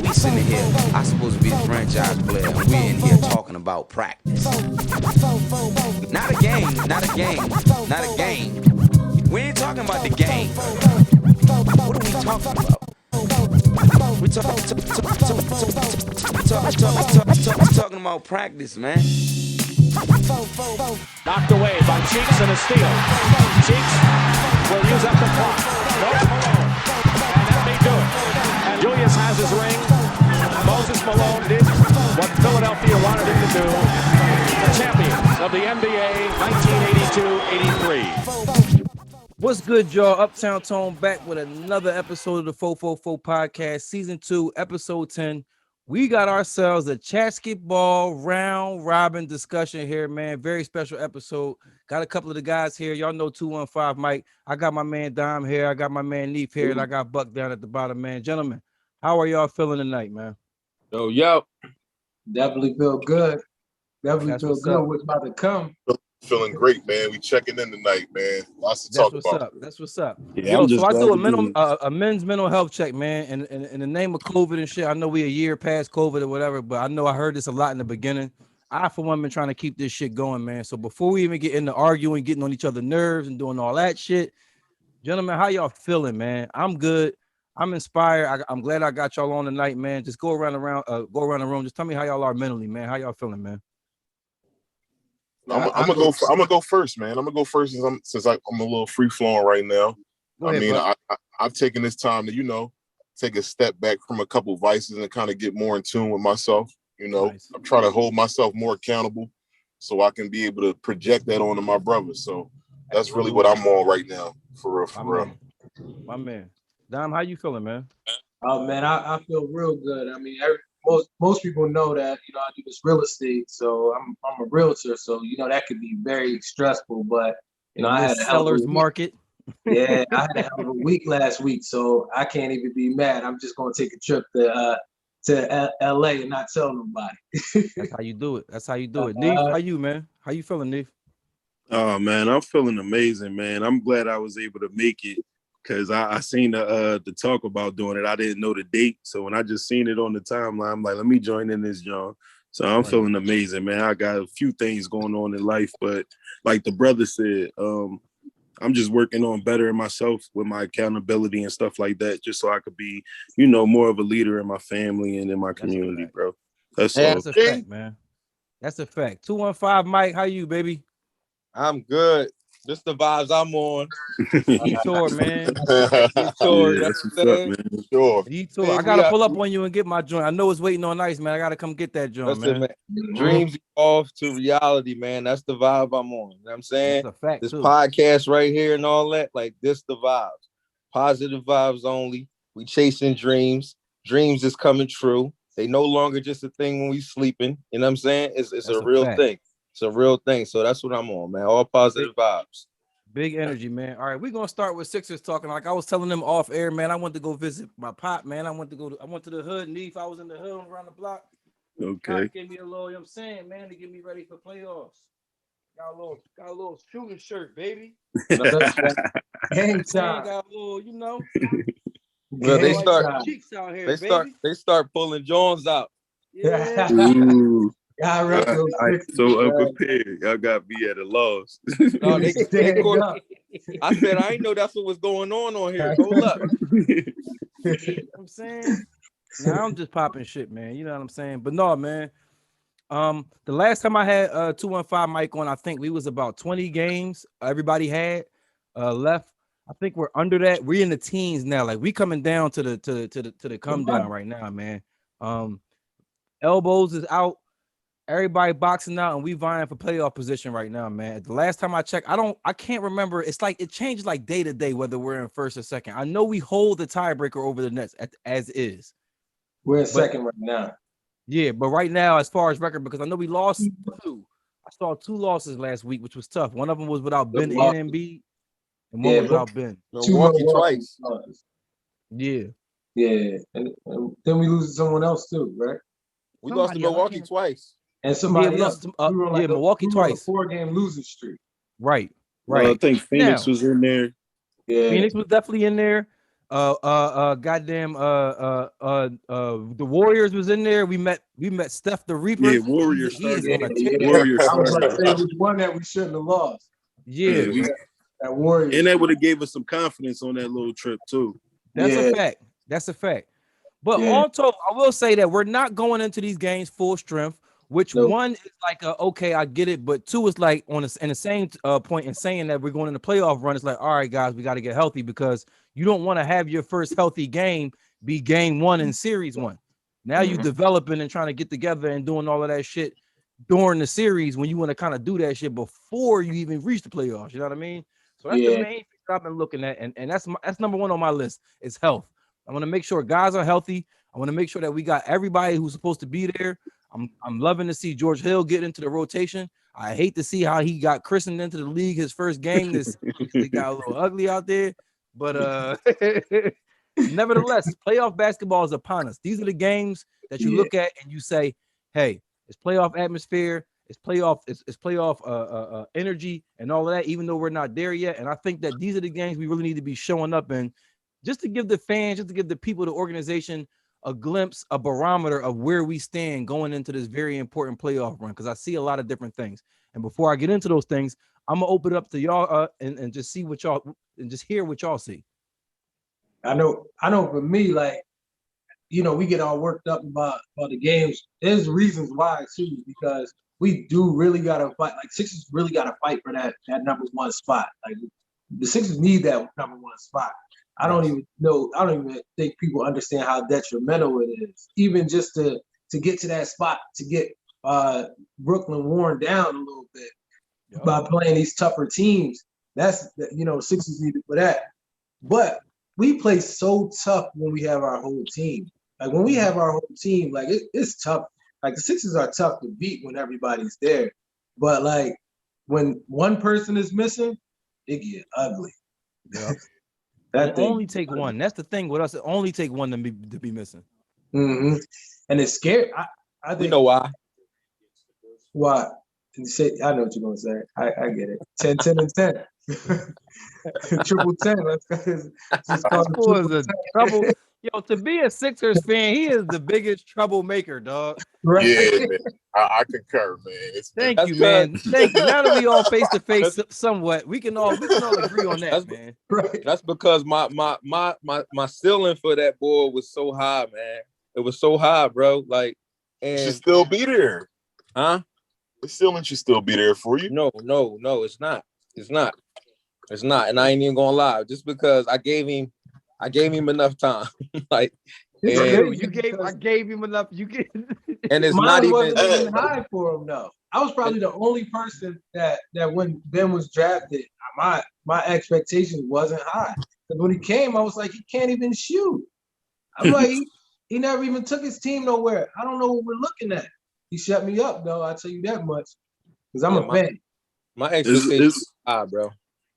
We sitting here, I supposed to be the franchise player, and we in here talking about practice. Not a game, not a game, not a game. We ain't talking about the game. What are we talking about? We talking about practice, man. Knocked away by Cheeks and a steal. Cheeks will use up the clock. Nope, Malone. And that may do it. And Julius has his ring. Moses Malone did what Philadelphia wanted him to do. The champions of the NBA 1982-83. What's good, y'all? Uptown Tone back with another episode of the FoFoFo podcast, season 2, episode 10. We got ourselves a Chatsketball round robin discussion here, man. Very special episode. Got a couple of the guys here. Y'all know 215 Mike. I got my man Dom here. I got my man Neef here, and I got Buck down at the bottom, man. Gentlemen, how are y'all feeling tonight, man? Yo. Definitely feel good. Definitely That's feel what's good. up. What's about to come? Feeling great, man. We checking in tonight, man. Lots to talk about. That's what's up. Yeah, Yo, I'm just so I glad do to be a men's mental health check, man. And in the name of COVID and shit, I know we a year past COVID or whatever, but I know I heard this a lot in the beginning. I, for one, been trying to keep this shit going, man. So before we even get into arguing, getting on each other's nerves and doing all that shit, gentlemen, how y'all feeling, man? I'm good. I'm inspired. I'm glad I got y'all on tonight, man. Just go around the room. Just tell me how y'all are mentally, man. How y'all feeling, man? I'm gonna go first, man. I'm gonna go first since I'm a little free flowing right now. I've taken this time to take a step back from a couple vices and kind of get more in tune with myself. Nice. I'm trying to hold myself more accountable so I can be able to project that onto my brothers. So that's really what I'm on right now, for real. My man. Dom, how you feeling, man? Oh man, I feel real good. I mean, most people know that I do this real estate, so I'm a realtor, so that could be very stressful. But I had a seller's market. Yeah, I had a hell of a week last week, so I can't even be mad. I'm just gonna take a trip to LA and not tell nobody. That's how you do it. Neef, how you, man? How you feeling, Neef? Oh man, I'm feeling amazing, man. I'm glad I was able to make it because I seen the talk about doing it. I didn't know the date, so when I just seen it on the timeline, I'm like, let me join in this, John. So I'm feeling amazing, man. I got a few things going on in life, but like the brother said, I'm just working on bettering myself with my accountability and stuff like that, just so I could be, more of a leader in my family and in my community, bro. That's all. That's a fact, man. That's a fact. 215 Mike, how you, baby? I'm good. This the vibes I'm on. Detour, man. Detour, Yeah, that's what's up, man. Sure. Detour. I gotta pull up on you and get my joint. I know it's waiting on ice, man. I gotta come get that joint, Listen, man. Dreams evolve to reality, man. That's the vibe I'm on. You know what I'm saying? That's a fact, this too. podcast right here and all that, like this the vibes. Positive vibes only. We chasing dreams. Dreams is coming true. They no longer just a thing when we sleeping. You know what I'm saying? It's a real thing. It's a real thing. So that's what I'm on, man. All positive vibes. Big energy, man. All right, we're gonna start with Sixers talking. Like I was telling them off air, man. I went to go visit my pop, man. I went to the hood, Neef. I was in the hood around the block. Okay. Pop gave me a little, I'm saying, man, to get me ready for playoffs. Got a little shooting shirt, baby. Hang Got time. a little, Well, they start cheeks out here, they start pulling Jones out. Yeah. Ooh. I rep those I'm sixes, so man. unprepared. Y'all got me at a loss. No, they Stand caught, up. I said I didn't know that's what was going on here. Hold up. I'm saying, now I'm just popping shit, man. You know what I'm saying? But no, man. The last time I had 215 Mike on, I think we was about 20 games. Everybody had left. I think we're under that. We're in the teens now. Like we coming down to the come down right now, man. Elbows is out. Everybody boxing out, and we vying for playoff position right now, man. The last time I checked, I can't remember. It's like it changes like day to day whether we're in first or second. I know we hold the tiebreaker over the Nets as is. We're in second right now. Yeah, but right now, as far as record, because I know we lost 2. I saw 2 losses last week, which was tough. One of them was without Ben and Embiid, and one without Ben. Milwaukee twice. Yeah. Yeah, and then we lose to someone else too, right? We lost to Milwaukee twice. And somebody we else. lost to, Milwaukee twice. 4-game losing streak. Right. I think Phoenix was in there. Yeah. Phoenix was definitely in there. Goddamn, the Warriors was in there. We met Steph the Reaper. Yeah, Warrior He is started. on a tear. Warrior I was about to started. say which one that we shouldn't have lost. Yeah, Yeah, That Warriors. and that would have gave us some confidence on that little trip too. that's a Yeah. fact. That's a fact. But Yeah. also, I will say that we're not going into these games full strength. Which Nope. one is like, okay, I get it. But two is like in the same point in saying that we're going in the playoff run. It's like, all right, guys, we got to get healthy because you don't want to have your first healthy game be game one in series one. Now you developing and trying to get together and doing all of that shit during the series when you want to kind of do that shit before you even reach the playoffs. You know what I mean? So that's the main thing I've been looking at, and that's number one on my list is health. I want to make sure guys are healthy. I want to make sure that we got everybody who's supposed to be there. I'm loving to see George Hill get into the rotation. I hate to see how he got christened into the league his first game. It got a little ugly out there, but nevertheless, playoff basketball is upon us. These are the games that you look at and you say, "Hey, it's playoff atmosphere. It's playoff. It's playoff energy and all of that." Even though we're not there yet, and I think that these are the games we really need to be showing up in, just to give the fans, just to give the people, the organization, a glimpse, a barometer of where we stand going into this very important playoff run. Because I see a lot of different things, and before I get into those things, I'm gonna open it up to y'all and just see what y'all and just hear what y'all see. I know for me, like, we get all worked up about the games. There's reasons why too, because we do really gotta fight. Like Sixers really gotta fight for that number one spot. Like the Sixers need that number one spot. I don't even think people understand how detrimental it is. Even just to get to that spot, to get Brooklyn worn down a little bit by playing these tougher teams. That's Sixers need it for that. But we play so tough when we have our whole team. Like when we have our whole team, like it's tough. Like the Sixers are tough to beat when everybody's there. But like when one person is missing, it get ugly. Yeah. That only take one. That's the thing with us. It only take one to be missing. Mm-hmm. And it's scary. I think. We know why. Why? I know what you're gonna say. I get it. 10, 10, and 10. Triple 10. Just call it trouble. Yo, to be a Sixers fan, he is the biggest troublemaker, dog. Right. Yeah, man. I concur, man. Thank you, man. Thank you. Now that we all face to face somewhat, we can all agree on that, man. Right. That's because my ceiling for that boy was so high, man. It was so high, bro. Like, and it should still be there. Huh? The ceiling should still be there for you. No, it's not. It's not. And I ain't even gonna lie. Just because I gave him enough time. Like, I gave him enough. And it's mine not even high for him though. I was probably the only person that when Ben was drafted, my expectations wasn't high. Because when he came, I was like, he can't even shoot. I'm like, he never even took his team nowhere. I don't know what we're looking at. He shut me up though. I'll tell you that much. Because I'm a fan. My expectations high, bro.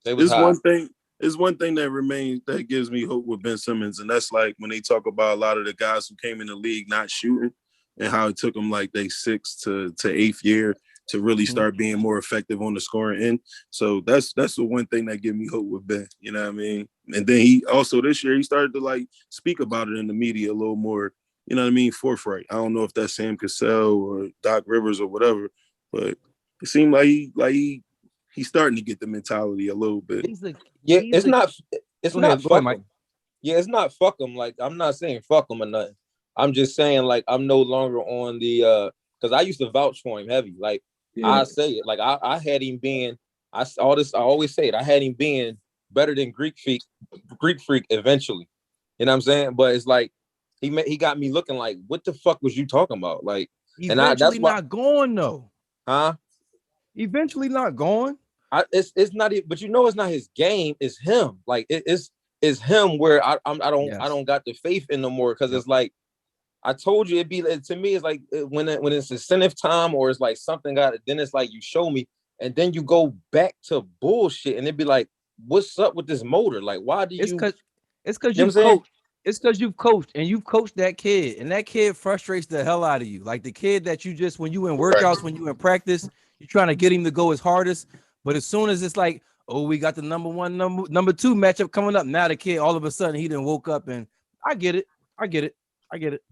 It's one thing that remains that gives me hope with Ben Simmons, and that's like when they talk about a lot of the guys who came in the league not shooting and how it took them like they 6th to 8th year to really start being more effective on the scoring end. So that's the one thing that gives me hope with Ben. You know what I mean? And then he also this year he started to like speak about it in the media a little more. You know what I mean? Forthright. I don't know if that's Sam Cassell or Doc Rivers or whatever, but it seemed like he's starting to get the mentality a little bit. It's not fuck Mike. him. Yeah, it's not fuck him. Like, I'm not saying fuck him or nothing. I'm just saying, like, I'm no longer on the because I used to vouch for him heavy. Like, I say it. Like, I had him being I always say it. I had him being better than Greek Freak eventually. You know what I'm saying? But it's like he got me looking like, what the fuck was you talking about? Like, eventually not going though. Huh? Eventually not going. It's not it, but it's not his game. It's him. Like it's him where I don't got the faith in no more because it's like I told you to me it's like when it's incentive time or it's like something then it's like you show me and then you go back to bullshit and it'd be like, what's up with this motor? Like, why do you? It's because you've coached. It's because you've coached and you've coached that kid and that kid frustrates the hell out of you. Like the kid that you just when you in workouts, when you in practice, you're trying to get him to go his hardest. But as soon as it's like, Oh, we got the number 2 matchup coming up. Now the kid, all of a sudden, he done woke up, and I get it.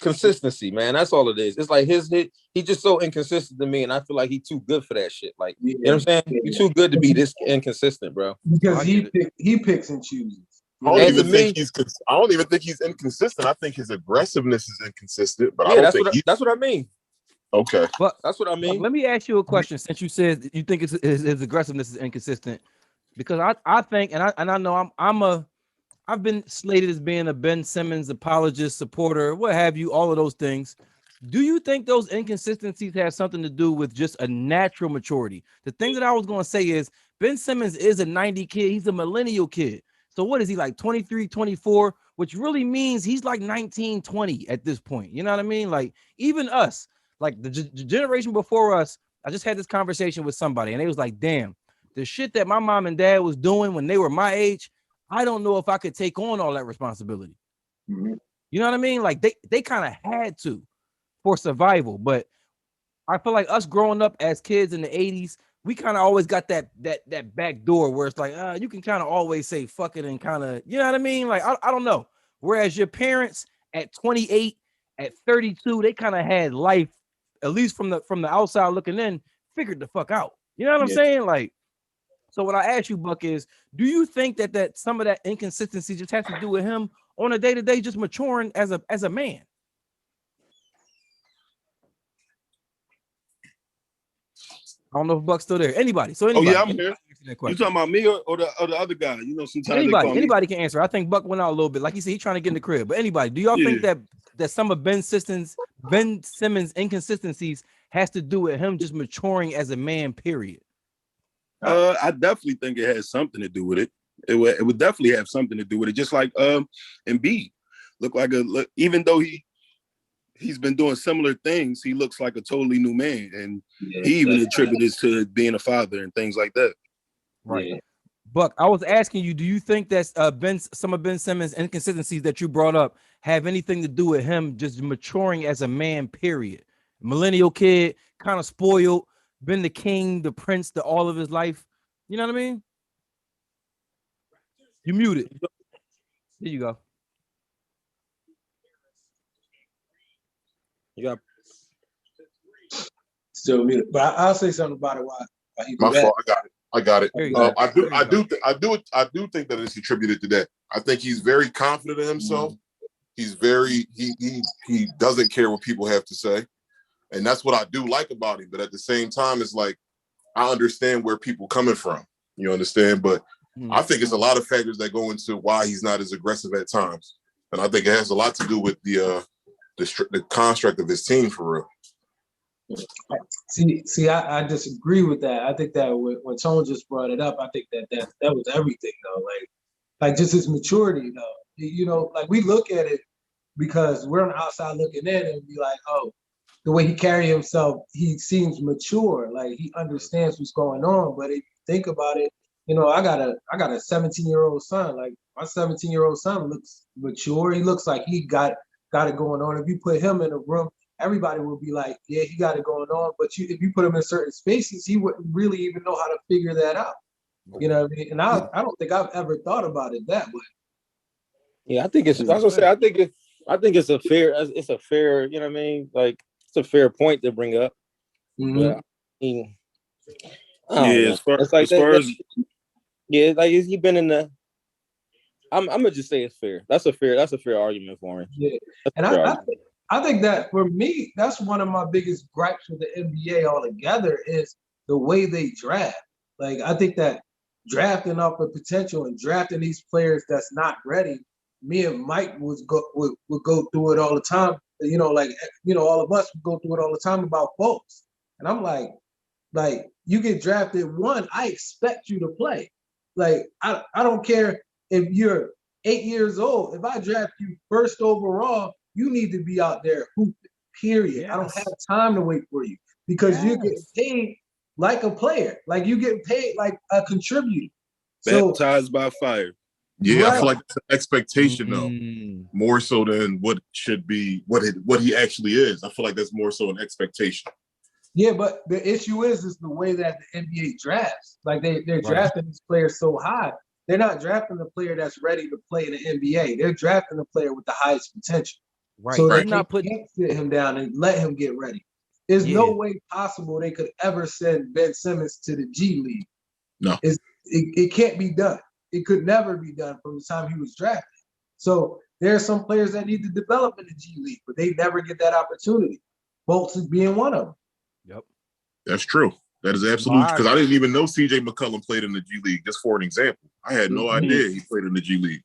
Consistency, man. That's all it is. It's like his hit. He just so inconsistent to me, and I feel like he too good for that shit. Like, you know what I'm saying? You're too good to be this inconsistent, bro. Because he picks and chooses. I don't even think he's inconsistent. I think his aggressiveness is inconsistent, but I don't think that's what I mean. Okay. But that's what I mean. Let me ask you a question. Since you said you think his aggressiveness is inconsistent, because I think, and I know I've been slated as being a Ben Simmons apologist, supporter, what have you, all of those things. Do you think those inconsistencies have something to do with just a natural maturity? The thing that I was going to say is Ben Simmons is a 90 kid. He's a millennial kid. So what is he, like 23, 24, which really means he's like 19, 20 at this point. You know what I mean? Like even us, like the generation before us, I just had this conversation with somebody and they was like, damn, the shit that my mom and dad was doing when they were my age, I don't know if I could take on all that responsibility. Mm-hmm. You know what I mean? Like they kind of had to for survival. But I feel like us growing up as kids in the 80s, we kind of always got that back door where it's like, you can kind of always say fuck it and kind of, you know what I mean? Like, I don't know. Whereas your parents at 28, at 32, they kind of had life, at least from the outside looking in, figured the fuck out. You know what I'm saying? Like, so what I ask you, Buck, is do you think that some of that inconsistency just has to do with him on a day-to-day just maturing as a man? I don't know if Buck's still there. Anybody? So anybody? Oh yeah, I'm here. You talking about me or the other guy? You know, sometimes anybody can answer. I think Buck went out a little bit. Like he said, he's trying to get in the crib. But anybody, do y'all think that some of Ben Simmons inconsistencies has to do with him just maturing as a man? Period. I definitely think it has something to do with it. It would definitely have something to do with it. Just like Embiid, even though he's been doing similar things, he looks like a totally new man, and he even attributed it to being a father and things like that. Right. Yeah. Buck, I was asking you, do you think that some of Ben Simmons' inconsistencies that you brought up have anything to do with him just maturing as a man? Period. Millennial kid, kind of spoiled. Been the king, the prince, the all of his life. You know what I mean? You muted. There you go. You got still muted, but I'll say something about it. Why he do My that. fault. I got it. I do think that it's attributed to that. I think he's very confident in himself. He's very he doesn't care what people have to say. And that's what I do like about him. But at the same time, it's like, I understand where people coming from. You understand? But I think it's a lot of factors that go into why he's not as aggressive at times. And I think it has a lot to do with the construct of his team, for real. See, I disagree with that. I think that when someone just brought it up, I think that was everything, though. Like just his maturity, though. You know, like we look at it because we're on the outside looking in and be like, oh, the way he carries himself, he seems mature. Like he understands what's going on. But if you think about it, you know, I got a 17-year-old son. Like my 17-year-old son looks mature. He looks like he got it going on. If you put him in a room, everybody would be like, yeah, he got it going on. But if you put him in certain spaces, he wouldn't really even know how to figure that out. You know what I mean? And I don't think I've ever thought about it that way. Yeah, I think it's. I was gonna say. I think it's a fair. You know what I mean? Like it's a fair point to bring up. Mm-hmm. But I mean, as far as like he been in the. I'm gonna just say it's fair. That's a fair argument for me. Yeah, and I think that for me, that's one of my biggest gripes with the NBA altogether is the way they draft. Like I think that drafting off the potential and drafting these players that's not ready. Me and Mike would go through it all the time. You know, like all of us would go through it all the time about folks. And I'm like you get drafted one, I expect you to play. Like I don't care if you're 8 years old. If I draft you first overall, you need to be out there hooping. Period. Yes. I don't have time to wait for you because you're getting paid like a player. Like you get paid like a contributor. Baptized by fire. Yeah, right. I feel like it's an expectation though, more so than what should be what he actually is. I feel like that's more so an expectation. Yeah, but the issue is the way that the NBA drafts. Like they're drafting these players so high. They're not drafting the player that's ready to play in the NBA. They're drafting the player with the highest potential. Right. So They're that not they can't sit him down and let him get ready. There's no way possible they could ever send Ben Simmons to the G League. No. It can't be done. It could never be done from the time he was drafted. So there are some players that need to develop in the G League, but they never get that opportunity. Bolts is being one of them. Yep. That's true. That is absolute, because I didn't even know CJ McCollum played in the G League, just for an example. I had no idea he played in the G League.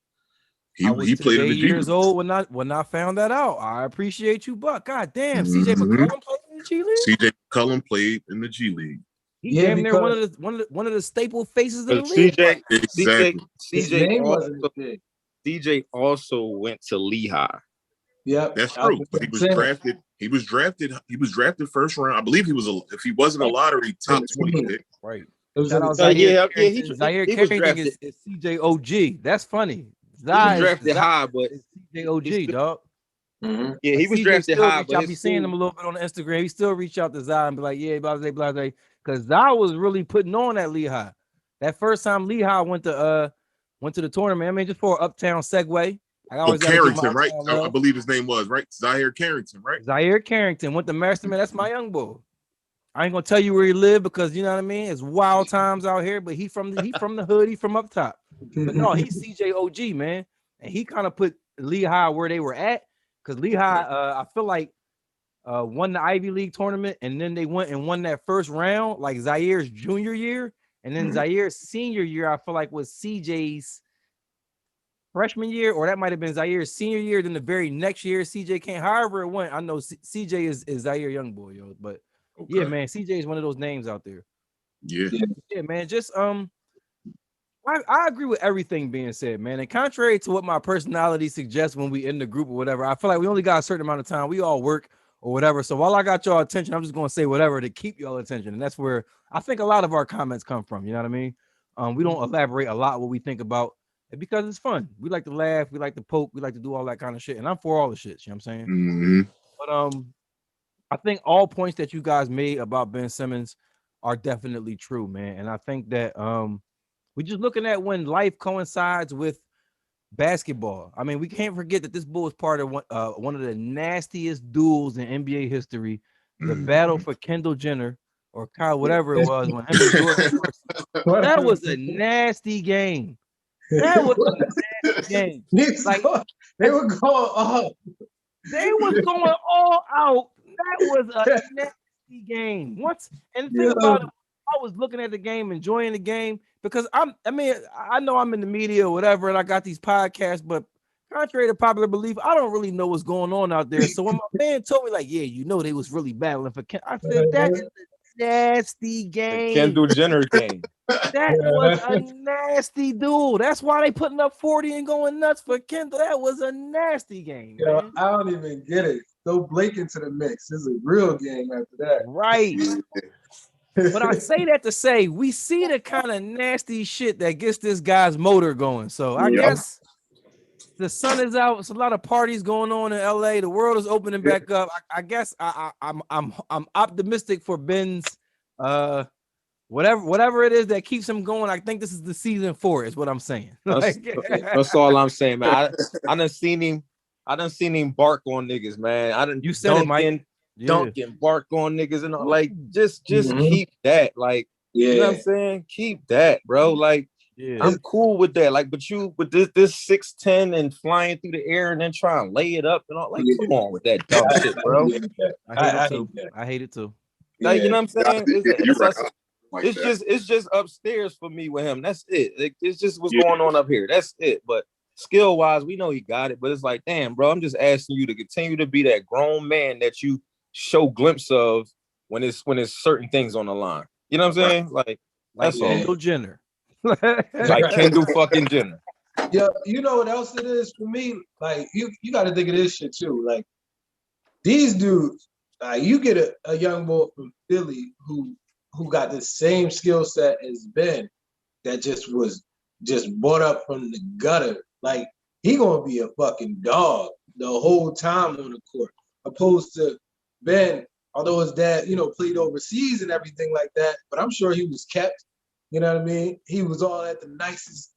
He played in the G League. Years old when I found that out. I appreciate you, Buck. God damn, CJ McCollum played in the G League. CJ McCollum played in the G League. He damn near one of the staple faces of the league. CJ also went to Lehigh. Yep, that's true. But he was drafted. He was drafted first round. I believe he was if he wasn't a lottery top 20 pick. Right. Zaire Carrington is CJ OG. That's funny. He was drafted high, but CJ OG, dog. Mm-hmm. Yeah, he was drafted high. But I'll be seeing him a little bit on Instagram. He still reach out to Zai and be like, yeah, blah, because Zai was really putting on at Lehigh. That first time Lehigh went to the tournament. I mean, just for an uptown segue. Carrington, right? I believe his name was, right? Zaire Carrington, right? Zaire Carrington went to Masterman. That's my young boy. I ain't gonna tell you where he lived because you know what I mean. It's wild times out here, but he from the hood. He from up top. But no, he's CJ OG, man, and he kind of put Lehigh where they were at because Lehigh, I feel like, won the Ivy League tournament, and then they went and won that first round, like Zaire's junior year, and then Zaire's senior year, I feel like was CJ's freshman year, or that might have been Zaire's senior year. Then the very next year, CJ came. However it went, I know CJ is Zaire young boy, yo. But yeah, man, CJ is one of those names out there. Yeah, man. Just I agree with everything being said, man. And contrary to what my personality suggests when we in the group or whatever, I feel like we only got a certain amount of time. We all work or whatever. So while I got y'all attention, I'm just gonna say whatever to keep y'all attention, and that's where I think a lot of our comments come from. You know what I mean? We don't elaborate a lot what we think about. Because it's fun. We like to laugh, we like to poke, we like to do all that kind of shit. And I'm for all the shit, you know what I'm saying? Mm-hmm. But I think all points that you guys made about Ben Simmons are definitely true, man. And I think that we're just looking at when life coincides with basketball. I mean, we can't forget that this bull is part of one of the nastiest duels in NBA history, the battle for Kendall Jenner or Kyle, whatever it was, when him and Jordan. That was a nasty game. That was a nasty game. Like, they were going all. They was going all out. That was a nasty game. And think about it, I was looking at the game, enjoying the game, because I know I'm in the media or whatever, and I got these podcasts, but contrary to popular belief, I don't really know what's going on out there. So when my man told me, like, yeah, you know, they was really battling for Ken, I said, that is a nasty game. The Kendall Jenner game. That was a nasty duel. That's why they putting up 40 and going nuts for Kendall. That was a nasty game. Yo, I don't even get it. Throw Blake into the mix. It's a real game after that. Right. But I say that to say we see the kind of nasty shit that gets this guy's motor going. So I guess the sun is out. It's a lot of parties going on in LA. The world is opening back up. I guess I'm optimistic for Ben's whatever it is that keeps him going. I think this is the season for it, is what I'm saying. That's all I'm saying, man. I done seen him bark on niggas, man. You said it, Mike. Dunking, bark on niggas, and all. Like just keep that. Like, you know what I'm saying? Keep that, bro. Like, I'm cool with that. Like, but you with this 6'10" and flying through the air and then try and lay it up and all. Like, come on with that dumb shit, bro. I hate it too. Like, you know what I'm saying? It's just upstairs for me with him. That's it. It's just what's going on up here. That's it. But skill wise, we know he got it. But it's like, damn, bro, I'm just asking you to continue to be that grown man that you show glimpse of when it's certain things on the line. You know what I'm saying? Like that's all. Kendall Jenner. Like Kendall fucking Jenner. Yeah, you know what else it is for me? Like you got to think of this shit too. Like these dudes, you get a young boy from Philly who got the same skill set as Ben, that was brought up from the gutter. Like he gonna be a fucking dog the whole time on the court, opposed to Ben, although his dad, played overseas and everything like that, but I'm sure he was kept. You know what I mean? He was all at the nicest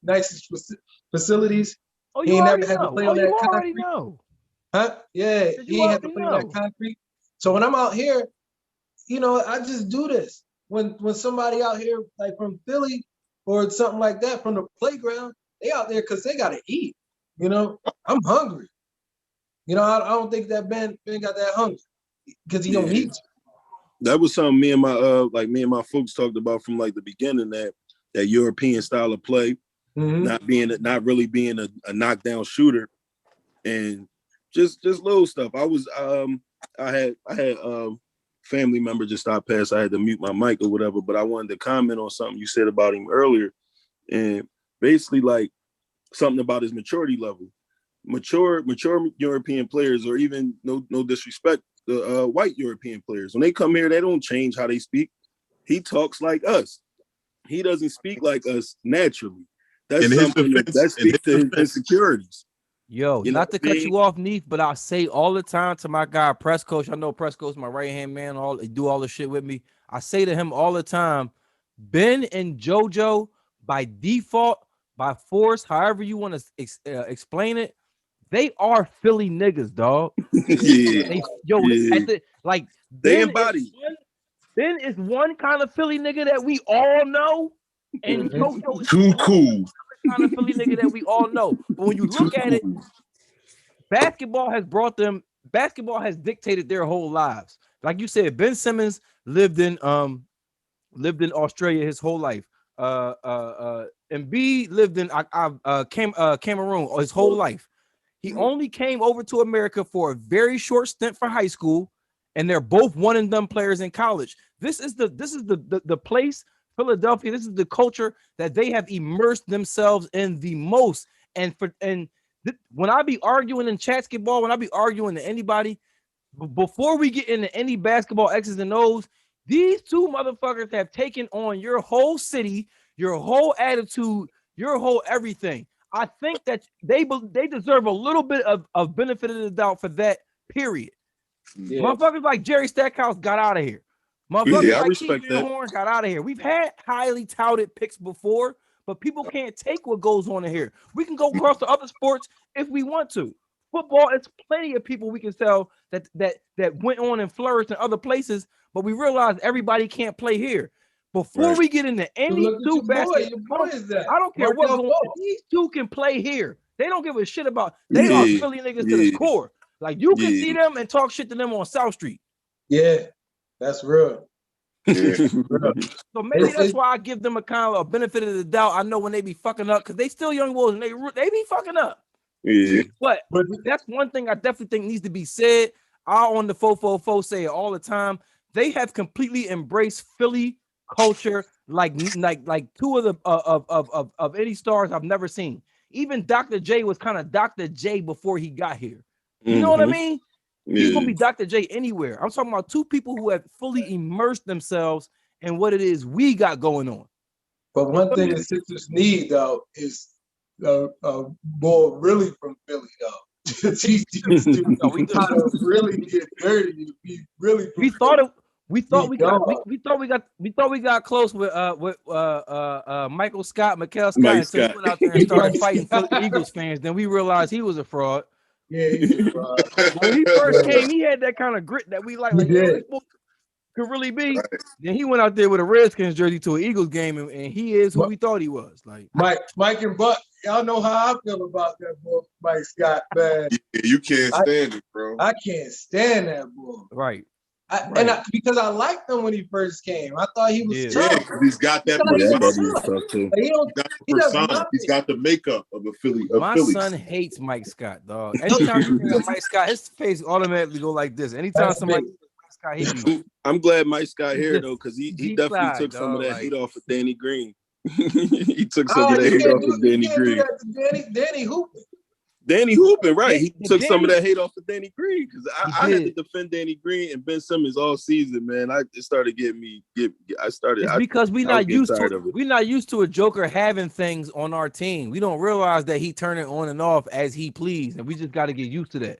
facilities. Oh, He you ain't already never had to know. play Oh, on you that already concrete. know. Huh? Yeah, You he ain't had to already play on that know. concrete. So when I'm out here, I just do this. When somebody out here like from Philly or something like that from the playground, they out there because they gotta eat. I'm hungry. I don't think that Ben got that hungry because he don't need to. That was something me and my folks talked about from like the beginning, that European style of play, not really being a knockdown shooter, and just little stuff. I had family member just stopped past. I had to mute my mic or whatever, but I wanted to comment on something you said about him earlier, and basically like something about his maturity level. Mature European players, or even no disrespect, the white European players, when they come here, they don't change how they speak. He talks like us. He doesn't speak like us naturally. That's something that speaks to his insecurities. Yo, not to cut you off, Neef, but I say all the time to my guy, Press Coach. I know Press Coach, my right-hand man, do all the shit with me. I say to him all the time, Ben and JoJo, by default, by force, however you want to explain it, they are Philly niggas, dog. They embody. Ben is one kind of Philly nigga that we all know, and JoJo is too cool kind of Philly nigga that we all know. But when you look at it, basketball has dictated their whole lives. Like you said, Ben Simmons lived in Australia his whole life. And B lived in Cameroon his whole life. He only came over to America for a very short stint for high school, and they're both one and done players in college. This is the place, Philadelphia. This is the culture that they have immersed themselves in the most. When I be arguing in Chatsketball, when I be arguing to anybody, before we get into any basketball X's and O's, these two motherfuckers have taken on your whole city, your whole attitude, your whole everything. I think that they deserve a little bit of benefit of the doubt for that, period. Yeah. Motherfuckers like Jerry Stackhouse got out of here. Motherfuckers like Keith Van Horn got out of here. We've had highly touted picks before, but people can't take what goes on in here. We can go across to other sports if we want to. Football, it's plenty of people we can tell that went on and flourished in other places, but we realize everybody can't play here. Before we get into any two basketball, I don't care what goes on. These two can play here. They don't give a shit about. They are Philly niggas to the core. Like you can see them and talk shit to them on South Street. Yeah, that's real. So maybe that's why I give them a kind of a benefit of the doubt. I know when they be fucking up because they still young boys and they be fucking up. Yeah. But that's one thing I definitely think needs to be said. I on the FoFoFo say it all the time. They have completely embraced Philly culture like two of the of any stars I've never seen. Even Dr. J was kind of Dr. J before he got here. You know what I mean? He's gonna be Dr. J anywhere. I'm talking about two people who have fully immersed themselves in what it is we got going on. But one thing the Sixers need though is a ball really from Philly though. These dudes really get dirty. We thought we got close with Michael Scott, Mikael Scott, until he went out there and started fighting Eagles fans. Then we realized he was a fraud. Yeah, he's a fraud. When he first came, he had that kind of grit that we like could really be. Right. Then he went out there with a Redskins jersey to an Eagles game, and he is who we thought he was. Like Mike and Buck, y'all know how I feel about that boy, Mike Scott, man. Yeah, you can't stand it, bro. I can't stand that boy. Right. Because I liked him when he first came. I thought he was tough. Yeah, he's got that He's got the makeup of a Philly. My son hates Mike Scott, dog. Anytime you bring up Mike Scott, his face automatically go like this. Anytime somebody Mike Scott, I'm glad Mike Scott here though, because he definitely took some of that heat off of Danny Green. He took some of that hate off of Danny Green. Danny Hoopin, right? He took some of that hate off of Danny Green because I had to defend Danny Green and Ben Simmons all season, man. It started getting me. It's because we're not used to a Joker having things on our team. We don't realize that he turn it on and off as he please, and we just got to get used to that.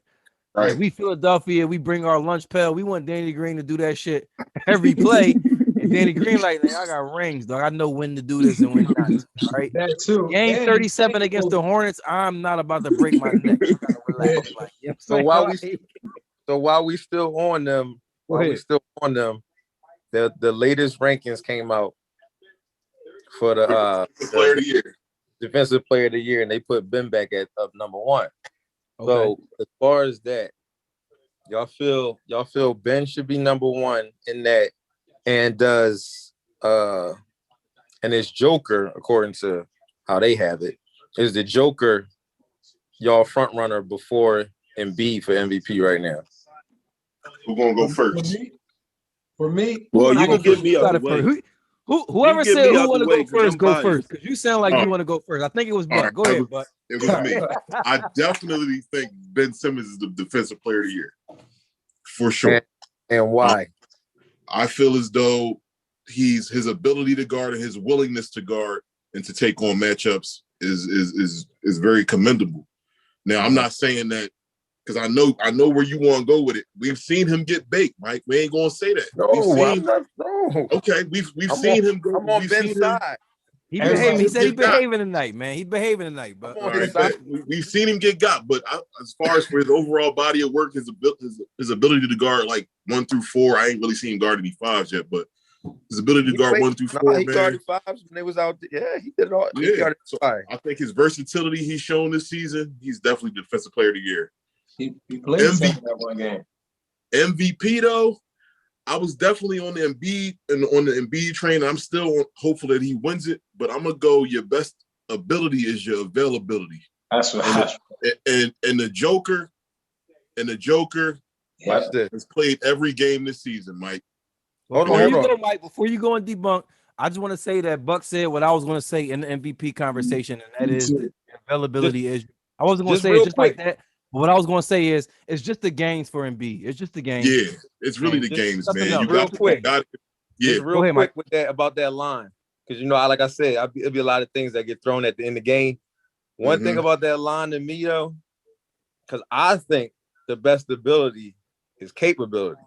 Like we Philadelphia, we bring our lunch pail. We want Danny Green to do that shit every play. And Danny Green like, I got rings, dog. I know when to do this and when not to. All right. That too. Game 37 against the Hornets. I'm not about to break my neck. You gotta relax. Like, you know so while we still on them, the latest rankings came out for the Player of the year. defensive player of the year, and they put Ben back at up number 1. Okay. So as far as that, y'all feel Ben should be number 1 in that, and does and his Joker, according to how they have it, is the Joker y'all front runner before Embiid for MVP right now? Who's gonna go first? For me, Well, you can get me out the way. Whoever get said me who out want the to way, go 'cause first, I'm go biased. first. Because you sound like you want to go first. I think it was Buck. Right, Go ahead, Buck. It was me. I definitely think Ben Simmons is the defensive player of the year. For sure. And why? I feel as though his ability to guard and his willingness to guard and to take on matchups is very commendable. Now, I'm not saying that because I know where you want to go with it. We've seen him get baked, Mike. We ain't gonna say that. Okay, we've seen him go. I'm on Ben's side. He behaving. He said he behaving tonight, man. He behaving tonight, but we've seen him get got. But as far as for his overall body of work, his ability to guard like 1 through 4, I ain't really seen guard any 5s yet. But his ability to guard 1 through 4, he guarded 5s when they was out there. Yeah, he did it all. Yeah, so I think his versatility he's shown this season, he's definitely the defensive player of the year. He played that one game. MVP though, I was definitely on the Embiid train. I'm still hopeful that he wins it, but I'm gonna go. Your best ability is your availability. That's right. And the Joker, has played every game this season, Mike. Before you go and debunk, I just want to say that Buck said what I was going to say in the MVP conversation, and that is the availability is. I wasn't going to say it just like that. But what I was going to say is, it's just the games for Embiid. It's just the games. Yeah, it's really the games, man. Else. You got quick. Just real quick with that about that line, because like I said, it'll be a lot of things that get thrown at the end of the game. One thing about that line to me though, because I think the best ability is capability.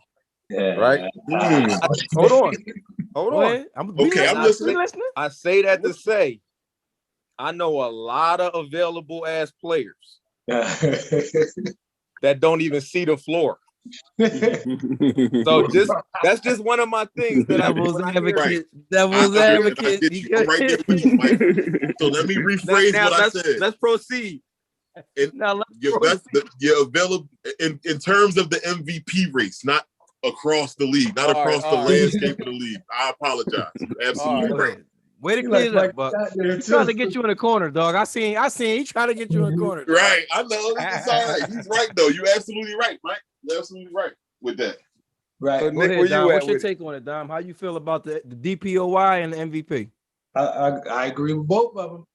Yeah. Right. Hold on. I'm listening. I say that to say, I know a lot of available ass players that don't even see the floor. So that's just one of my things that Devil's advocate. I'm right there with you, Mike. So let me rephrase what I said. Let's proceed. Your available in terms of the MVP race, not across the league, not across the landscape of the league. I apologize. Absolutely right. Way to clear it up, Buck. He's trying to get you in the corner, dog. I seen he trying to get you in the corner. Dog. Right. I know. It's all right. He's right, though. You're absolutely right, Mike. You're absolutely right with that. Right. So, Nick, ahead, Dom. What's your take on it, Dom? How you feel about the DPOY and the MVP? I agree with both of them.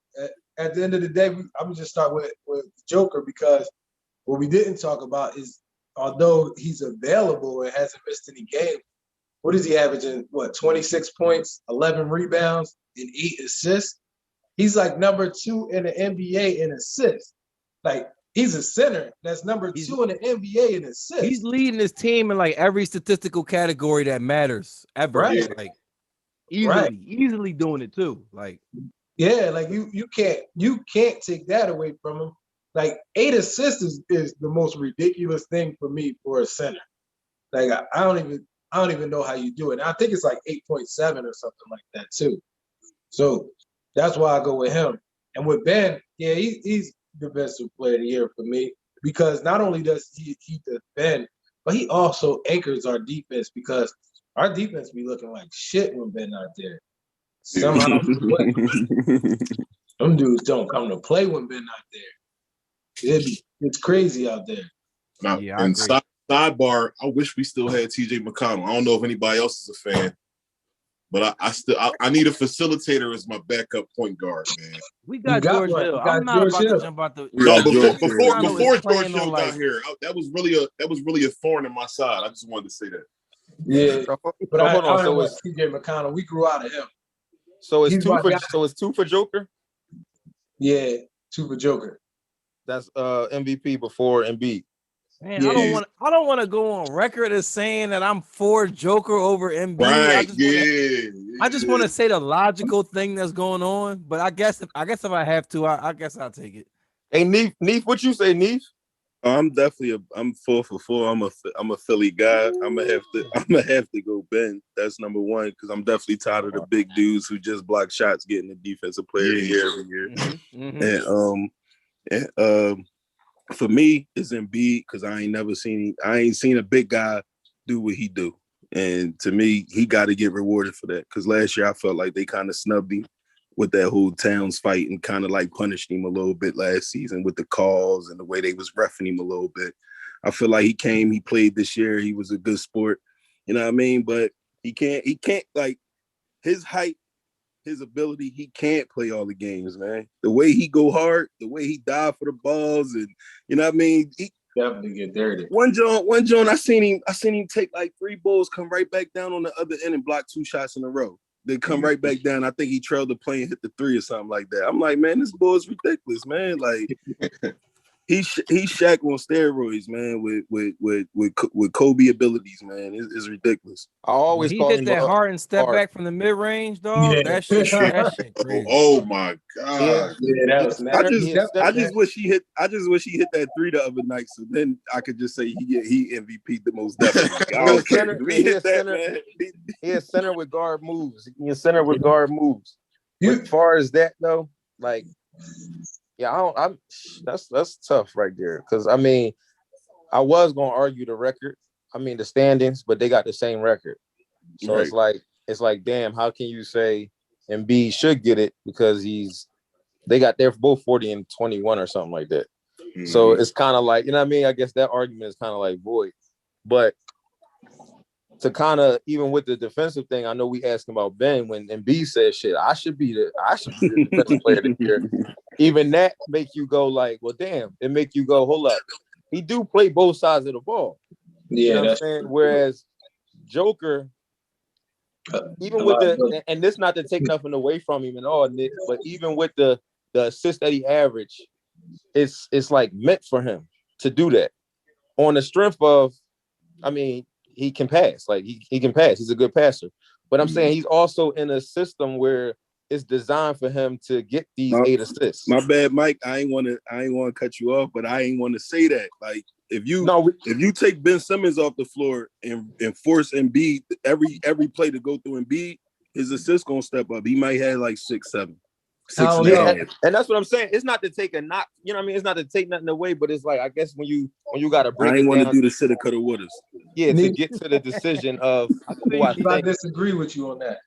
At the end of the day, I'm going to just start with Joker, because what we didn't talk about is, although he's available and hasn't missed any games, what is he averaging? 26 points, 11 rebounds, and 8 assists? He's like number 2 in the NBA in assists. Like, he's a center that's number 2 in the NBA in assists. He's leading his team in like every statistical category that matters ever. Right. Like easily doing it too. Like, yeah, like you can't take that away from him. Like 8 assists is the most ridiculous thing for me for a center. Like I don't even know how you do it. And I think it's like 8.7 or something like that too. So that's why I go with him. And with Ben, yeah, he's the best player of the year for me, because not only does he defend, but he also anchors our defense, because our defense be looking like shit when Ben not there. Somehow, them dudes don't come to play when Ben not there. It's crazy out there. Now, yeah, and sidebar, I wish we still had TJ McConnell. I don't know if anybody else is a fan, but I need a facilitator as my backup point guard, man. We got George Hill. I'm not about to jump out the. No, before George Hill got here, that was really a thorn in my side. I just wanted to say that. Yeah, but hold on. So it's TJ McConnell. We grew out of him. So it's two for Joker. Yeah, 2 for Joker. That's MVP before Embiid. Man, Yeah. I don't want to go on record as saying that I'm for Joker over Embiid. Right. I just want to say the logical thing that's going on. But I guess if I have to, I guess I'll take it. Hey, Neef, what you say, Neef? I'm definitely I'm 4 for 4. I'm a Philly guy. I'm gonna have to go Ben. That's number one because I'm definitely tired of the big dudes who just block shots getting the defensive player of the year every year. Mm-hmm. And for me, it's Embiid because I ain't seen a big guy do what he do. And to me, he got to get rewarded for that. Because last year I felt like they kind of snubbed him with that whole Towns fight and kind of like punished him a little bit last season with the calls and the way they was reffing him a little bit. I feel like he played this year. He was a good sport. You know what I mean? But he can't like his height, his ability, he can't play all the games, man. The way he go hard, the way he dive for the balls, and you know what I mean? He definitely get dirty. One John, I seen him take like 3 balls, come right back down on the other end and block 2 shots in a row. They come right back down. I think he trailed the play and hit the 3 or something like that. I'm like, man, this ball is ridiculous, man. Like he's Shaq on steroids, man, with Kobe abilities, man. It's ridiculous. I always He call hit him that hard and step hard. back from the mid range, dog. Yeah. That shit crazy. Oh my God. Yeah, that was nasty. I just wish he hit that 3 the other night, so then I could just say he MVP the most definitely. I don't care. We hit that, man. He is center with guard moves. He is center with guard moves. As far as that though, like, yeah, that's tough right there. Because I mean, I was gonna argue the record. I mean the standings, but they got the same record. So Right. it's like, damn, how can you say Embiid should get it because they're both 40 and 21 or something like that. Mm-hmm. So it's kind of like, you know what I mean? I guess that argument is kind of like void. But to kind of, even with the defensive thing, I know we asking about Ben when Embiid said shit, I should be the defensive player of the year. Even that make you go like, well, damn, it make you go, hold up. He do play both sides of the ball. Yeah, you know what I'm saying? Whereas Joker, even with and this not to take nothing away from him and all, Nick, but even with the assist that he averaged, it's like meant for him to do that on the strength of, I mean, he can pass. Like he can pass. He's a good passer. But I'm saying he's also in a system where it's designed for him to get these 8 assists. My bad, Mike. I ain't want to cut you off, but I ain't want to say that. Like if you take Ben Simmons off the floor and force Embiid every play to go through Embiid, his assist gonna step up. He might have like 6, 7. And that's what I'm saying. It's not to take a knock, you know what I mean? It's not to take nothing away, but it's like, I guess when you gotta break I it ain't want to down, do the shoulda, coulda, wouldas. Yeah, to get to the decision of who I think. I disagree with you on that.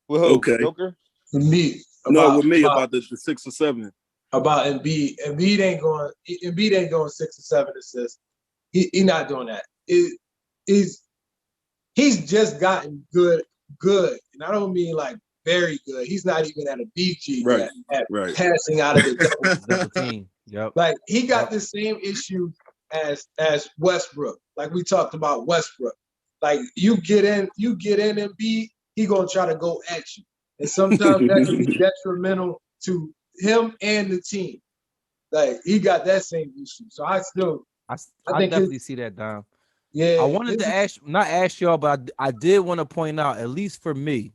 With who? Okay. Joker? Me. About the 6 or 7. About Embiid. Embiid ain't going 6 or 7 assists. He not doing that. He's just gotten good. And I don't mean like very good. He's not even at a BG yet at passing out of the double team. Yep. Like he got the same issue as Westbrook. Like we talked about Westbrook. Like you get in Embiid, he gonna try to go at you. And sometimes that can be detrimental to him and the team. Like he got that same issue. So I definitely see that, Dom. Yeah. I wanted to not ask y'all, but I did want to point out, at least for me,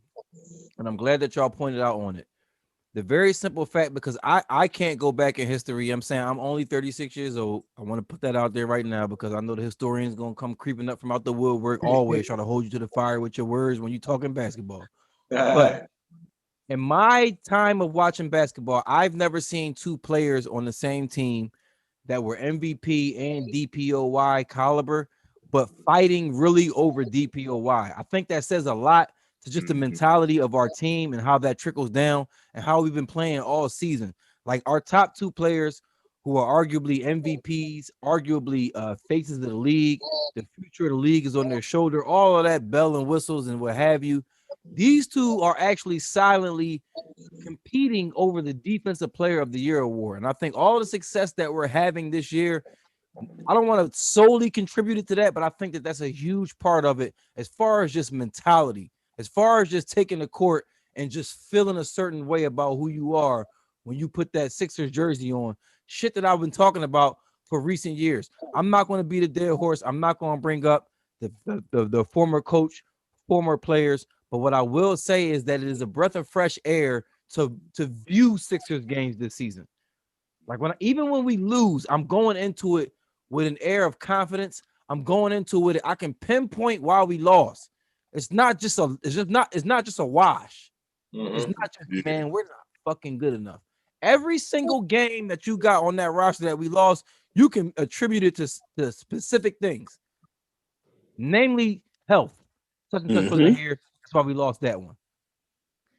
and I'm glad that y'all pointed out on it, the very simple fact, because I can't go back in history. I'm saying I'm only 36 years old. I want to put that out there right now because I know the historian's going to come creeping up from out the woodwork, always trying to hold you to the fire with your words when you're talking basketball. But in my time of watching basketball, I've never seen 2 players on the same team that were MVP and DPOY caliber, but fighting really over DPOY. I think that says a lot to just the mentality of our team and how that trickles down and how we've been playing all season. Like our top 2 players who are arguably MVPs, arguably faces of the league, the future of the league is on their shoulder, all of that bell and whistles and what have you. These 2 are actually silently competing over the Defensive Player of the Year award. And I think all the success that we're having this year, I don't want to solely contribute it to that, but I think that that's a huge part of it as far as just mentality, as far as just taking the court and just feeling a certain way about who you are when you put that Sixers jersey on. Shit that I've been talking about for recent years. I'm not going to be the dead horse. I'm not going to bring up the former coach, former players. But what I will say is that it is a breath of fresh air to view Sixers games this season. Like even when we lose, I'm going into it with an air of confidence. I'm going into it. I can pinpoint why we lost. It's not just a wash. It's not just, man, we're not fucking good enough. Every single game that you got on that roster that we lost, you can attribute it to specific things, namely health. Such and such wasn't here. That's why we lost that one.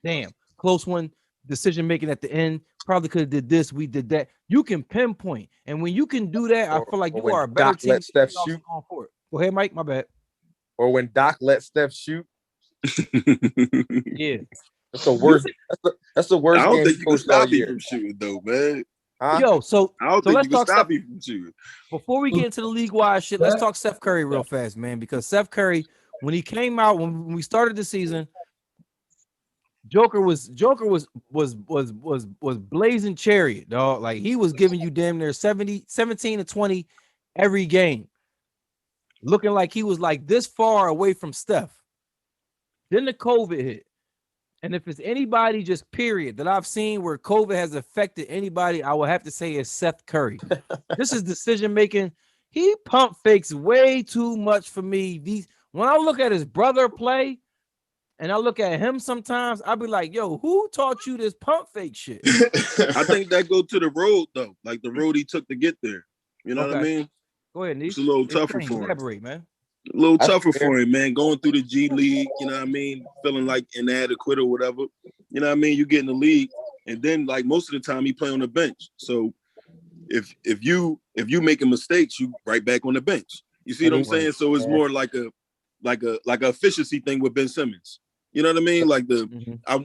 Damn, close one. Decision making at the end. Probably could have did this. We did that. You can pinpoint, and when you can do that, I feel like you are a better Doc team. let Steph shoot. Going for it. Go ahead, Mike. My bad. Or when Doc let Steph shoot. Yeah, that's the worst. That's the worst. I don't game think you can stop him from shooting, though, man. Huh? Yo, so I don't think you can stop him from shooting. Before we get into the league-wide shit, let's talk Steph Curry real fast, man. Because Steph Curry, when he came out, when we started the season, Joker was blazing chariot, dog. Like he was giving you damn near 17 to 20 every game. Looking like he was like this far away from Steph. Then the COVID hit. And if it's anybody just period that I've seen where COVID has affected anybody, I would have to say it's Seth Curry. This is decision making. He pump fakes way too much for me. When I look at his brother play, and I look at him sometimes, I'll be like, yo, who taught you this pump fake shit? I think that go to the road, though. Like the road he took to get there. You know what I mean? Go ahead, Nick. It's a little tougher for him. Elaborate, man. A little tougher for him, man. Going through the G League, you know what I mean? Feeling like inadequate or whatever. You know what I mean? You get in the league, and then like most of the time he play on the bench. So if you making mistakes, you right back on the bench. You see what I'm saying? So it's more like a efficiency thing with Ben Simmons. You know what I mean? Like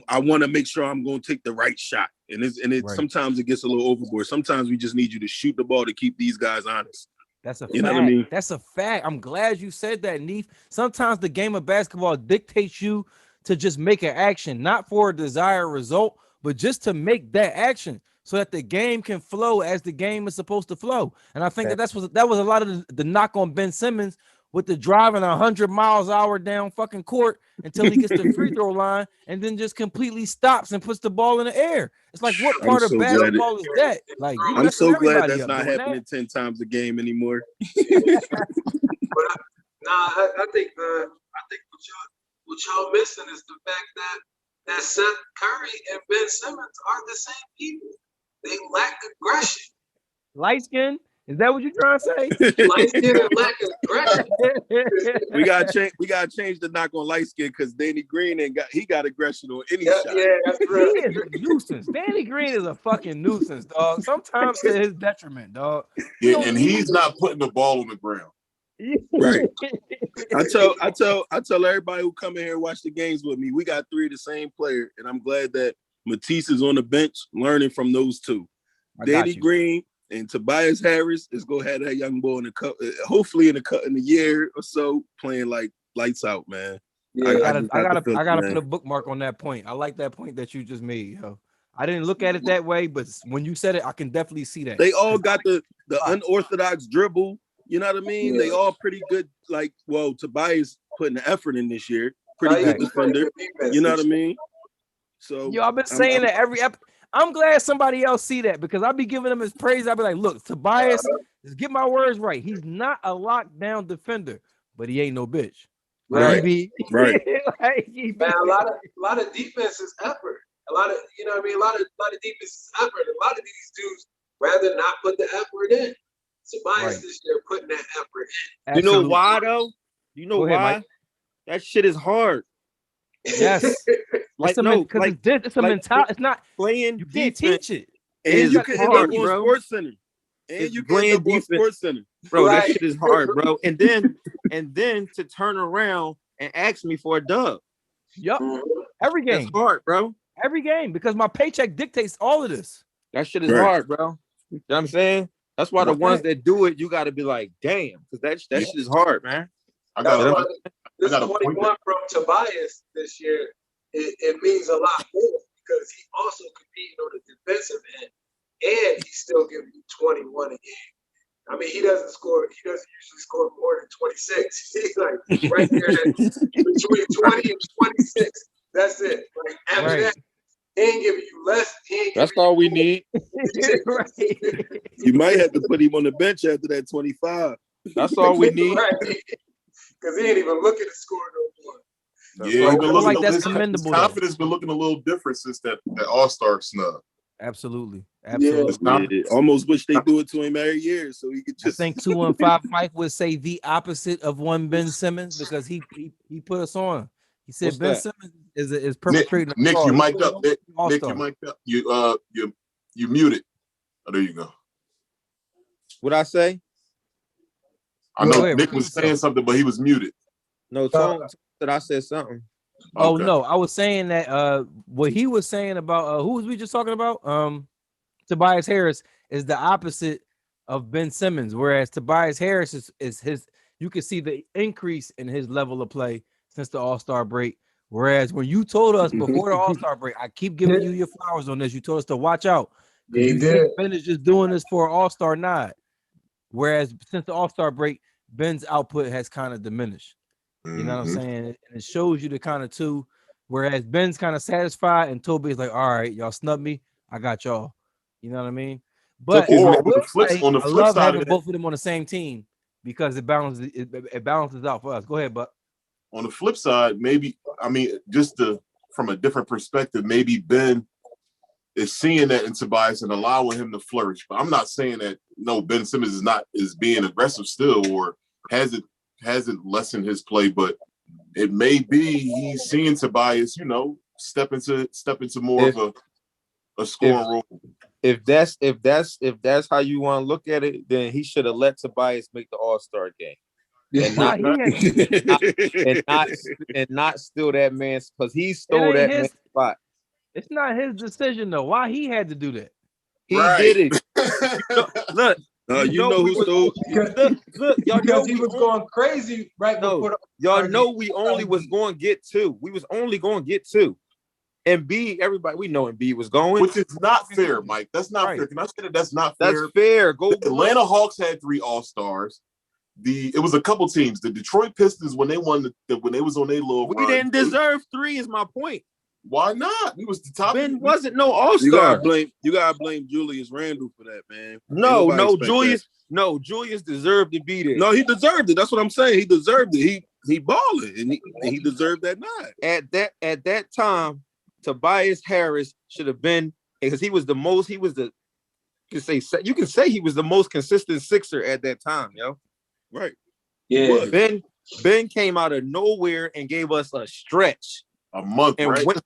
I want to make sure I'm going to take the right shot. And sometimes it gets a little overboard. Sometimes we just need you to shoot the ball to keep these guys honest. That's a fact. You know what I mean? That's a fact. I'm glad you said that, Neef. Sometimes the game of basketball dictates you to just make an action, not for a desired result, but just to make that action so that the game can flow as the game is supposed to flow. And I think that was a lot of the knock on Ben Simmons with the driving 100 miles an hour down fucking court until he gets to the free throw line and then just completely stops and puts the ball in the air. It's like, what part of basketball is that? Like, I'm so glad that's not happening 10 times a game anymore. I think what y'all missing is the fact that Seth Curry and Ben Simmons are the same people. They lack aggression. Light skin? Is that what you're trying to say? Light skin and lack aggression. We gotta change the knock on light skin because Danny Green got aggression on any shot. Yeah, that's right. He is a nuisance. Danny Green is a fucking nuisance, dog. Sometimes to his detriment, dog. Yeah, and he's not putting the ball on the ground. Right. I tell everybody who come in here and watch the games with me, we got 3 of the same player, and I'm glad that Matisse is on the bench learning from those two. Danny Green and Tobias Harris is gonna have that young boy in the cup, hopefully in a year or so, playing like lights out, man. Yeah, I gotta put a bookmark on that point. I like that point that you just made, yo. I didn't look at it that way, but when you said it, I can definitely see that. They all got the unorthodox dribble. You know what I mean? Yeah. They all pretty good. Like, well, Tobias putting the effort in this year. Pretty good defender. You know what I mean? So I've been saying that every episode. I'm glad somebody else see that because I'll be giving him his praise. I'll be like, look, Tobias, just get my words right. He's not a lockdown defender, but he ain't no bitch. Right. Right. Man, a lot of defense is effort. A lot of, you know what I mean? A lot of defense is effort. A lot of these dudes rather not put the effort in. Tobias this year putting that effort in. Absolutely. You know why though? You know why? Mike. That shit is hard. Yes. It's a mentality. It's not playing. You can't teach it. And you can end up on Sports Center. And you can end up on Sports Center. Bro, that shit is hard, bro. And then to turn around and ask me for a dub. Yup. Every game. That's hard, bro. Every game because my paycheck dictates all of this. That shit is hard, bro. You know what I'm saying? That's why the ones that do it, you got to be like, damn, because that shit is hard, man. This 21 from Tobias this year, it means a lot more because he also competing on the defensive end, and he's still giving you 21 a game. I mean, he doesn't usually score more than 26. He's like right there between 20 and 26. That's it. Like after that, he ain't giving you less. That's all we need. You might have to put him on the bench after that 25. That's all we need. Right. Because he ain't even looking to score no more. Yeah, I feel like that's commendable. His confidence been looking a little different since that All-Star snub. Absolutely. Yeah. Almost wish they do it to him every year so he could just. I think 215 Mike would say the opposite of one Ben Simmons because he put us on. He said What's Ben that? Simmons is perpetrating. Nick, you mic'd up. Nick, All-Star. you mic'd up. You muted. Oh, there you go. What I say? I know Wait, Nick was saying something, but he was muted. No, Tone said I said something. Oh Okay. no, I was saying that what he was saying about who was we just talking about? Tobias Harris is the opposite of Ben Simmons, whereas Tobias Harris is his. You can see the increase in his level of play since the All-Star break. Whereas when you told us before the All-Star break, I keep giving you your flowers on this. You told us to watch out because you think Ben is just doing this for an All-Star nod. Whereas since the All-Star break, Ben's output has kind of diminished. You know what I'm saying? And it shows you the kind of two. Whereas Ben's kind of and Toby's like, all right, y'all snub me. I got y'all. You know what I mean? But on the I flip love side having of that, both of them on the same team because it balances out for us. Go ahead, Buck. on the flip side, maybe from a different perspective, maybe Ben is seeing that in Tobias and allowing him to flourish. But I'm not saying that Ben Simmons is being aggressive still or hasn't lessened his play, but it may be he's seeing Tobias, step into more of a scoring role. If that's how you want to look at it, then he should have let Tobias make the All-Star game. And not steal that man's because he stole that man's spot. It's not his decision though. Why he had to do that? He did it. Look. Who stole? Look, y'all because he was going crazy right before. Y'all know we only was going to get two. We was only going to get two. And B, everybody, we know Embiid was going. Which is not fair, Mike. That's not fair. Can I say that's not fair? That's fair. Go. The Atlanta Hawks had 3 All-Stars. It was a couple teams. The Detroit Pistons, when they won, when they was on their little we didn't deserve 3 is my point. Why not? We was the top. Ben wasn't no All-Star. You gotta blame Julius Randle for that, man. No, Julius deserved to be there. No, he deserved it. That's what I'm saying. He deserved it. He balling, and he deserved that nod. At that time, Tobias Harris should have been because he was the most. You can say he was the most consistent Sixer at that time, yo. Right. Yeah. Ben came out of nowhere and gave us a stretch. A month, and right? went.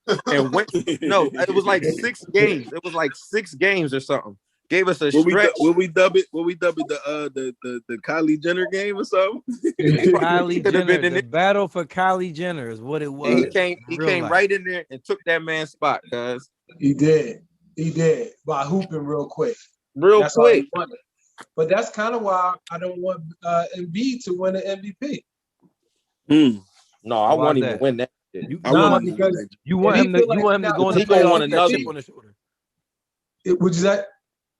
No, it was like 6 games. It was like 6 games or something. Gave us a stretch. Will we dub it the Kylie Jenner game or something? Kylie Jenner, the battle for Kylie Jenner is what it was. And he came right in there and took that man's spot, cuz. He did by hooping real quick. That's quick. But that's kind of why I don't want Embiid to win the MVP. No, I won't even win that. You want him to go in the playoffs with that chip on his shoulder. Which is that?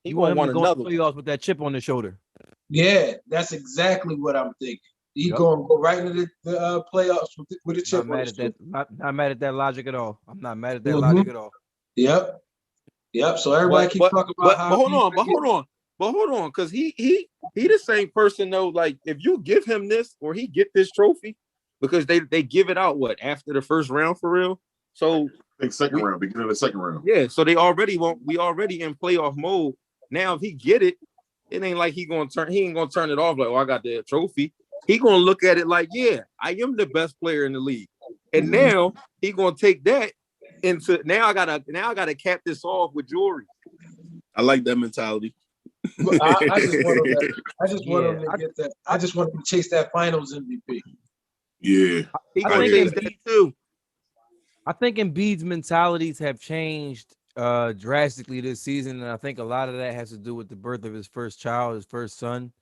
You want him to go in the playoffs with that chip on his shoulder. Yeah, that's exactly what I'm thinking. He's going to go right into the playoffs with a chip on his shoulder. Not mad at that logic at all. I'm not mad at that logic at all. Yep. So everybody keep talking about how. But hold on, because he the same person though. Like if you give him this or he get this trophy, because they give it out after the first round for real. So beginning of the second round. Yeah, so we already in playoff mode. Now if he get it, it ain't like he ain't gonna turn it off like, oh, I got the trophy. He gonna look at it like, yeah, I am the best player in the league. And now he gonna take that into I gotta cap this off with jewelry. I like that mentality. I just want him to get that. I just want him to chase that finals MVP. Yeah. I think Embiid's mentalities have changed drastically this season, and I think a lot of that has to do with the birth of his first child, his first son.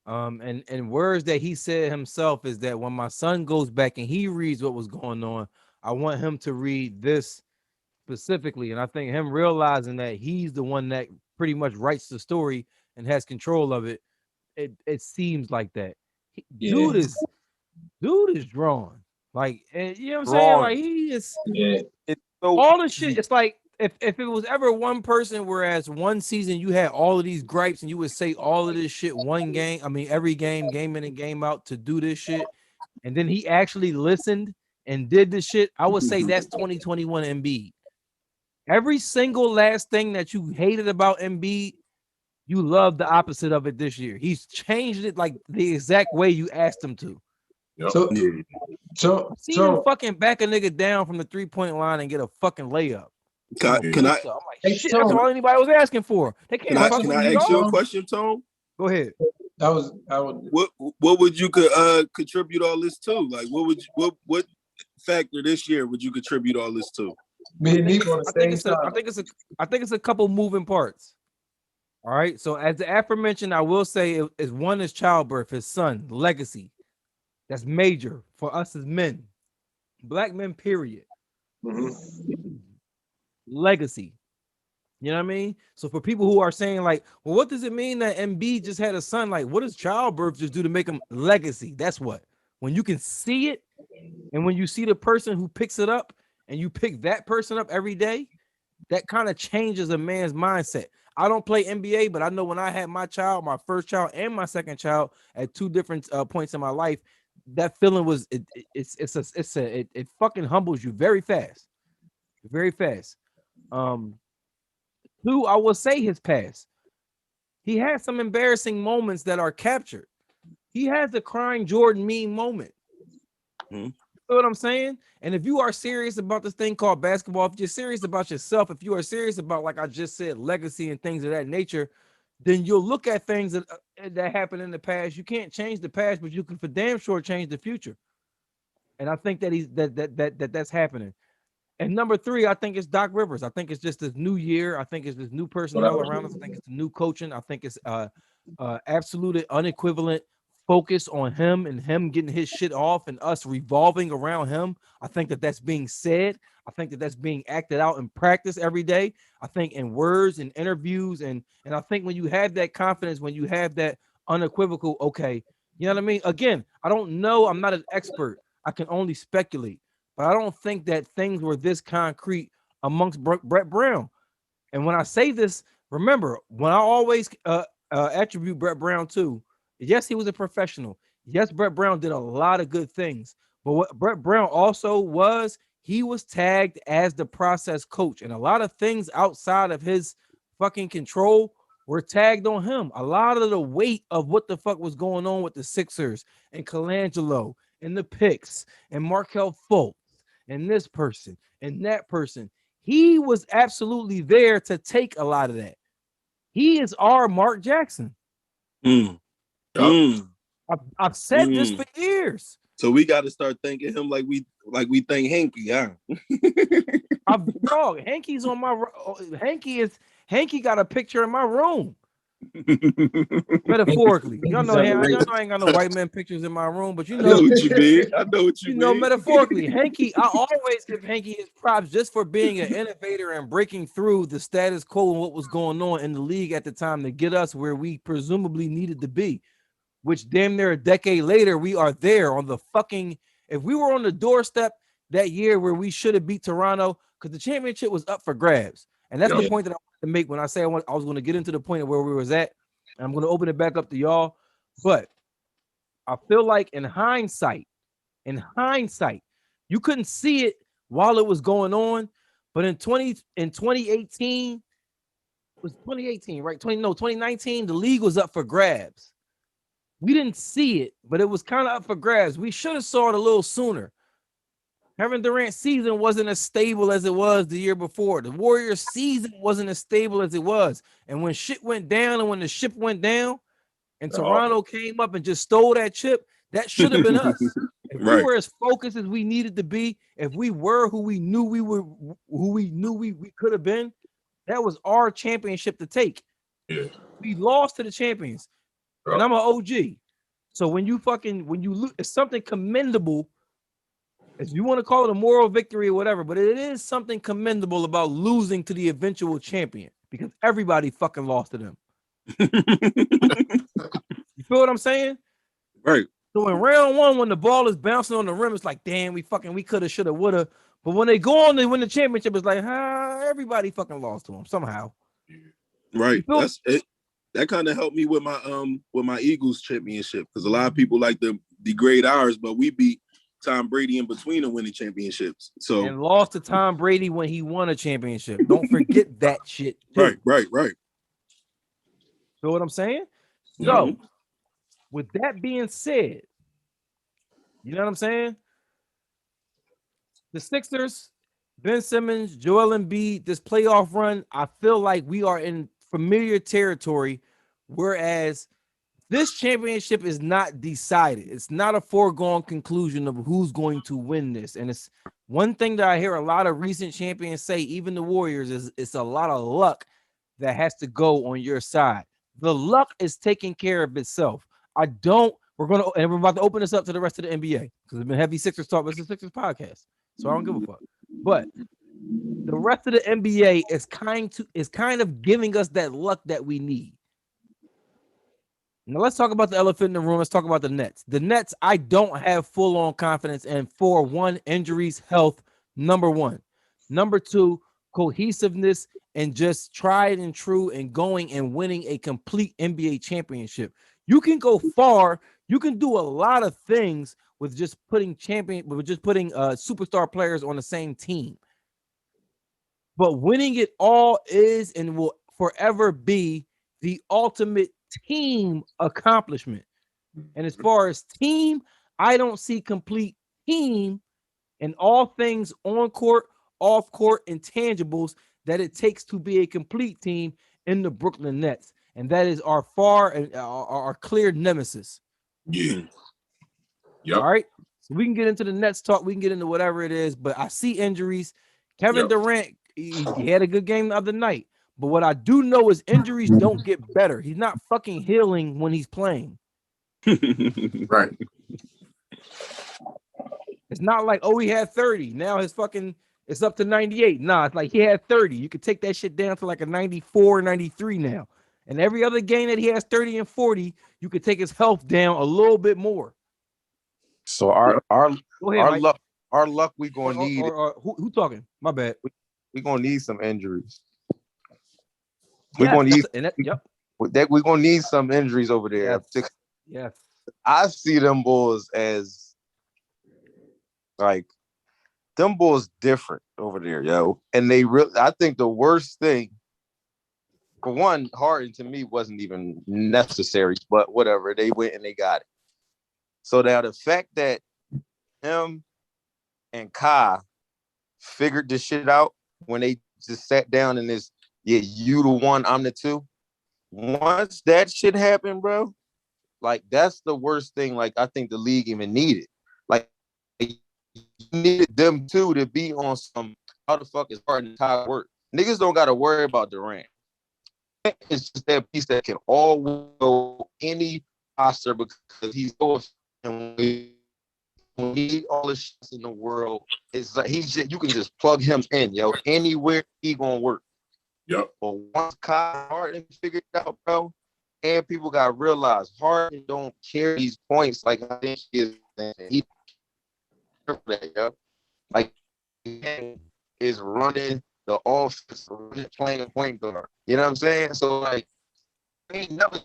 And words that he said himself is that when my son goes back and he reads what was going on, I want him to read this specifically. And I think him realizing that he's the one that pretty much writes the story and has control of it it seems like that. Yeah. Dude is drawn. Like, and you know what I'm saying? Drawn. Like, he is Yeah. It's so all the shit. easy. It's like if it was ever one person, whereas one season you had all of these gripes and you would say all of this shit one game. I mean, every game in and game out to do this shit, and then he actually listened and did this shit. I would say that's 2021 Embiid. Every single last thing that you hated about Embiid, you love the opposite of it this year. He's changed it like the exact way you asked him to. So See him fucking back a nigga down from the 3-point line and get a fucking layup. Can I I'm like, shit, that's all anybody was asking for. They can't fuck can with I you, ask you a dog. question, Tone? Go ahead. I would. What would you contribute all this to? Like, what factor this year would you contribute all this to? Me and Nick on the same side. I think it's a couple moving parts. All right. So as the aforementioned, I will say one is childbirth, his son, legacy. That's major for us as men, black men, period. Mm-hmm. Legacy. You know what I mean? So for people who are saying like, well, what does it mean that Embiid just had a son? Like, what does childbirth just do to make him legacy? That's what. When you can see it, and when you see the person who picks it up, and you pick that person up every day, that kind of changes a man's mindset. I don't play NBA, but I know when I had my child, my first child and my second child at two different points in my life, that feeling was it fucking humbles you very fast, very fast. Two, I will say his past. He had some embarrassing moments that are captured. He has a crying Jordan meme moment. Mm-hmm. You know what I'm saying? And if you are serious about this thing called basketball, if you're serious about yourself, if you are serious about, like I just said, legacy and things of that nature, then you'll look at things that happened in the past. You can't change the past, but you can for damn sure change the future. And I think that that's happening. And number three, I think it's Doc Rivers. I think it's just this new year. I think it's this new personnel around us. I think it's the new coaching. I think it's absolute unequivalent focus on him and him getting his shit off and us revolving around him. I think that that's being said. I think that that's being acted out in practice every day. I think in words and interviews. And I think when you have that confidence, when you have that unequivocal, okay, you know what I mean? Again, I don't know. I'm not an expert. I can only speculate. But I don't think that things were this concrete amongst Brett Brown. And when I say this, remember, when I always attribute Brett Brown to, yes, he was a professional. Yes, Brett Brown did a lot of good things. But what Brett Brown also was, he was tagged as the process coach. And a lot of things outside of his fucking control were tagged on him. A lot of the weight of what the fuck was going on with the Sixers and Colangelo and the picks and Markelle Fultz and this person and that person, he was absolutely there to take a lot of that. He is our Mark Jackson. I've said this for years. So we got to start thinking him like we think Hanky, huh? Dog, Hanky's on my Hanky got a picture in my room. Metaphorically, y'all know, I ain't got no white man pictures in my room, but you know what you mean. I know what you mean. know, metaphorically, Hanky. I always give Hanky his props just for being an innovator and breaking through the status quo and what was going on in the league at the time to get us where we presumably needed to be. Which damn near a decade later, we are there on the fucking. If we were on the doorstep that year where we should have beat Toronto, because the championship was up for grabs, and that's the point that I wanted to make when I say I was going to get into the point of where we was at. And I'm going to open it back up to y'all, but I feel like in hindsight, you couldn't see it while it was going on, but in 2018, it was 2018, right? 2019, the league was up for grabs. We didn't see it, but it was kind of up for grabs. We should have saw it a little sooner. Kevin Durant's season wasn't as stable as it was the year before. The Warriors' season wasn't as stable as it was. And when shit went down and when the ship went down and Toronto came up and just stole that chip, that should have been us. If we were as focused as we needed to be, if we were who we knew we could have been, that was our championship to take. Yeah. We lost to the champions. And I'm an OG. So when you lose, it's something commendable. If you want to call it a moral victory or whatever, but it is something commendable about losing to the eventual champion because everybody fucking lost to them. You feel feel what I'm saying? Right. So in round one, when the ball is bouncing on the rim, it's like, damn, we coulda, shoulda, woulda. But when they go on to win the championship, it's like, everybody fucking lost to them somehow. Right. That's it. That kind of helped me with my Eagles championship, because a lot of people like to degrade ours, but we beat Tom Brady in between the winning championships. So and lost to Tom Brady when he won a championship. Don't forget that shit too. Right. Feel what I'm saying? Yeah. So, with that being said, you know what I'm saying? The Sixers, Ben Simmons, Joel Embiid, this playoff run, I feel like we are in familiar territory, whereas this championship is not decided. It's not a foregone conclusion of who's going to win this. And it's one thing that I hear a lot of recent champions say, even the Warriors, is it's a lot of luck that has to go on your side. The luck is taking care of itself. We're about to open this up to the rest of the NBA because it's been heavy Sixers talk, but it's a Sixers podcast. So I don't give a fuck. But the rest of the NBA is kind of giving us that luck that we need. Now let's talk about the elephant in the room. Let's talk about the Nets. The Nets, I don't have full-on confidence in. For one, injuries, health, number one. Number two, cohesiveness and just tried and true and going and winning a complete NBA championship. You can go far. You can do a lot of things with just putting superstar players on the same team. But winning it all is and will forever be the ultimate team accomplishment. And as far as team, I don't see complete team in all things on court, off court, intangibles that it takes to be a complete team in the Brooklyn Nets. And that is our clear nemesis. Yeah. Yep. All right. So we can get into the Nets talk. We can get into whatever it is, but I see injuries. Kevin Durant, he had a good game the other night. But what I do know is injuries don't get better. He's not fucking healing when he's playing. Right. It's not like, he had 30. Now it's up to 98. Nah, it's like he had 30. You could take that shit down to like a 94, 93 now. And every other game that he has 30 and 40, you could take his health down a little bit more. So our luck we gonna need. Who talking? My bad. We gonna need some injuries. We're gonna need. We're gonna need some injuries over there. Yes. I see them Bulls as like them Bulls different over there, yo. And I think the worst thing, for one, Harden to me wasn't even necessary, but whatever. They went and they got it. So now the fact that him and Kai figured this shit out when they just sat down in this, you the one, I'm the two. Once that shit happened, bro, like that's the worst thing. Like I think the league even needed. Like you needed them two to be on some. How the fuck is Harden and Kai work? Niggas don't got to worry about Durant. It's just that piece that can always go any roster because he's so. And we need all the shots in the world. It's like you can just plug him in, yo. Anywhere he gonna work. Yep. But once Kyle Harden figured it out, bro, and people got to realize Harden don't carry these points like I think he is. He like he is running the offense, playing a point guard. You know what I'm saying? So like, ain't never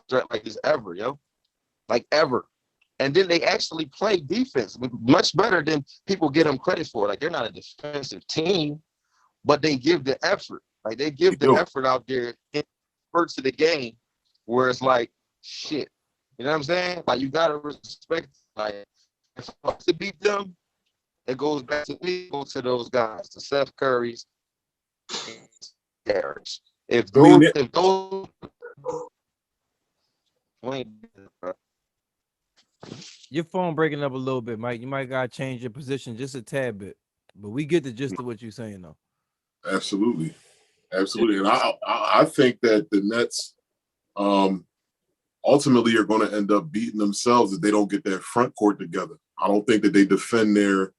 threat like this ever, yo. Like ever. And then they actually play defense much better than people get them credit for. Like they're not a defensive team, but they give the effort. Like they give the effort out there in spurts of the game where it's like shit. You know what I'm saying? Like you gotta respect. Like if I to beat them, it goes back to me. Goes to those guys, the Seth Currys, Garrett's. If those. Your phone breaking up a little bit, Mike. You might gotta change your position just a tad bit, but we get the gist of what you're saying, though. Absolutely, and I think that the Nets, ultimately are going to end up beating themselves if they don't get that front court together. I don't think that they defend their.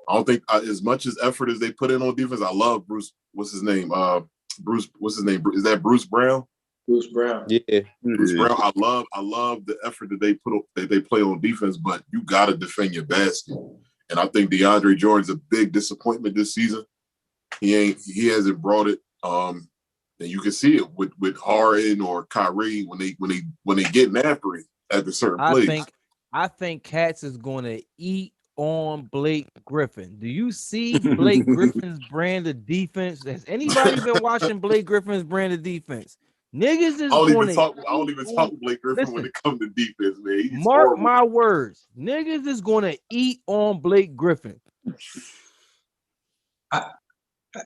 I don't think as much as effort as they put in on defense. I love Bruce. What's his name? Bruce. What's his name? Is that Bruce Brown? Bruce Brown. Yeah. Bruce Brown, I love the effort that they play on defense, but you got to defend your basket. And I think DeAndre Jordan's a big disappointment this season. He hasn't brought it. And you can see it with Harden or Kyrie when they getting after it at the certain plays. I think Cats is going to eat on Blake Griffin. Do you see Blake Griffin's brand of defense? Has anybody been watching Blake Griffin's brand of defense? Niggas is going to. I don't even talk Blake Griffin when it comes to defense, man. He's mark horrible. my words. Niggas is going to eat on Blake Griffin. I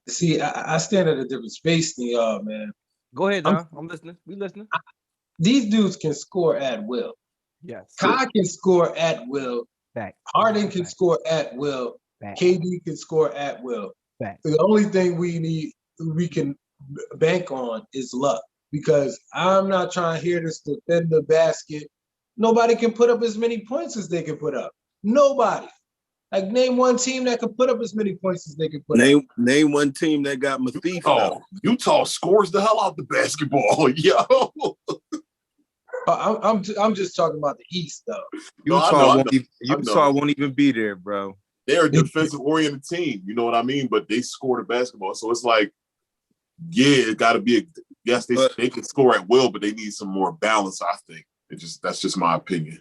stand at a different space than y'all, man. Go ahead, Don. I'm listening. We listening. These dudes can score at will. Yes. Kai can score at will. Fact. Harden can score at will. Fact. KD can score at will. Fact. The only thing we can bank on is luck, because I'm not trying to hear this defend the basket. Nobody can put up as many points as they can put up. Nobody. Like, name one team that can put up as many points as they can put up. Name one team that got Mathief. Oh, Utah scores the hell out the basketball, yo. I'm just talking about the East, though. Utah won't even be there, bro. They're a defensive-oriented team, you know what I mean? But they score the basketball, so it's like, yeah, it got to be. Yes, they can score at will, but they need some more balance. I think that's just my opinion.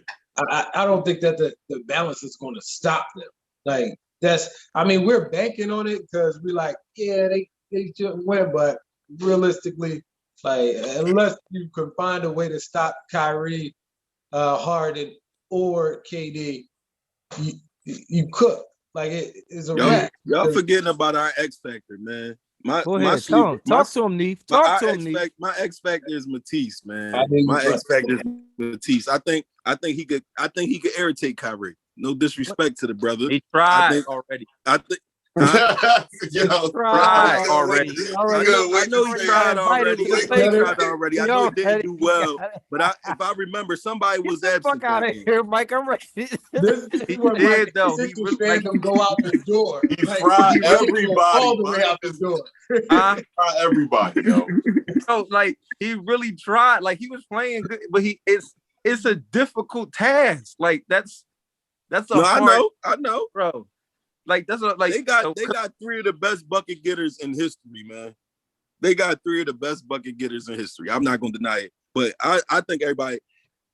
I don't think that the balance is going to stop them. Like, we're banking on it because we're like, yeah, they should win, but realistically, like, unless you can find a way to stop Kyrie, Harden, or KD, you cook. Like, it's a wrap. Y'all forgetting about our X factor, man. Go ahead. Talk to him, Neef. Talk to him, Neef. My X factor is Matisse, man. My X factor is Matisse. I think he could irritate Kyrie. No disrespect to the brother. He tried already. I think. Tried already. I know he tried already. I know he didn't do well. But if I remember, somebody was absent. Fuck out of here, Mike. I'm ready. He did, though. He really fandom go out the door. He fried everybody. All the way out the door. Fried everybody, yo. So, like, he really tried. Like, he was playing good, but it's a difficult task. Like, that's hard. I know, bro. Like, that's what, like, they got three of the best bucket getters in history, man. They got three of the best bucket getters in history. I'm not gonna deny it, but I think everybody,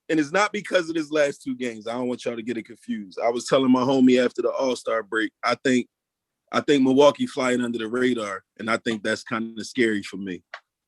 and it's not because of this last two games. I don't want y'all to get it confused. I was telling my homie after the All-Star break, I think Milwaukee flying under the radar, and I think that's kind of scary for me.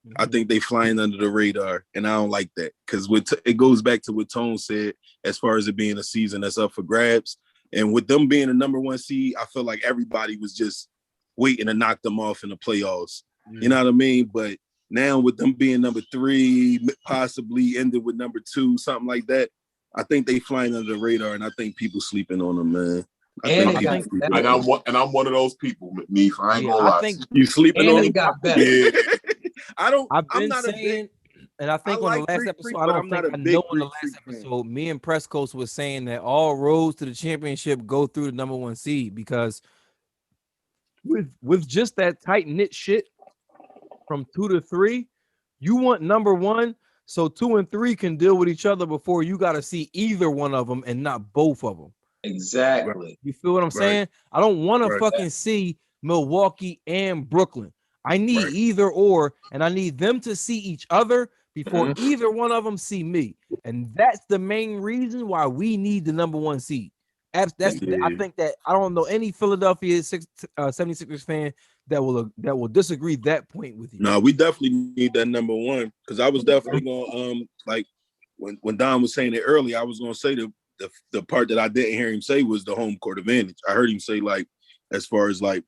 Mm-hmm. I think they flying under the radar, and I don't like that, because it goes back to what Tone said as far as it being a season that's up for grabs. And with them being the number one seed, I feel like everybody was just waiting to knock them off in the playoffs. Mm-hmm. You know what I mean? But now with them being number 3, possibly ended with number 2, something like that, I think they flying under the radar, and I think people sleeping on them, man. I'm one of those people, Neef. I ain't gonna lie. You sleeping on them? Got better. Yeah. I'm not saying. And I think on the last episode, I don't think I know on the last episode, me and Presco's was saying that all roads to the championship go through the number 1 seed, because with just that tight knit shit from 2 to 3, you want number 1, so 2 and 3 can deal with each other before you got to see either one of them and not both of them. Exactly. You feel what I'm saying? I don't want to fucking see Milwaukee and Brooklyn. I need either or, and I need them to see each other before either one of them see me. And that's the main reason why we need the number 1 seed. I think that I don't know any Philadelphia 76ers fan that will disagree that point with you. No, we definitely need that number 1, because I was definitely going like when Don was saying it earlier, I was going to say the part that I didn't hear him say was the home court advantage. I heard him say, like, as far as like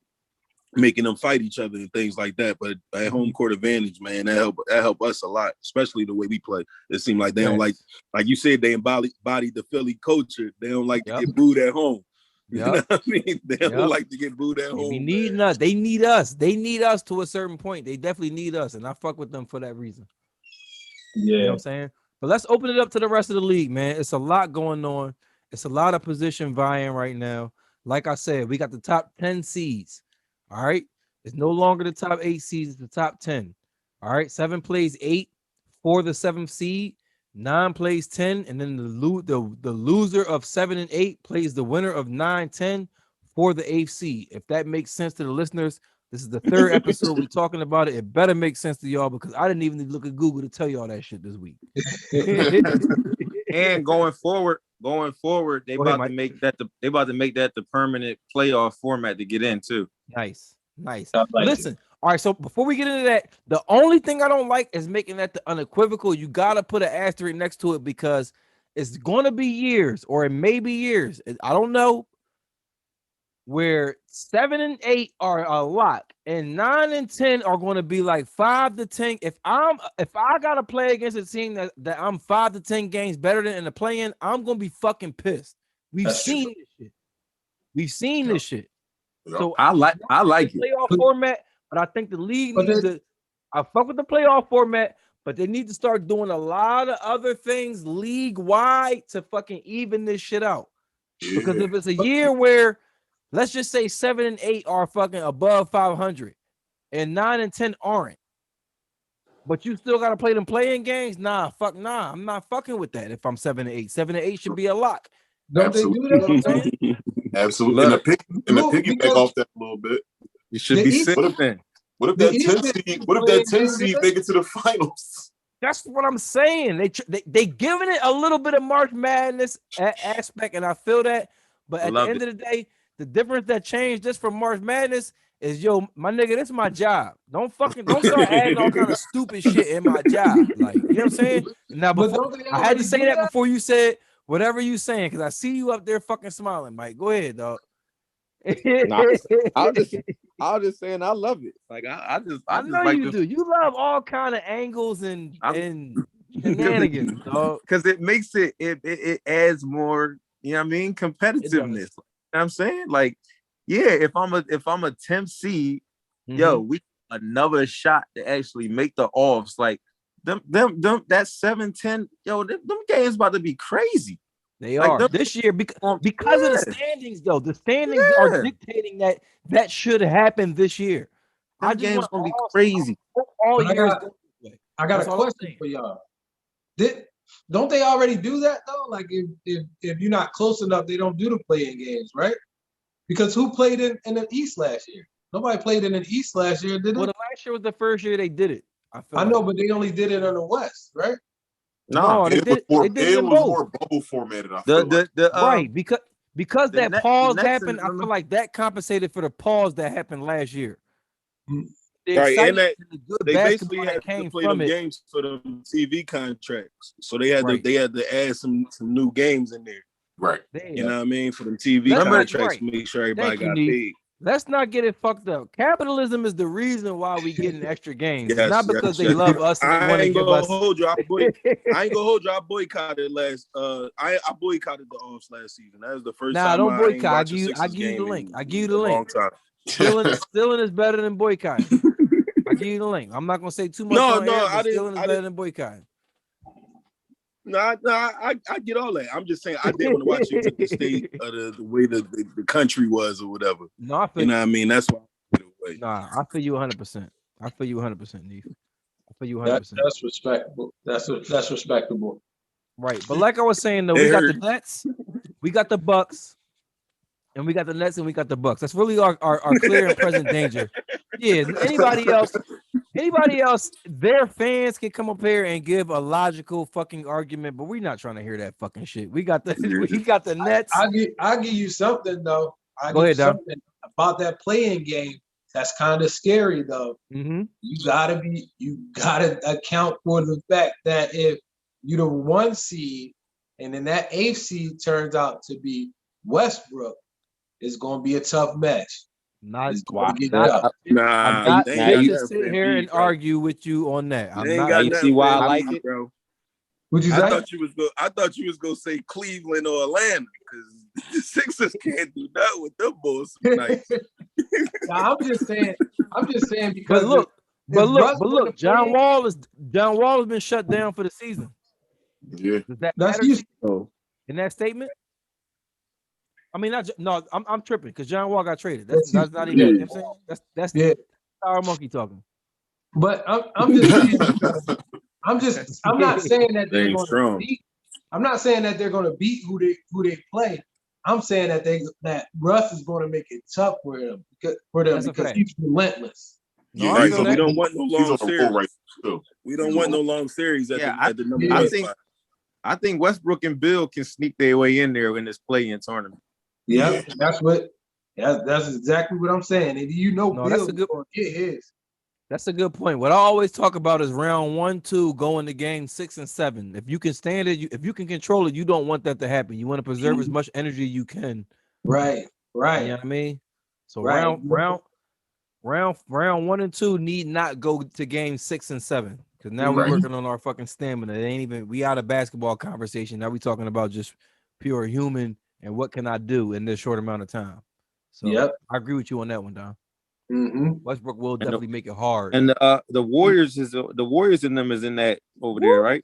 making them fight each other and things like that. But at home court advantage, man, that help us a lot, especially the way we play. It seemed like they don't like you said, they embodied the Philly culture. They don't like to get booed at home. You know what I mean? They don't like to get booed at home. They need us. They need us. They need us to a certain point. They definitely need us, and I fuck with them for that reason. Yeah. You know what I'm saying? But let's open it up to the rest of the league, man. It's a lot going on. It's a lot of position vying right now. Like I said, we got the top 10 seeds. All right. It's no longer the top 8 seeds, it's the top 10. All right. 7 plays 8, for the 7th seed. 9 plays 10, and then the loser of 7 and 8 plays the winner of 9, 10 for the 8th seed. If that makes sense to the listeners, this is the 3rd episode we're talking about it. It better make sense to y'all because I didn't even need to look at Google to tell y'all that shit this week. And going forward, they about to make that the permanent playoff format to get in too. Nice. Like Listen, all right. So before we get into that, the only thing I don't like is making that the unequivocal. You gotta put an asterisk next to it because it's gonna be years, or it may be years. I don't know. Where 7 and 8 are a lock, and 9 and 10 are going to be like 5 to 10. If I gotta play against a team that I'm 5 to 10 games better than in the play-in, I'm gonna be fucking pissed. We've seen this shit. So I like the playoff format, but I think the league needs to. I fuck with the playoff format, but they need to start doing a lot of other things league-wide to fucking even this shit out. Because if it's a year where, let's just say 7 and 8 are fucking above 500 and 9 and 10 aren't, but you still got to play them playing games. Nah. I'm not fucking with that. If I'm 7 and 8, 7 and 8 should be a lock. Don't they do that? Absolutely. And the piggyback off that a little bit. You should be sipping. What if that 10 seed make it to the finals? That's what I'm saying. They giving it a little bit of March Madness aspect, and I feel that. But at the end of the day, the difference that changed this from March Madness is, yo, my nigga, this is my job. Don't start adding all kind of stupid shit in my job. Like, you know what I'm saying? Now, before I had to say that before you said whatever you saying, because I see you up there fucking smiling, Mike. Go ahead, dog. I was just saying I love it. Like I know like you do. You love all kind of angles and shenanigans, dog. Because it makes it adds more, you know what I mean, competitiveness. You know what I'm saying? Like, yeah, if I'm a 10th seed, yo, we another shot to actually make the offs. Like them that 7-10, yo, them games about to be crazy. They are this year because of the standings, though. The standings are dictating that should happen this year. That game's gonna be crazy. I got a question for y'all. Don't they already do that though? Like if you're not close enough, they don't do the play-in games, right? Because who played in the East last year? Nobody played in the East last year, did it? Well, the last year was the first year they did it. I know, but they only did it on the West, right? No, it was more bubble formatted. Right, because that pause happened. I feel like that compensated for the pause that happened last year. Right, and that they basically had to play them games for the TV contracts, so they had to add some new games in there. Right, you know what I mean, for them TV contracts, make sure everybody got paid. Let's not get it fucked up. Capitalism is the reason why we getting extra games. It's not because they love us and they want to give us. I ain't gonna hold you. I boycotted I boycotted the offs last season. That was the first time. Don't boycott. I give you the link. I give you the link. Stealing is better than boycotting. I give you the link. I'm not gonna say too much. Stealing is better than boycotting. No, I get all that. I'm just saying I didn't want to watch it to the state of the way the country was or whatever. No, I feel you know what I mean. That's why I get away. Nah, I feel you 100%. I feel you 100%, Neef. I feel you 100%. That's respectable. That's respectable. Right, but like I was saying though, we got the Nets, we got the Bucks, and we got the Nets and we got the Bucks. That's really our clear and present danger. Yeah, anybody else, their fans can come up here and give a logical fucking argument, but we're not trying to hear that fucking shit. We got the Nets. I'll give you something though. Go ahead, something about that playing game. That's kind of scary though. Mm-hmm. You gotta account for the fact that if you're the 1 seed and then that 8th seed turns out to be Westbrook, it's gonna be a tough match. I'm you not to sit here and argue with you on that. You see why I like it, bro. What'd you say? I thought you was gonna say Cleveland or Atlanta because the Sixers can't do that with them boys tonight. I'm just saying because but look, John Wall has been shut down for the season. Yeah, does that that's matter in that statement? I mean, I'm tripping because John Wall got traded. That's not even. You know what I'm saying? That's Power Monkey talking. But I'm just saying. I'm not saying that they're Staying going to strong. beat. I'm not saying that they're going to beat who they play. I'm saying that Russ is going to make it tough for them because he's relentless. No, Right, I so feel we that. don't want no He's long on a roll right series. now, too. We don't want no long series at the number I one think spot. I think Westbrook and Bill can sneak their way in there in this play-in tournament. Yeah, that's exactly what I'm saying. And Bill's going to get his. That's a good point. What I always talk about is round 1, 2, going to game 6 and 7. If you can stand it, if you can control it, you don't want that to happen. You want to preserve as much energy you can. Right. You know what I mean? So round 1 and 2 need not go to game 6 and 7 because now we're working on our fucking stamina. It ain't even we out of basketball conversation. Now we talking about just pure human and what can I do in this short amount of time. So I agree with you on that one, Don. Westbrook will definitely make it hard. And the Warriors in them is in that over there, right?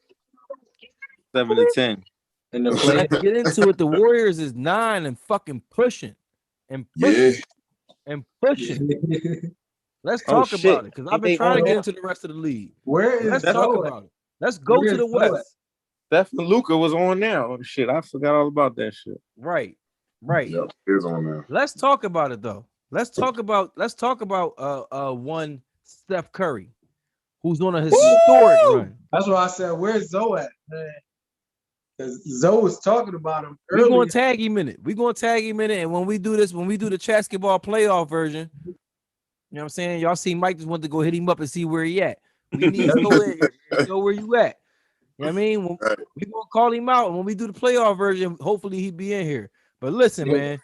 7 and 10. And the play. Let's get into it. The Warriors is 9 and fucking pushing and pushing and pushing. Let's talk about it because I've been trying to get into the rest of the league. Let's talk about it. Let's go to the West. Steph and Luka was on now. Oh, shit, I forgot all about that shit. Right. Yep, he's on there. Let's talk about it though. Let's talk about one Steph Curry, who's on a historic run. That's why I said, where's Zoe at, man? Because Zoe was talking about him earlier. We're gonna tag him in it. And when we do this, when we do the Chatsketball playoff version, you know what I'm saying? Y'all see Mike just wanted to go hit him up and see where he at. We need to go in here. Know where you at. You know what I mean? We gonna call him out, and when we do the playoff version, hopefully he be in here. But listen, man.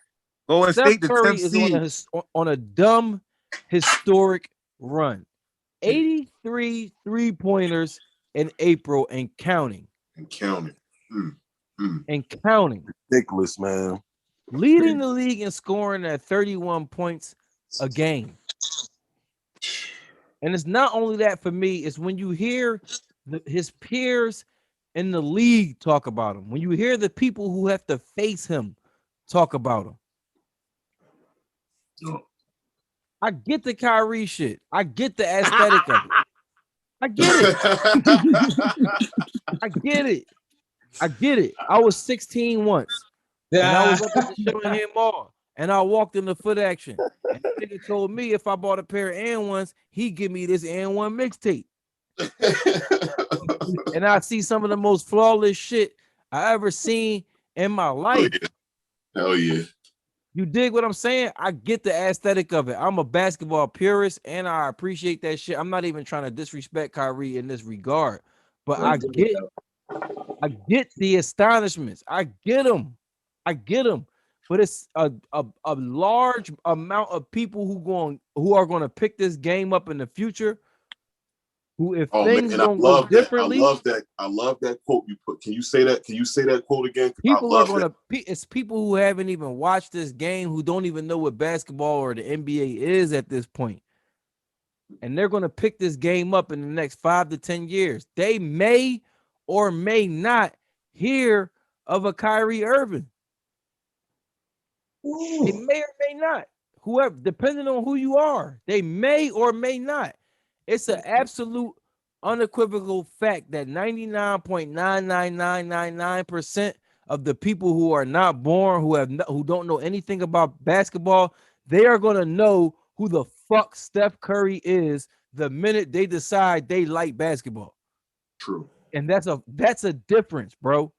Steph Curry is on a dumb historic run. 83 3-pointers in April and counting. And counting. Ridiculous, man. Leading the league in scoring at 31 points a game. And it's not only that for me, it's when you hear his peers in the league talk about him, when you hear the people who have to face him talk about him. I get the Kyrie shit. I get the aesthetic of it. I get it. I get it. I was 16 once. And I was up at the show in Hamm Mall. And I walked in the foot action. And the nigga told me if I bought a pair of N1s, he'd give me this N1 mixtape. And I see some of the most flawless shit I ever seen in my life. Hell yeah. You dig what I'm saying? I get the aesthetic of it. I'm a basketball purist and I appreciate that shit. I'm not even trying to disrespect Kyrie in this regard, but I get the astonishments. I get them. But it's a large amount of people who are going to pick this game up in the future. Who, if things don't go differently, I love that quote you put. Can you say that? Can you say that quote again? People are going to. It's people who haven't even watched this game, who don't even know what basketball or the NBA is at this point, and they're going to pick this game up in the next 5 to 10 years. They may or may not hear of a Kyrie Irving. They may or may not. Whoever, depending on who you are, they may or may not. It's an absolute unequivocal fact that 99.99999% of the people who are not born, who don't know anything about basketball, they are going to know who the fuck Steph Curry is the minute they decide they like basketball. True. And that's a difference, bro.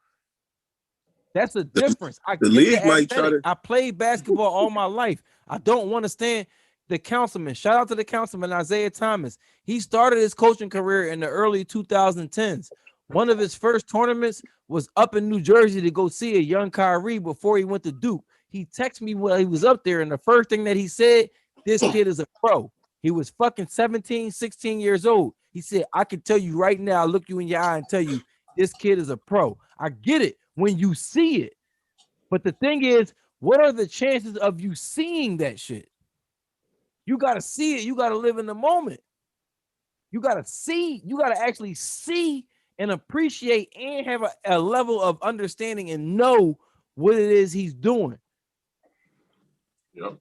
That's a difference. The league might try to. I played basketball all my life. I don't want to stand the councilman. Shout out to the councilman, Isaiah Thomas. He started his coaching career in the early 2010s. One of his first tournaments was up in New Jersey to go see a young Kyrie before he went to Duke. He texted me while he was up there, and the first thing that he said, this kid is a pro. He was fucking 17, 16 years old. He said, I can tell you right now, look you in your eye and tell you, this kid is a pro. I get it when you see it. But the thing is, what are the chances of you seeing that shit? You got to see it. You got to live in the moment. You got to see. You got to actually see and appreciate and have a level of understanding and know what it is he's doing. Yep.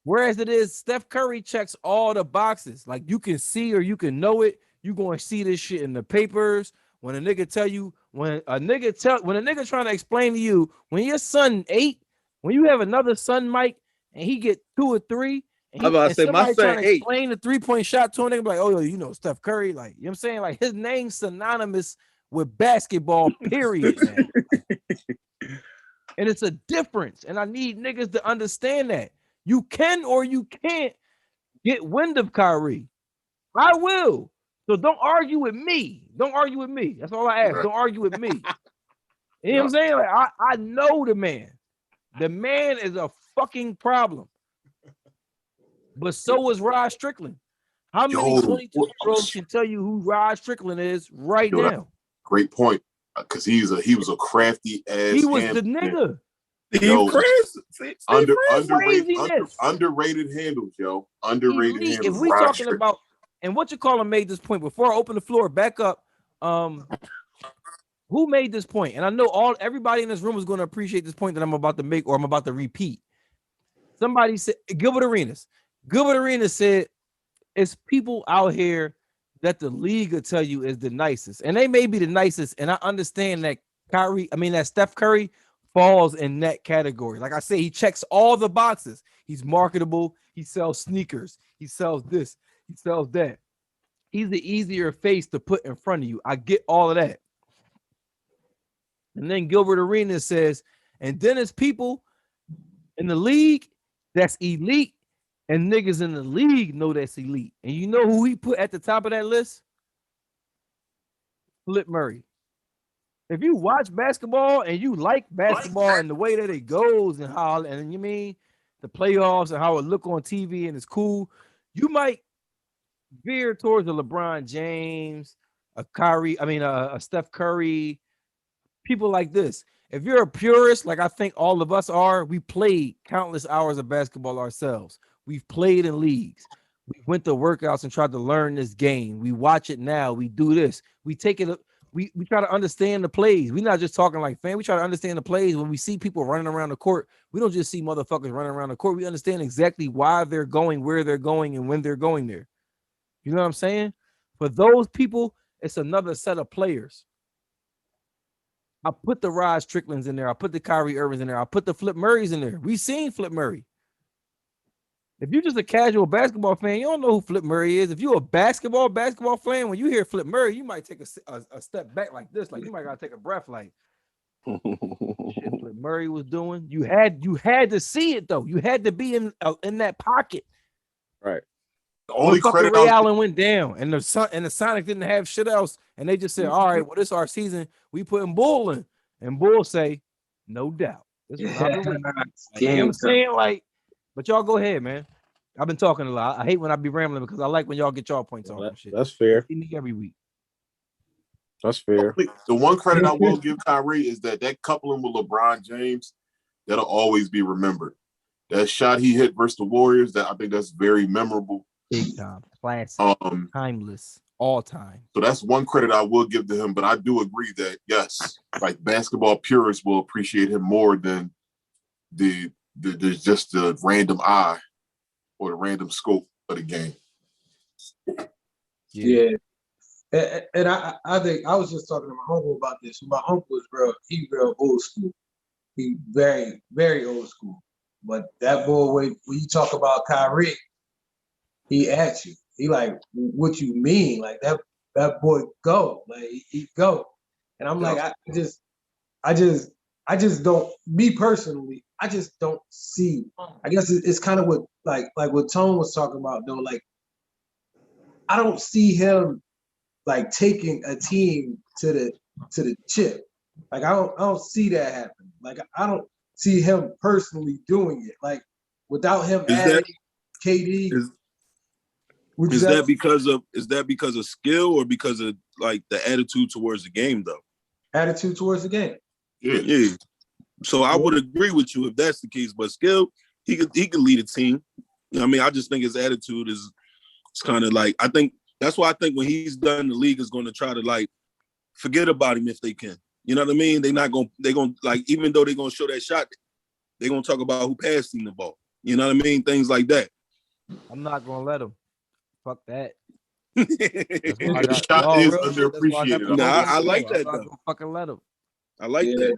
Whereas it is Steph Curry checks all the boxes. Like you can see or you can know it. You're going to see this shit in the papers. when a nigga tell you, when a nigga trying to explain to you, when your son 8, when you have another son, Mike, and he get 2 or 3, and somebody trying to explain the 3-point shot to a nigga, like, oh, yo, you know Steph Curry, like, you know what I'm saying? Like, his name's synonymous with basketball, period, now. And it's a difference, and I need niggas to understand that. You can or you can't get wind of Kyrie. I will. So don't argue with me. Don't argue with me. That's all I ask. Don't argue with me. You know what I'm saying? Like, I know the man. The man is a fucking problem. But so is Rod Strickland. How many 22-year-olds can tell you who Rod Strickland is right now? Great point. Because he was a crafty ass. He was the nigga. Yo, Craziness. Underrated handles, yo. Underrated handles. If we talking about, and what you call him made this point before I open the floor back up. Who made this point? And I know everybody in this room is going to appreciate this point that I'm about to make or I'm about to repeat. Somebody said, Gilbert Arenas. Gilbert Arenas said, it's people out here that the league will tell you is the nicest. And they may be the nicest. And I understand that that Steph Curry falls in that category. Like I say, he checks all the boxes. He's marketable. He sells sneakers. He sells this. He sells that. He's the easier face to put in front of you. I get all of that. And then Gilbert Arenas says, and then there's people in the league that's elite, and niggas in the league know that's elite. And you know who he put at the top of that list? Flip Murray. If you watch basketball and you like basketball and the way that it goes and how, and you mean the playoffs and how it look on TV and it's cool, you might veer towards a LeBron James, a Steph Curry, people like this. If you're a purist, like I think all of us are, we played countless hours of basketball ourselves. We've played in leagues. We went to workouts and tried to learn this game. We watch it now. We do this. We take it. We try to understand the plays. We're not just talking like fan. We try to understand the plays. When we see people running around the court, we don't just see motherfuckers running around the court. We understand exactly why they're going, where they're going, and when they're going there. You know what I'm saying? For those people, it's another set of players. I put the Rod Stricklands in there. I put the Kyrie Irvings in there. I put the Flip Murrays in there. We've seen Flip Murray. If you're just a casual basketball fan, you don't know who Flip Murray is. If you're a basketball fan, when you hear Flip Murray, you might take a step back like this. Like you might gotta take a breath. Like shit, Flip Murray was doing. You had to see it though. You had to be in that pocket. Right. The only credit Ray Allen went down, and the Sonics didn't have shit else, and they just said, "All right, well, this is our season. We putting Bull in," and Bull say, "No doubt." This was not the you know what I'm saying? Like, but y'all go ahead, man. I've been talking a lot. I hate when I be rambling because I like when y'all get y'all points on shit. That's fair. See me every week. That's fair. The one credit I will give Kyrie is that coupling with LeBron James, that'll always be remembered. That shot he hit versus the Warriors, I think that's very memorable. Big time, classic, timeless, all time. So that's one credit I will give to him. But I do agree that yes, like basketball purists will appreciate him more than the just the random eye or the random scope of the game. Yeah. And I think I was just talking to my uncle about this. My uncle is real old school. He very, very old school. But that boy, when you talk about Kyrie, he asks you. He like, what you mean? Like that boy go. Like he go. And I'm like, I just don't, me personally, I just don't see. I guess it's kind of what like what Tone was talking about though. Like, I don't see him like taking a team to the chip. Like I don't see that happen. Like I don't see him personally doing it. Like without him adding KD. Is that because of skill or because of like the attitude towards the game though? Attitude towards the game. Yeah. So I would agree with you if that's the case. But skill, he could lead a team. You know what I mean, I just think his attitude is kind of like, I think that's why I think when he's done, the league is going to try to like forget about him if they can. You know what I mean? They're going to like, even though they're going to show that shot, they're going to talk about who passed him the ball. You know what I mean? Things like that. I'm not going to let him. Fuck that. That's why I The got shot y'all is real shit. That's why I got underappreciated. the Nah, Kobe I on like the that floor. I'm not though. gonna fucking let him. I like Yeah. that.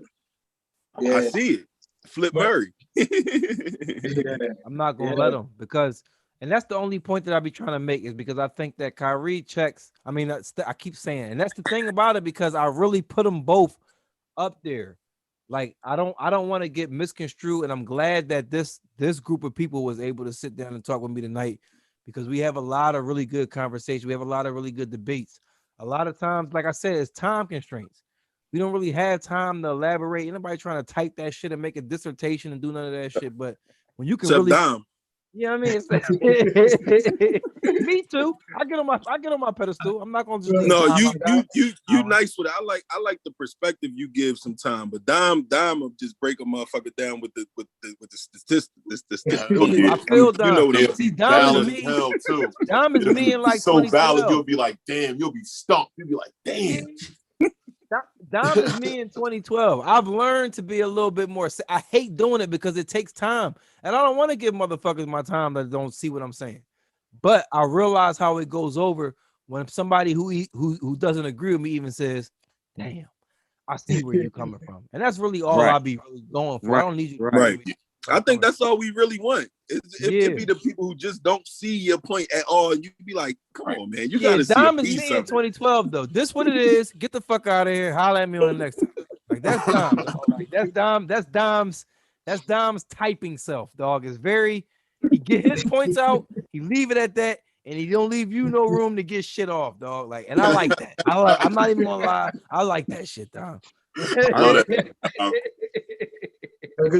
Yeah. I see it. Flip But- Murray. Yeah. I'm not gonna Yeah. let him because, and that's the only point that I be trying to make is because I think that Kyrie checks. I mean, I keep saying, and that's the thing about it because I really put them both up there. Like I don't want to get misconstrued, and I'm glad that this group of people was able to sit down and talk with me tonight because we have a lot of really good conversation. We have a lot of really good debates. A lot of times, like I said, it's time constraints. We don't really have time to elaborate. Anybody trying to type that shit and make a dissertation and do none of that shit. But when you can Except really, Dom. you know what I mean? It's me too. I get on my pedestal. I'm not gonna just leave No, time you out there. nice with it. I like the perspective you give sometimes, but Dom will just break a motherfucker down with the statistics. I feel Dom. You know what I'm See, saying? Dom Valid is as me. hell too. Dom is me in like So valid, 2012. you'll be like, damn, you'll be stumped. You'll be like, damn. Dom is me in 2012. I've learned to be a little bit more. I hate doing it because it takes time, and I don't want to give motherfuckers my time that don't see what I'm saying. But I realize how it goes over when somebody who doesn't agree with me even says, "Damn, I see where you're coming from," and that's really all Right. I be really going for. Right. I don't need you to Right. agree Right. with me. I think that's all we really want. It be the people who just don't see your point at all. You be like, come on, man. You gotta see a Dom is piece me in of it. 2012 though. This what it is. Get the fuck out of here. Holla at me on the next time. Like that's Dom, dog. Like that's Dom. That's Dom's typing self, dog. Is very. He get his points out. He leave it at that, and he don't leave you no room to get shit off, dog. Like, and I like that. I'm not even gonna lie. I like that shit, Dom. I love that. Because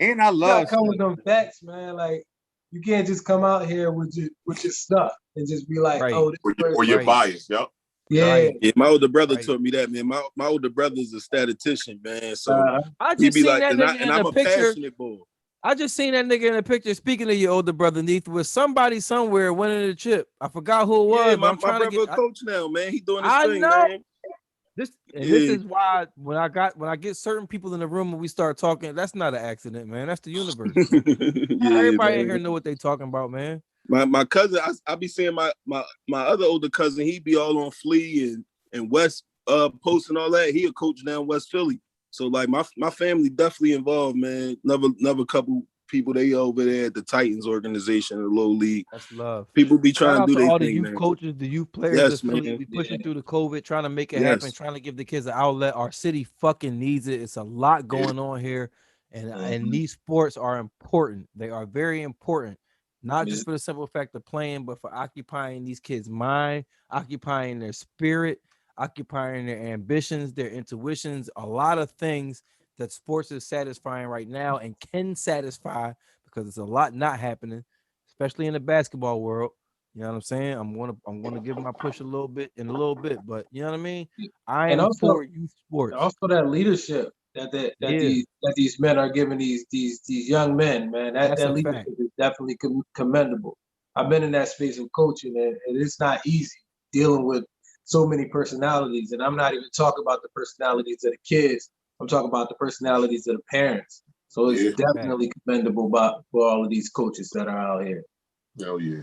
And I you love gotta come with them facts, man. Like you can't just come out here with your stuff and just be like, Right. oh, this person. Or your Right. bias, yep. Yeah. Right. Yeah, my older brother Right. taught me that, man. My older brother's a statistician, man. So I he just be seen like, that and nigga in I'm a a picture. passionate boy. I just seen that nigga in a picture. Speaking of your older brother, Neith, with somebody somewhere winning the chip. I forgot who it was. Yeah, but my I'm trying brother to get. a coach now, man. He doing his I thing, know. man. This Yeah. is why when I get certain people in the room and we start talking, that's not an accident, man. That's the universe. Yeah, Everybody in man. here know what they talking about, man. My cousin, I be seeing my other older cousin, he be all on Flea and West posting all that. He a coach down West Philly. So like my family definitely involved, man. Another couple people they over there at the Titans organization, the low league. That's love. People be trying Shout out to to do all their the thing, youth man. coaches, the youth players Yes, that's Philly. man. We pushing through the COVID, trying to make it happen, Yes. trying to give the kids an outlet. Our city fucking needs it. It's a lot going on here, and these sports are important. They are very important, not just for the simple fact of playing, but for occupying these kids' mind, occupying their spirit, occupying their ambitions, their intuitions. A lot of things that sports is satisfying right now and can satisfy because it's a lot not happening, especially in the basketball world. You know what I'm saying? I'm gonna give my push a little bit in a little bit, but you know what I mean? I And am also- for youth sports. Also that leadership that Yeah. these men are giving these young men, man. That That's a leadership fact. is definitely commendable. I've been in that space of coaching, and it's not easy dealing with so many personalities. And I'm not even talking about the personalities of the kids. I'm talking about the personalities of the parents. So it's definitely commendable for all of these coaches that are out here. Hell yeah.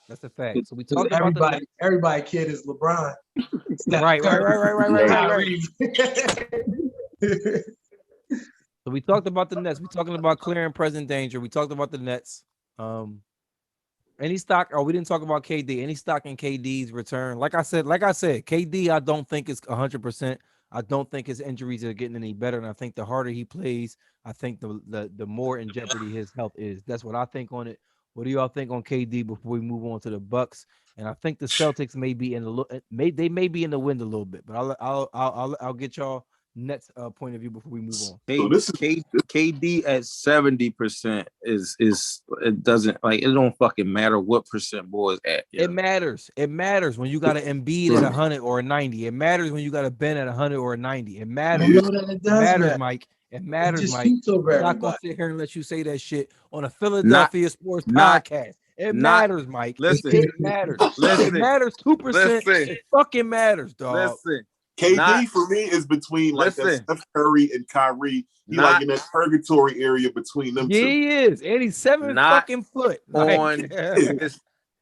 That's a fact. So we talked about everybody kid is LeBron. Right. Kyrie. So we talked about the Nets. We're talking about clear and present danger. We talked about the Nets. Any stock? Oh, we didn't talk about KD. Any stock in KD's return? Like I said, KD, I don't think it's 100%. I don't think his injuries are getting any better, and I think the harder he plays, I think the more in jeopardy his health is. That's what I think on it. What do y'all think on KD before we move on to the Bucks? And I think the Celtics may be in they may be in the wind a little bit, but I'll get y'all Nets point of view before we move on. So this is KD at 70% is it doesn't like it don't fucking matter what percent boys at. Yeah. It matters. It matters when you got an Embiid at 100 or a 90. It matters when you got a Ben at 100 or a 90. It matters. It matters, Mike. It matters, Mike. I'm not gonna sit here and let you say that shit on a Philadelphia sports podcast. It matters, Mike. Listen, it matters. It matters 2%. It fucking matters, dog. Listen. KD for me is between like that Steph Curry and Kyrie. He like in that purgatory area between them two. He is, and he's 7 fucking foot. On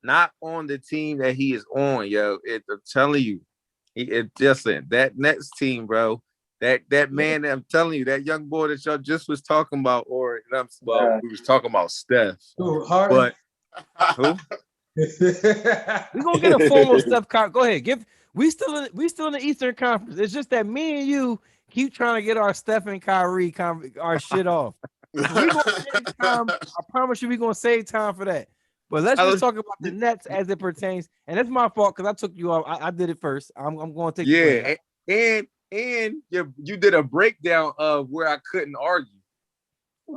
not on the team that he is on, yo. I'm telling you, that Nets team, bro. That man that I'm telling you, that young boy that y'all just was talking about, or we was talking about Steph. But who? We gonna get a formal Steph. Go ahead. We still in the Eastern Conference. It's just that me and you keep trying to get our Steph and Kyrie our shit off. So we gonna save time. I promise you, we gonna save time for that. But let's just talk about the Nets as it pertains. And that's my fault because I took you off. I did it first. I'm going to take the credit. And you did a breakdown of where I couldn't argue.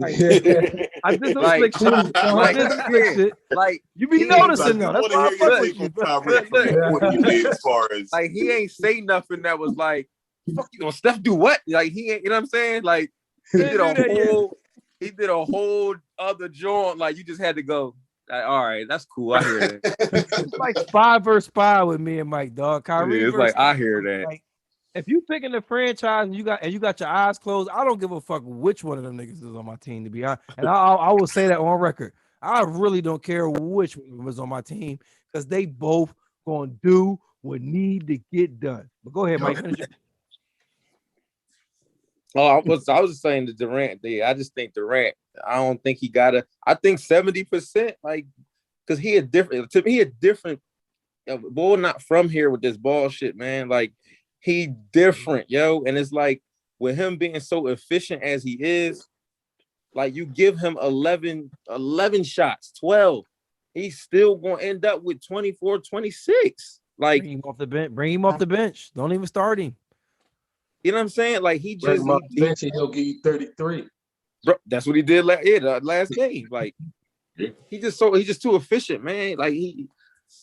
I did some slick shit. Like you be noticing though. That's why I fuck with you. As far as like he ain't say nothing that was like, fuck you, Steph do what? Like he ain't, you know what I'm saying? Like he did a whole other joint. Like you just had to go. Like, all right, that's cool. I hear that. It's like 5 versus 5 with me and Mike, dog. Kyrie, it's like I hear that. Like, if you picking the franchise and you got your eyes closed, I don't give a fuck which one of them niggas is on my team, to be honest. And I will say that on record. I really don't care which one was on my team because they both gonna do what need to get done. But go ahead, Mike. Finish it. I was just saying the Durant thing. I just think Durant. I don't think he got I think 70%, like, because he a different. To me, he a different. Boy, not from here with this ball shit, man. Like. He different, yo. And it's like with him being so efficient as he is, like you give him 11 shots, 12. He's still going to end up with 24, 26. Like bring him off the bench. Don't even start him. You know what I'm saying? Like he just bench and he'll give you 33. Bro, that's what he did last game. Like he's just too efficient, man. Like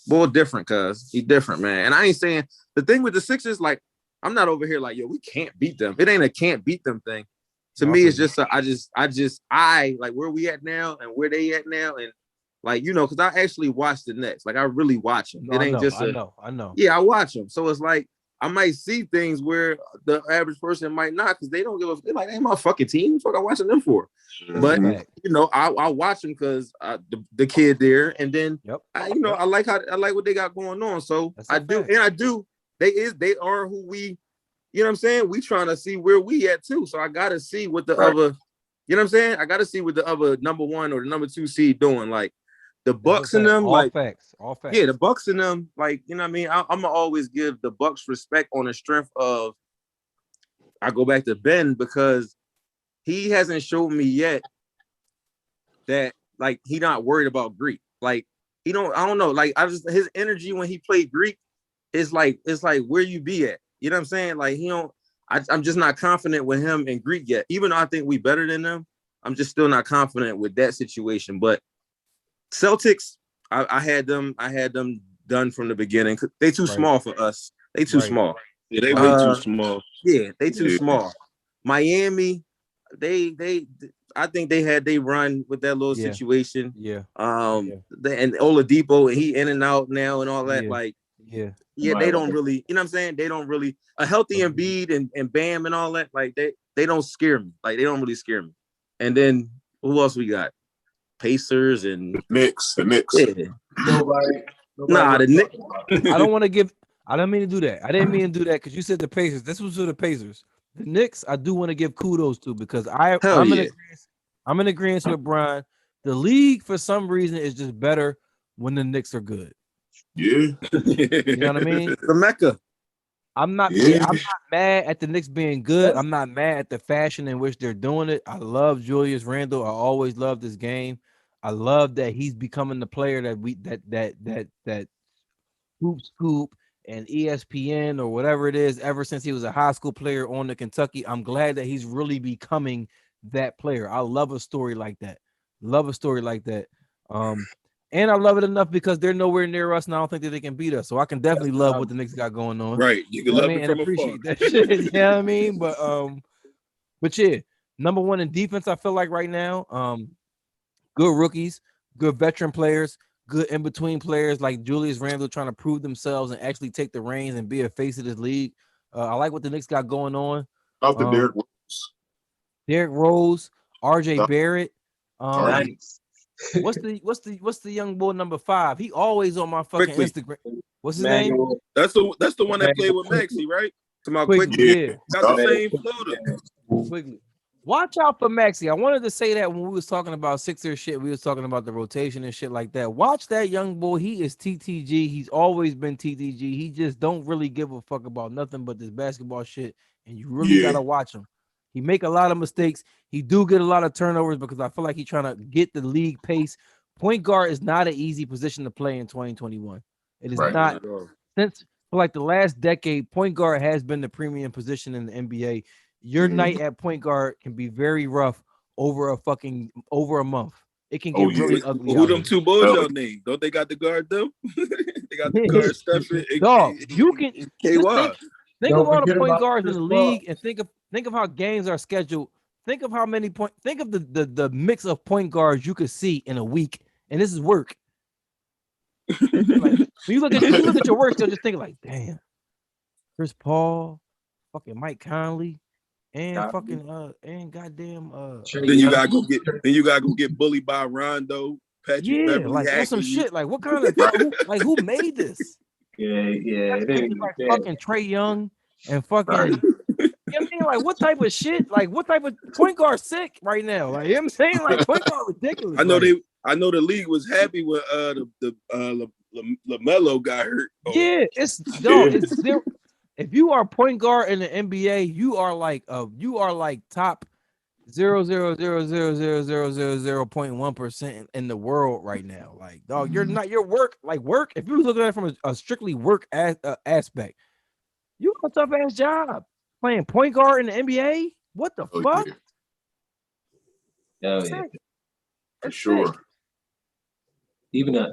Bull different, cuz he different, man. And I ain't saying the thing with the Sixers, like, I'm not over here like, yo, we can't beat them. It ain't a can't beat them thing. To me, it's just I like where we at now and where they at now. And like, you know, because I actually watch the Nets. Like I really watch them. No, it ain't I know. Yeah, I watch them. So it's like I might see things where the average person might not, because they don't give a. They're like, they ain't my fucking team. What the fuck I'm watching them for? But you know, I watch them because the kid there, and then I like what they got going on. So I do. They are who we. You know what I'm saying? We trying to see where we at too. So I gotta see what the other. You know what I'm saying? I gotta see what the other number 1 or the number 2 seed doing. Like the Bucks and them, all facts. Yeah, the Bucks and them, like, you know what I mean? I'm gonna always give the Bucks respect on the strength of. I go back to Ben because he hasn't shown me yet that like he not worried about Greek. Like I don't know. Like his energy when he played Greek is like where you be at. You know what I'm saying? Like I'm just not confident with him and Greek yet. Even though I think we better than them, I'm just still not confident with that situation. But Celtics, I had them done from the beginning. They too small for us. They too small. Yeah, they way too small. Yeah, they too small. Miami, I think they run with that little situation. Yeah. And Oladipo, and he in and out now and all that. They don't really, you know what I'm saying? They don't really a healthy Embiid and Bam and all that. Like they don't scare me. Like they don't really scare me. And then who else we got? Pacers and the Knicks. Yeah. Nobody The Knicks. I don't want to give. I don't mean to do that. I didn't mean to do that because you said the Pacers. This was to the Pacers. The Knicks, I do want to give kudos to because I'm in agreement with Brian. The league, for some reason, is just better when the Knicks are good. Yeah. You know what I mean? The Mecca. I'm not mad at the Knicks being good. I'm not mad at the fashion in which they're doing it. I love Julius Randle. I always loved this game. I love that he's becoming the player that Scoop and ESPN or whatever it is, ever since he was a high school player on the Kentucky. I'm glad that he's really becoming that player. I love a story like that. And I love it enough because they're nowhere near us, and I don't think that they can beat us. So I can definitely love what the Knicks got going on. Right. You can love it from appreciate afar. that shit. You know what I mean? But yeah, number 1 in defense, I feel like right now, good rookies, good veteran players, good in-between players like Julius Randle trying to prove themselves and actually take the reins and be a face of this league. I like what the Knicks got going on. Out the Derrick Rose, RJ Barrett. What's the young boy number 5? He always on my fucking Quickly. Instagram. What's his name? Manuel. That's the one that played with Maxie, right? To my Quickly, quickly. yeah. Got the same floater. Quickly. Watch out for Maxie. I wanted to say that when we was talking about Sixers shit, we was talking about the rotation and shit like that. Watch that young boy. He is TTG. He's always been TTG. He just don't really give a fuck about nothing but this basketball shit, and you really gotta watch him. He make a lot of mistakes. He do get a lot of turnovers because I feel like he's trying to get the league pace. Point guard is not an easy position to play in 2021. It is not. Since for like the last decade, point guard has been the premium position in the NBA. Your night at point guard can be very rough over a month. It can get really ugly. Who them two boys y'all name? Don't they got the guard them? They got the guard Stephen. Dog, you can think of all the point guards in the league and think of how games are scheduled. Think of how many think of the mix of point guards you could see in a week, and this is work. Like, when you look at your work, you'll just think like, damn, Chris Paul, fucking Mike Conley. And fucking and goddamn then you gotta go get bullied by Rondo, Patrick Beverly, like that's some shit. Like what kind of who made this? Like fucking Trey Young and fucking you know what I mean? Like what type of shit? Like what type of point guard sick right now? Like you know what I'm saying? Like point guard ridiculous. I know the league was happy when the LaMelo got hurt. Yeah, it's zero. If you are a point guard in the NBA, you are like top 0.0000000.1% in the world right now. Like, dog, you're not your work. If you look at it from a strictly work aspect, you have a tough ass job playing point guard in the NBA. What the fuck? Yeah. For sure. Even a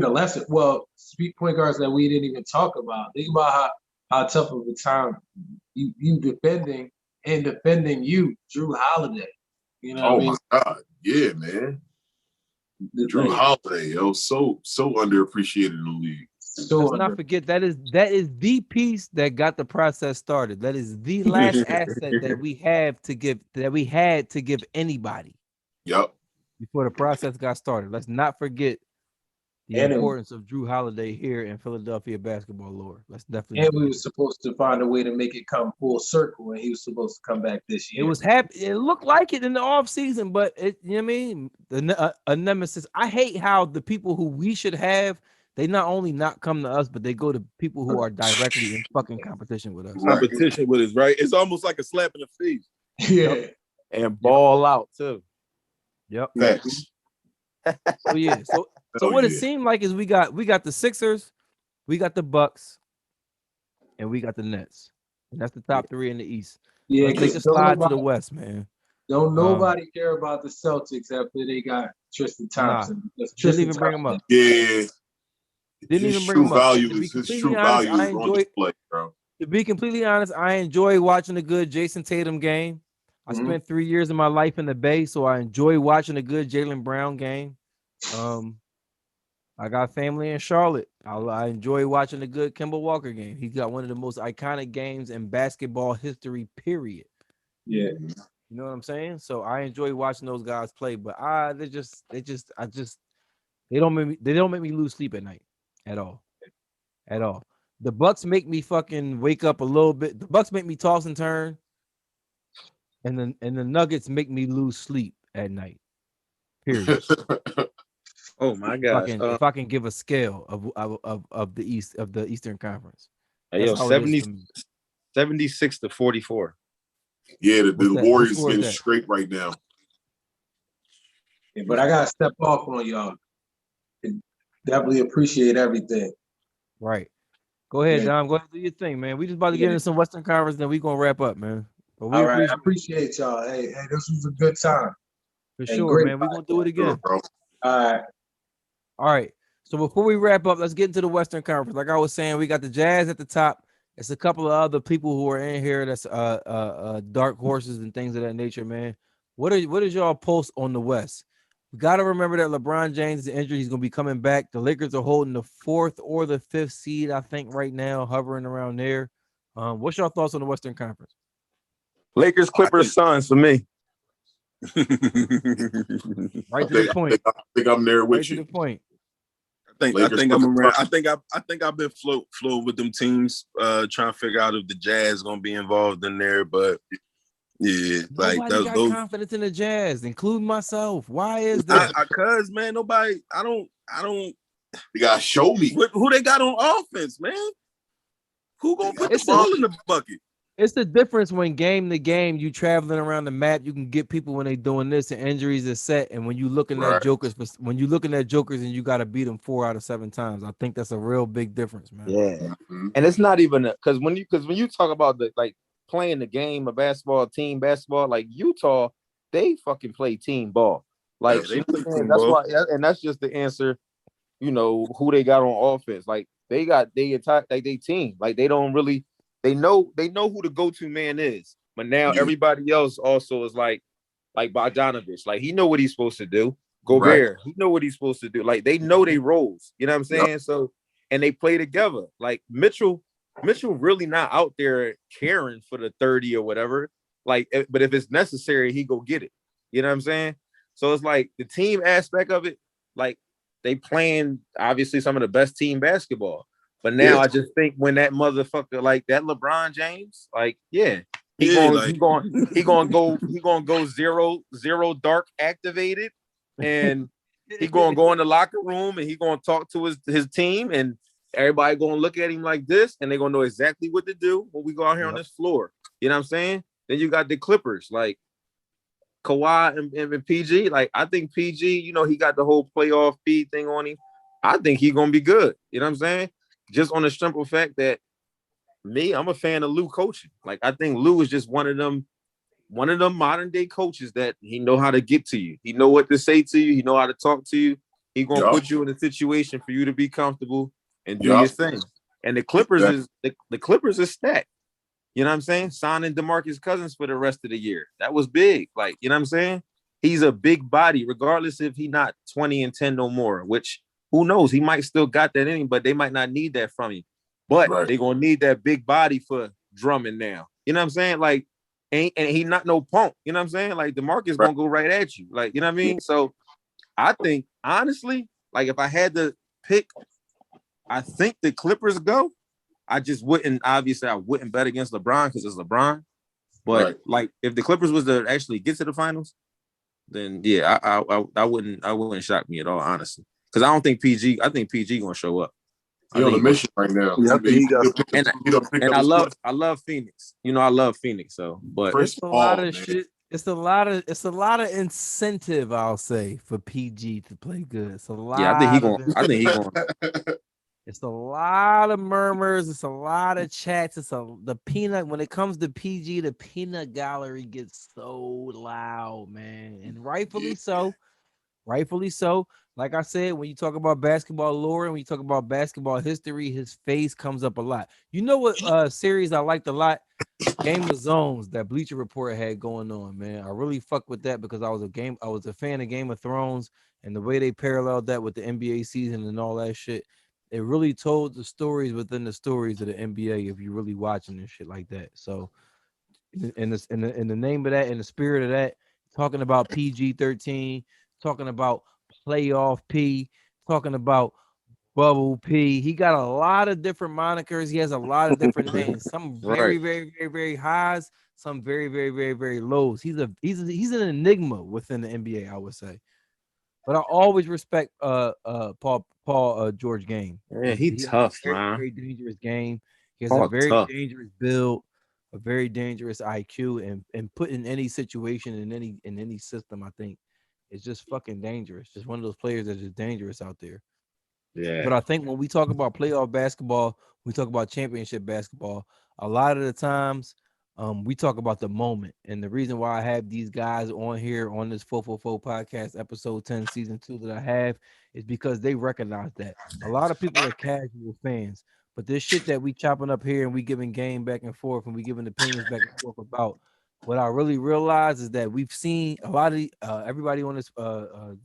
lesson. Well, speak point guards that we didn't even talk about. Think about how tough of a time you defending you, Drew Holiday. You know what I mean? My God. Yeah, man. Drew Holiday, so underappreciated in the league. Let's not forget that is the piece that got the process started. That is the last asset that we had to give anybody. Yep. Before the process got started. Let's not forget the importance of Drew Holiday here in Philadelphia basketball lore. Let's definitely. And we were supposed to find a way to make it come full circle, and he was supposed to come back this year. It was happy. It looked like it in the offseason, but you know what I mean? A nemesis. I hate how the people who we should have, they not only not come to us, but they go to people who are directly in fucking competition with us. Competition with us, right? It's almost like a slap in the face. Yeah. Yep. And ball out too. Yep. Next. So what it seemed like is we got the Sixers, we got the Bucks, and we got the Nets. And that's the top 3 in the East. Yeah, take a slide to the West, man. Don't nobody care about the Celtics after they got Tristan Thompson. Didn't even bring him up. Yeah. Didn't even bring him up. His true value is on display, bro. To be completely honest, I enjoy watching a good Jason Tatum game. I spent 3 years of my life in the Bay, so I enjoy watching a good Jaylen Brown game. I got family in Charlotte. I enjoy watching a good Kemba Walker game. He's got one of the most iconic games in basketball history, period. Yeah. You know what I'm saying? So I enjoy watching those guys play, but they don't make me lose sleep at night at all. At all. The Bucks make me fucking wake up a little bit. The Bucks make me toss and turn. And the Nuggets make me lose sleep at night. Period. Oh my God! If I can give a scale of the Eastern Conference. Hey, 76 to 44. Yeah, the Warriors getting straight right now. Yeah, but I gotta step off on y'all. Definitely appreciate everything. Right. Go ahead, Dom. Go ahead and do your thing, man. We just about to get into some Western Conference, then we gonna wrap up, man. But All right, I appreciate y'all. Hey, this was a good time. For sure, man. We're gonna do it again. All right. All right. So before we wrap up, let's get into the Western Conference. Like I was saying, we got the Jazz at the top. It's a couple of other people who are in here that's dark horses and things of that nature, man. What is y'all pulse on the West? We got to remember that LeBron James is injured. He's going to be coming back. The Lakers are holding the 4th or the 5th seed, I think, right now, hovering around there. What's your thoughts on the Western Conference? Lakers, Clippers, Suns for me. Right to the point. I think I'm there with right you. to the point. I think I'm around. I think I've been float with them teams, trying to figure out if the Jazz gonna be involved in there. But yeah, Nobody like got those. confidence in the Jazz, including myself. Why is that? Cause man, nobody. I don't. You gotta show me who they got on offense, man. Who gonna put the ball in the bucket? It's the difference when game to game you traveling around the map. You can get people when they doing this and injuries are set. And when you looking at jokers, and you got to beat them 4 out of 7 times, I think that's a real big difference, man. Yeah, and it's not even because when you talk about the like playing the game of basketball, team basketball, like Utah, they fucking play team ball. Like that's why, and that's just the answer. You know who they got on offense. Like they got they entire like they team. Like they don't really. They know who the go-to man is, but now everybody else also is like Bogdanovich. Like he know what he's supposed to do. Gobert, he know what he's supposed to do. Like they know they roles. You know what I'm saying? Yep. So and they play together. Like Mitchell really not out there caring for the 30 or whatever. Like, but if it's necessary, he go get it. You know what I'm saying? So it's like the team aspect of it. Like they playing obviously some of the best team basketball. But now I just think when that motherfucker like that LeBron James, like he gonna go zero dark activated, and he gonna go in the locker room and he gonna talk to his team, and everybody gonna look at him like this, and they're gonna know exactly what to do when we go out here on this floor. You know what I'm saying? Then you got the Clippers like Kawhi and PG. Like I think PG, you know, he got the whole playoff feed thing on him. I think he's gonna be good. You know what I'm saying? Just on the simple fact that I'm a fan of Lou coaching. Like I think Lou is just one of them modern day coaches that he know how to get to you. He know what to say to you. He know how to talk to you. He gonna put you in a situation for you to be comfortable and do your thing. And the Clippers is the Clippers is stacked. You know what I'm saying? Signing DeMarcus Cousins for the rest of the year. That was big. Like, you know what I'm saying? He's a big body, regardless if he not 20-10 no more, which who knows? He might still got that in him, but they might not need that from him. But they're gonna need that big body for Drummond now. You know what I'm saying? Like, and he not no punk. You know what I'm saying? Like DeMarcus gonna go right at you. Like, you know what I mean? So I think honestly, like if I had to pick, I think the Clippers go. I wouldn't bet against LeBron because it's LeBron. But like if the Clippers was to actually get to the finals, then yeah, I wouldn't shock me at all, honestly. Because I think PG gonna show up. He's on a mission right now. Yeah, and I love Phoenix. You know, I love Phoenix. So, but it's a lot of shit. It's a lot of incentive, I'll say, for PG to play good. It's a lot. Yeah, I think he going. It's a lot of murmurs. It's a lot of chats. The peanut. When it comes to PG, the peanut gallery gets so loud, man, and rightfully so. Rightfully so. Like I said, when you talk about basketball lore and when you talk about basketball history, his face comes up a lot. You know what series I liked a lot? Game of Zones that Bleacher Report had going on, man. I really fuck with that because I was a fan of Game of Thrones, and the way they paralleled that with the NBA season and all that shit. It really told the stories within the stories of the NBA if you're really watching this shit like that. So in the name of that, in the spirit of that, talking about PG-13, talking about playoff P, talking about bubble P. He got a lot of different monikers. He has a lot of different names. Some very, very, very, very highs. Some very, very, very, very lows. He's an enigma within the NBA, I would say. But I always respect Paul George game. Yeah, he's tough, man. Very dangerous game. He has a very dangerous build, a very dangerous IQ, and put in any situation in any system, I think it's just fucking dangerous. Just one of those players that's just dangerous out there. Yeah. But I think when we talk about playoff basketball, we talk about championship basketball, a lot of the times we talk about the moment. And the reason why I have these guys on here on this FoFoFo podcast, episode 10, season 2 that I have is because they recognize that. A lot of people are casual fans, but this shit that we chopping up here and we giving game back and forth and we giving opinions back and forth about, what I really realize is that we've seen a lot of everybody on this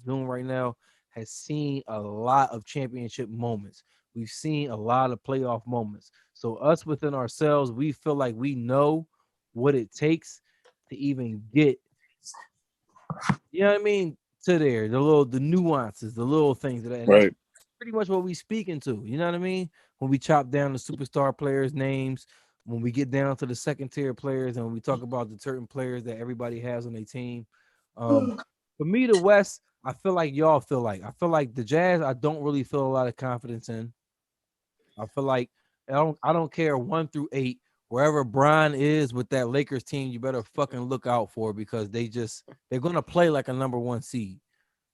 Zoom right now has seen a lot of championship moments. We've seen a lot of playoff moments. So us within ourselves, we feel like we know what it takes to even get You know what I mean? To there, the nuances, the little things that, and Right. that's pretty much what we speaking to. You know what I mean? When we chop down the superstar players' names, when we get down to the second tier players, and when we talk about the certain players that everybody has on their team. For me, the West, I feel like y'all feel like. I feel like the Jazz, I don't really feel a lot of confidence in. I feel like I don't care 1 through 8. Wherever Brian is with that Lakers team, you better fucking look out for because they're gonna play like a number 1 seed.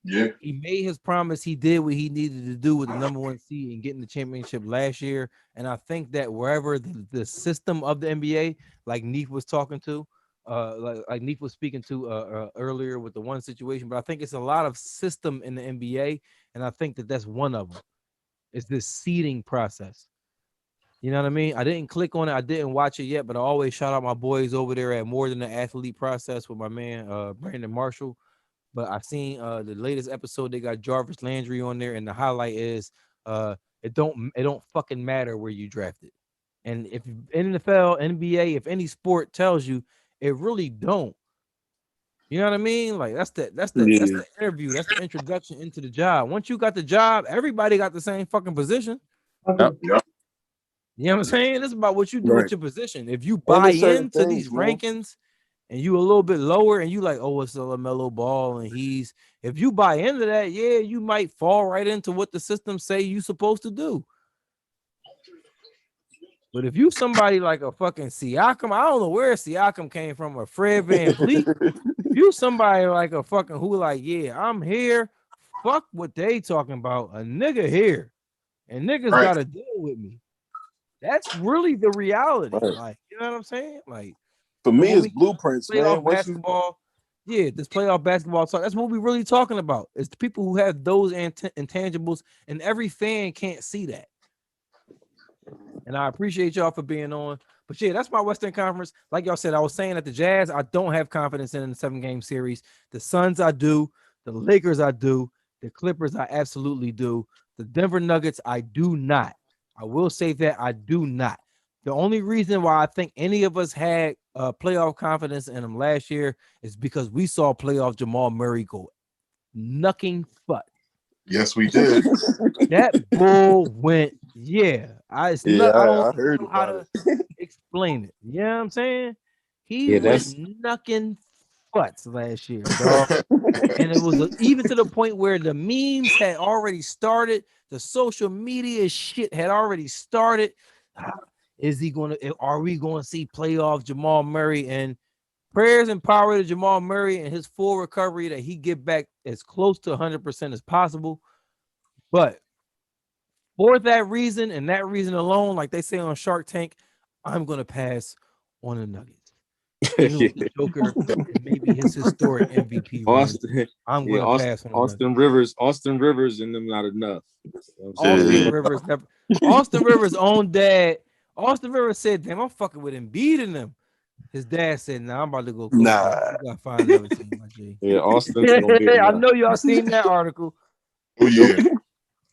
Yeah. He made his promise. He did what he needed to do with the number 1 seed and getting the championship last year. And I think that wherever the system of the NBA, like Neef was talking to, like Neef was speaking to earlier with the one situation, but I think it's a lot of system in the NBA, and I think that that's one of them. It's this seeding process. You know what I mean? I didn't click on it. I didn't watch it yet, but I always shout out my boys over there at More Than the Athlete Process with my man Brandon Marshall. But I've seen the latest episode. They got Jarvis Landry on there, and the highlight is it don't fucking matter where you drafted. And if NFL, NBA, if any sport tells you, it really don't. You know what I mean? Like that's the interview. That's the introduction into the job. Once you got the job, everybody got the same fucking position. Yep. You know what I'm saying? It's about what you do with your position. If you And buy there's certain into things, these man. rankings and you a little bit lower and you like, oh, it's a LaMelo Ball and if you buy into that, yeah, you might fall right into what the system say you supposed to do. But if you somebody like a fucking Siakam, I don't know where Siakam came from, or Fred VanVleet. If you somebody like a fucking who like, yeah, I'm here, fuck what they talking about. A nigga here. And niggas gotta deal with me. That's really the reality. Right. Like, you know what I'm saying? Like, For so me, when it's we blueprints, man. playoff Once you basketball, this playoff basketball talk, that's what we're really talking about. It's the people who have those intangibles, and every fan can't see that. And I appreciate y'all for being on. But yeah, that's my Western Conference. Like y'all said, I was saying that the Jazz, I don't have confidence in the 7-game series. The Suns, I do. The Lakers, I do. The Clippers, I absolutely do. The Denver Nuggets, I do not. I will say that I do not. The only reason why I think any of us had playoff confidence in them last year is because we saw playoff Jamal Murray go knucking fuck. Yes, we did. That bull went, I don't I heard know how about to explain it. You know what I'm saying? He Yeah, went that's knucking butts last year, dog. And it was even to the point where the memes had already started, the social media shit had already started. Are we going to see playoff Jamal Murray? And prayers and power to Jamal Murray and his full recovery that he get back as close to 100% as possible. But for that reason and that reason alone, like they say on Shark Tank, I'm going to pass on the Nuggets. Even with the Joker and maybe his historic MVP run, Austin, I'm yeah, going to pass on the Austin Nuggets. Austin Rivers, and them not enough. Austin Rivers' own dad. Austin Rivers said, "Damn, I'm fucking with Embiid in them." His dad said, "Nah, I'm about to go coach. Nah. You gotta find another team, my G." Yeah, Austin's gonna be I enough. know y'all seen that article. Oh yeah.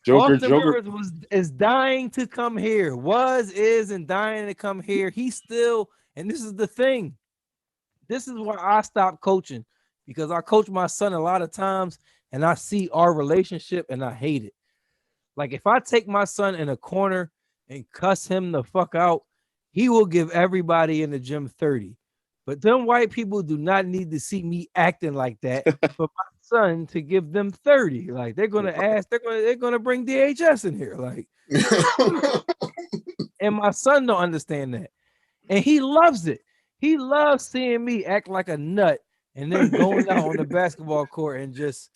Austin Rivers is dying to come here. Is and dying to come here. He's still, and this is the thing. This is why I stopped coaching, because I coach my son a lot of times and I see our relationship and I hate it. Like if I take my son in a corner and cuss him the fuck out, he will give everybody in the gym 30. But them white people do not need to see me acting like that for my son to give them 30. Like they're gonna bring DHS in here. Like, and my son don't understand that. And he loves it. He loves seeing me act like a nut and then going out on the basketball court and just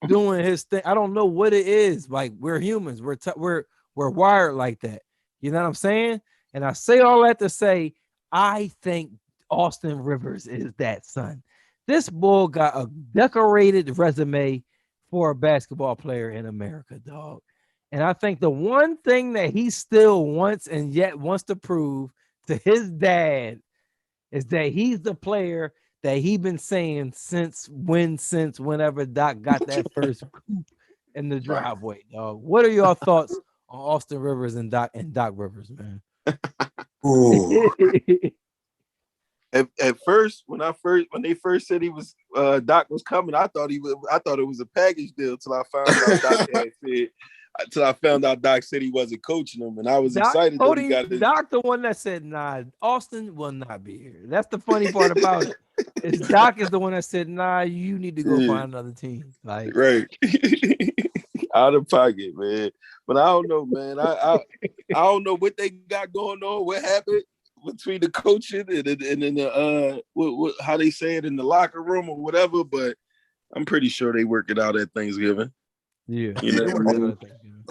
doing his thing. I don't know what it is. Like we're humans. We're wired like that. You know what I'm saying? And I say all that to say, I think Austin Rivers is that son. This bull got a decorated resume for a basketball player in America, dog. And I think the one thing that he still wants and yet wants to prove to his dad is that he's the player that he been saying since whenever Doc got that first coupe in the driveway, dog. What are your thoughts on Austin Rivers and Doc Rivers, man? At first, when they first said he was Doc was coming, I thought it was a package deal till I found out Doc said he wasn't coaching him, and I was excited that he got his. Doc, the one that said, nah, Austin will not be here. That's the funny part about it. Is Doc is the one that said, nah, you need to go find another team. Like, right. Out of pocket, man. But I don't know, man. I don't know what they got going on. What happened between the coaching and in the how they say it in the locker room or whatever, but I'm pretty sure they work it out at Thanksgiving. Yeah. The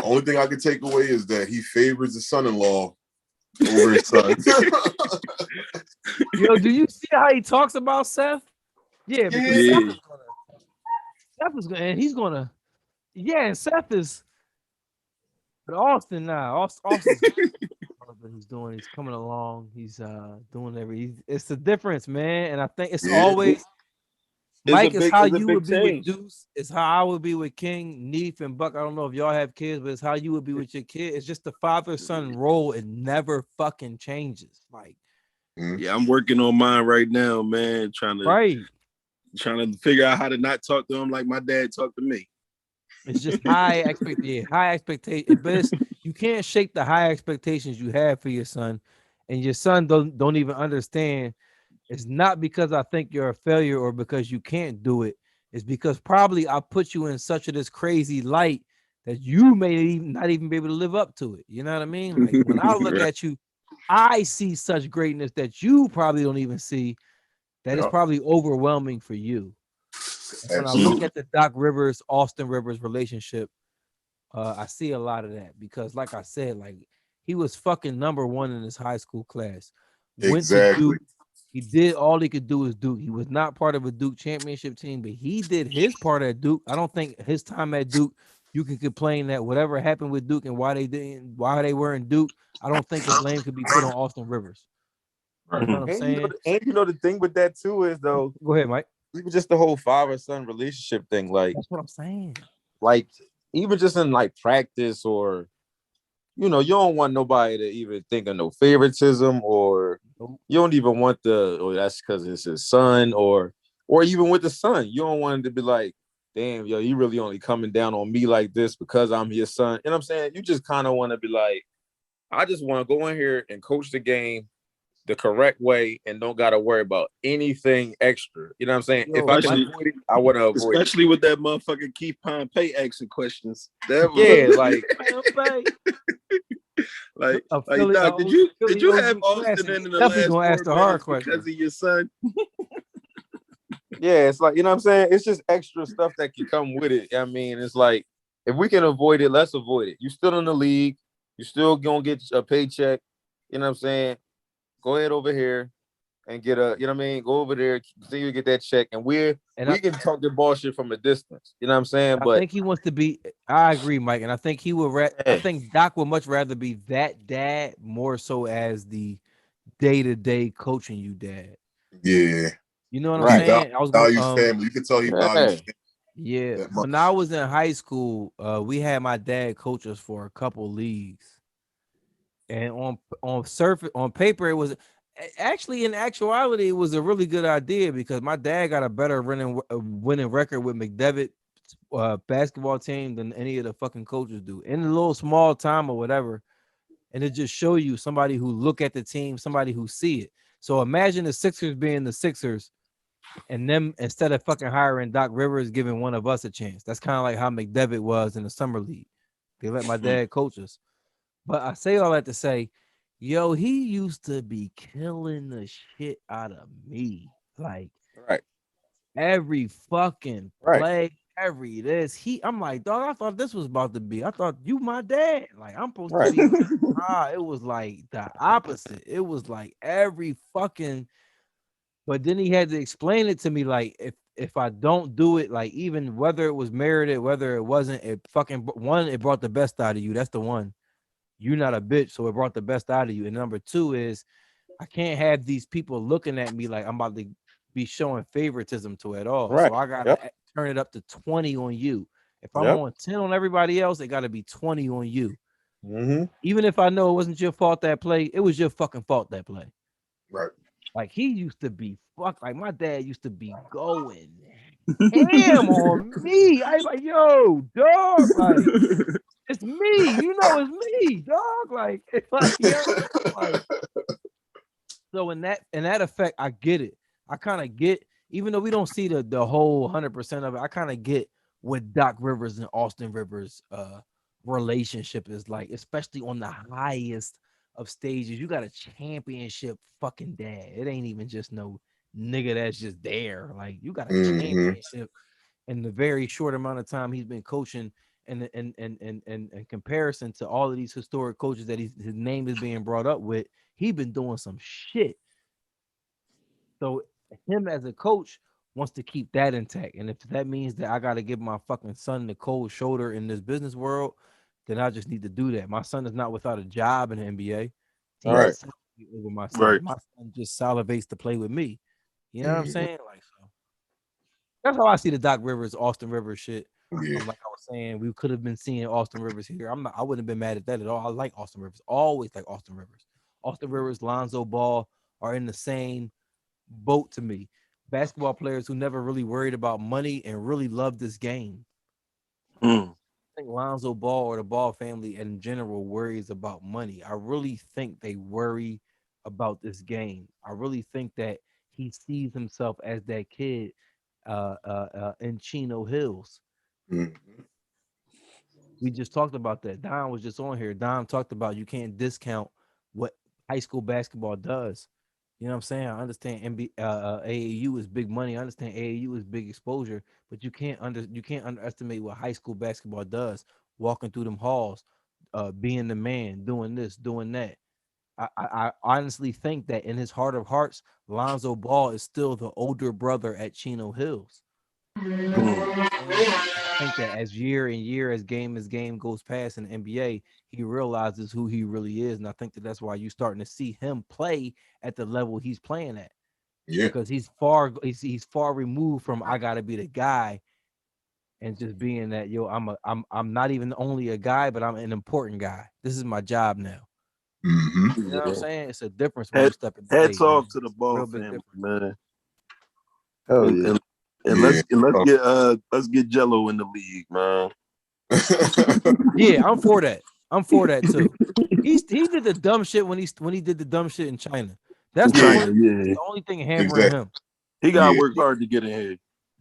only thing I can take away is that he favors the son-in-law over his son. Yo, do you see how he talks about Seth? Yeah, because Seth is gonna, and he's gonna, and Seth is, but Austin now. Austin's he's doing. He's coming along. He's doing it's the difference, man. And I think it's always Mike. It's how you would be with Deuce. It's how I would be with King, Neef, and Buck. I don't know if y'all have kids, but it's how you would be with your kid. It's just the father-son role. It never fucking changes. Like, yeah, I'm working on mine right now, man. Trying to figure out how to not talk to him like my dad talked to me. It's just high expectation, but you can't shake the high expectations you have for your son, and your son don't even understand. It's not because I think you're a failure or because you can't do it. It's because probably I put you in such this crazy light that you may not even be able to live up to it. You know what I mean? Like when I look at you, I see such greatness that you probably don't even see. That is probably overwhelming for you. When I look at the Doc Rivers, Austin Rivers relationship, I see a lot of that because, like I said, like he was fucking number one in his high school class. Went to Duke. He did all he could do is Duke. He was not part of a Duke championship team, but he did his part at Duke. I don't think his time at Duke, you can complain that whatever happened with Duke and why they weren't Duke. I don't think the blame could be put on Austin Rivers. You know what I'm saying? The thing with that too is though. Go ahead, Mike. Even just the whole father-son relationship thing, like that's what I'm saying. Like even just in like practice, or you don't want nobody to even think of no favoritism, or you don't even want that's because it's his son, or even with the son, you don't want it to be like, damn, yo, you really only coming down on me like this because I'm your son. You know what I'm saying? You just kind of want to be like, I just want to go in here and coach the game the correct way and don't got to worry about anything extra. You know what I'm saying? If I can avoid it, I want to avoid it. Especially with that motherfucking Keith Pompey asking questions. Like Doc, did you have Austin in the last gonna ask the hard question because of your son? Yeah, it's like, you know what I'm saying? It's just extra stuff that can come with it. I mean, it's like, if we can avoid it, let's avoid it. You still in the league. You still gonna get a paycheck. You know what I'm saying? Go ahead over here and get you know what I mean? Go over there, continue to get that check, and we can talk the bullshit from a distance. You know what I'm saying? I think he wants to be. I agree, Mike, and I think he would. I think Doc would much rather be that dad more so as the day-to-day coaching you dad. Yeah, you know what I'm saying? I was values family. You can tell he values. Yeah, when I was in high school, we had my dad coach us for a couple leagues. And on paper, it was actually, in actuality, it was a really good idea because my dad got a better winning record with McDevitt basketball team than any of the fucking coaches do in a little small time or whatever. And it just show you somebody who look at the team, somebody who see it. So imagine the Sixers being the Sixers, and them instead of fucking hiring Doc Rivers, giving one of us a chance. That's kind of like how McDevitt was in the summer league. They let my dad coach us. But I say all that to say, yo, he used to be killing the shit out of me. Like, every fucking play, every this. I'm like, dog, I thought this was about to be. I thought you my dad. Like, I'm supposed to be. It was like the opposite. It was like every fucking. But then he had to explain it to me, like, if I don't do it, like, even whether it was merited, whether it wasn't, it brought the best out of you. That's the one. You're not a bitch, so it brought the best out of you. And number two is, I can't have these people looking at me like I'm about to be showing favoritism to it all. So I gotta turn it up to 20 on you. If I'm on 10 on everybody else, it gotta be 20 on you. Mm-hmm. Even if I know it wasn't your fault that play, it was your fucking fault that play. Right. Like he used to be fuck. Like my dad used to be going ham on me. I like, yo, dog. Like it's me. You know, it's me, dog. Like, it's like, yo, like. So in that effect, I get it. I kind of get, even though we don't see the whole 100% of it, I kind of get what Doc Rivers and Austin Rivers relationship is like, especially on the highest of stages. You got a championship fucking dad. It ain't even just no nigga that's just there. Like you got a championship in the very short amount of time he's been coaching. And in comparison to all of these historic coaches that his name is being brought up with, he been doing some shit. So him as a coach wants to keep that intact. And if that means that I got to give my fucking son the cold shoulder in this business world, then I just need to do that. My son is not without a job in the NBA. He All right. over my son. Right. My son just salivates to play with me. You know what I'm saying? Like, so that's how I see the Doc Rivers, Austin Rivers shit. Yeah. Like I was saying, we could have been seeing Austin Rivers here. I wouldn't have been mad at that at all. I like Austin Rivers. Always like Austin Rivers. Austin Rivers, Lonzo Ball are in the same boat to me. Basketball players who never really worried about money and really loved this game. I think Lonzo Ball or the Ball family in general worries about money. I really think they worry about this game. I really think that he sees himself as that kid in Chino Hills. We just talked about that. Don was just on here. Don talked about you can't discount what high school basketball does. You know what I'm saying? I understand AAU is big money. I understand AAU is big exposure, but you can't underestimate what high school basketball does. Walking through them halls, being the man, doing this, doing that. I honestly think that in his heart of hearts, Lonzo Ball is still the older brother at Chino Hills. I think that as year and year, as game goes past in the NBA, he realizes who he really is, and I think that that's why you're starting to see him play at the level he's playing at. Yeah. Because he's far removed from I gotta be the guy, and just being that I'm not even only a guy, but I'm an important guy. This is my job now. You know what I'm saying? It's a difference when you step in. Hats off to the Ball family, man. And let's get Jello in the league, man. Yeah, I'm for that. I'm for that too. He did the dumb shit when he did the dumb shit in China. That's the only thing hammering him. He gotta work hard to get ahead.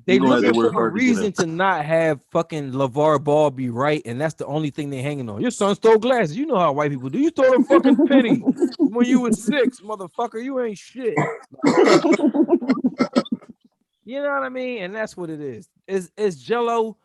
They looking for a reason to not have fucking LeVar Ball be right, and that's the only thing they hanging on. Your son stole glasses. You know how white people do. You stole a fucking penny when you was 6, motherfucker. You ain't shit. You know what I mean? And that's what it is. Is Jello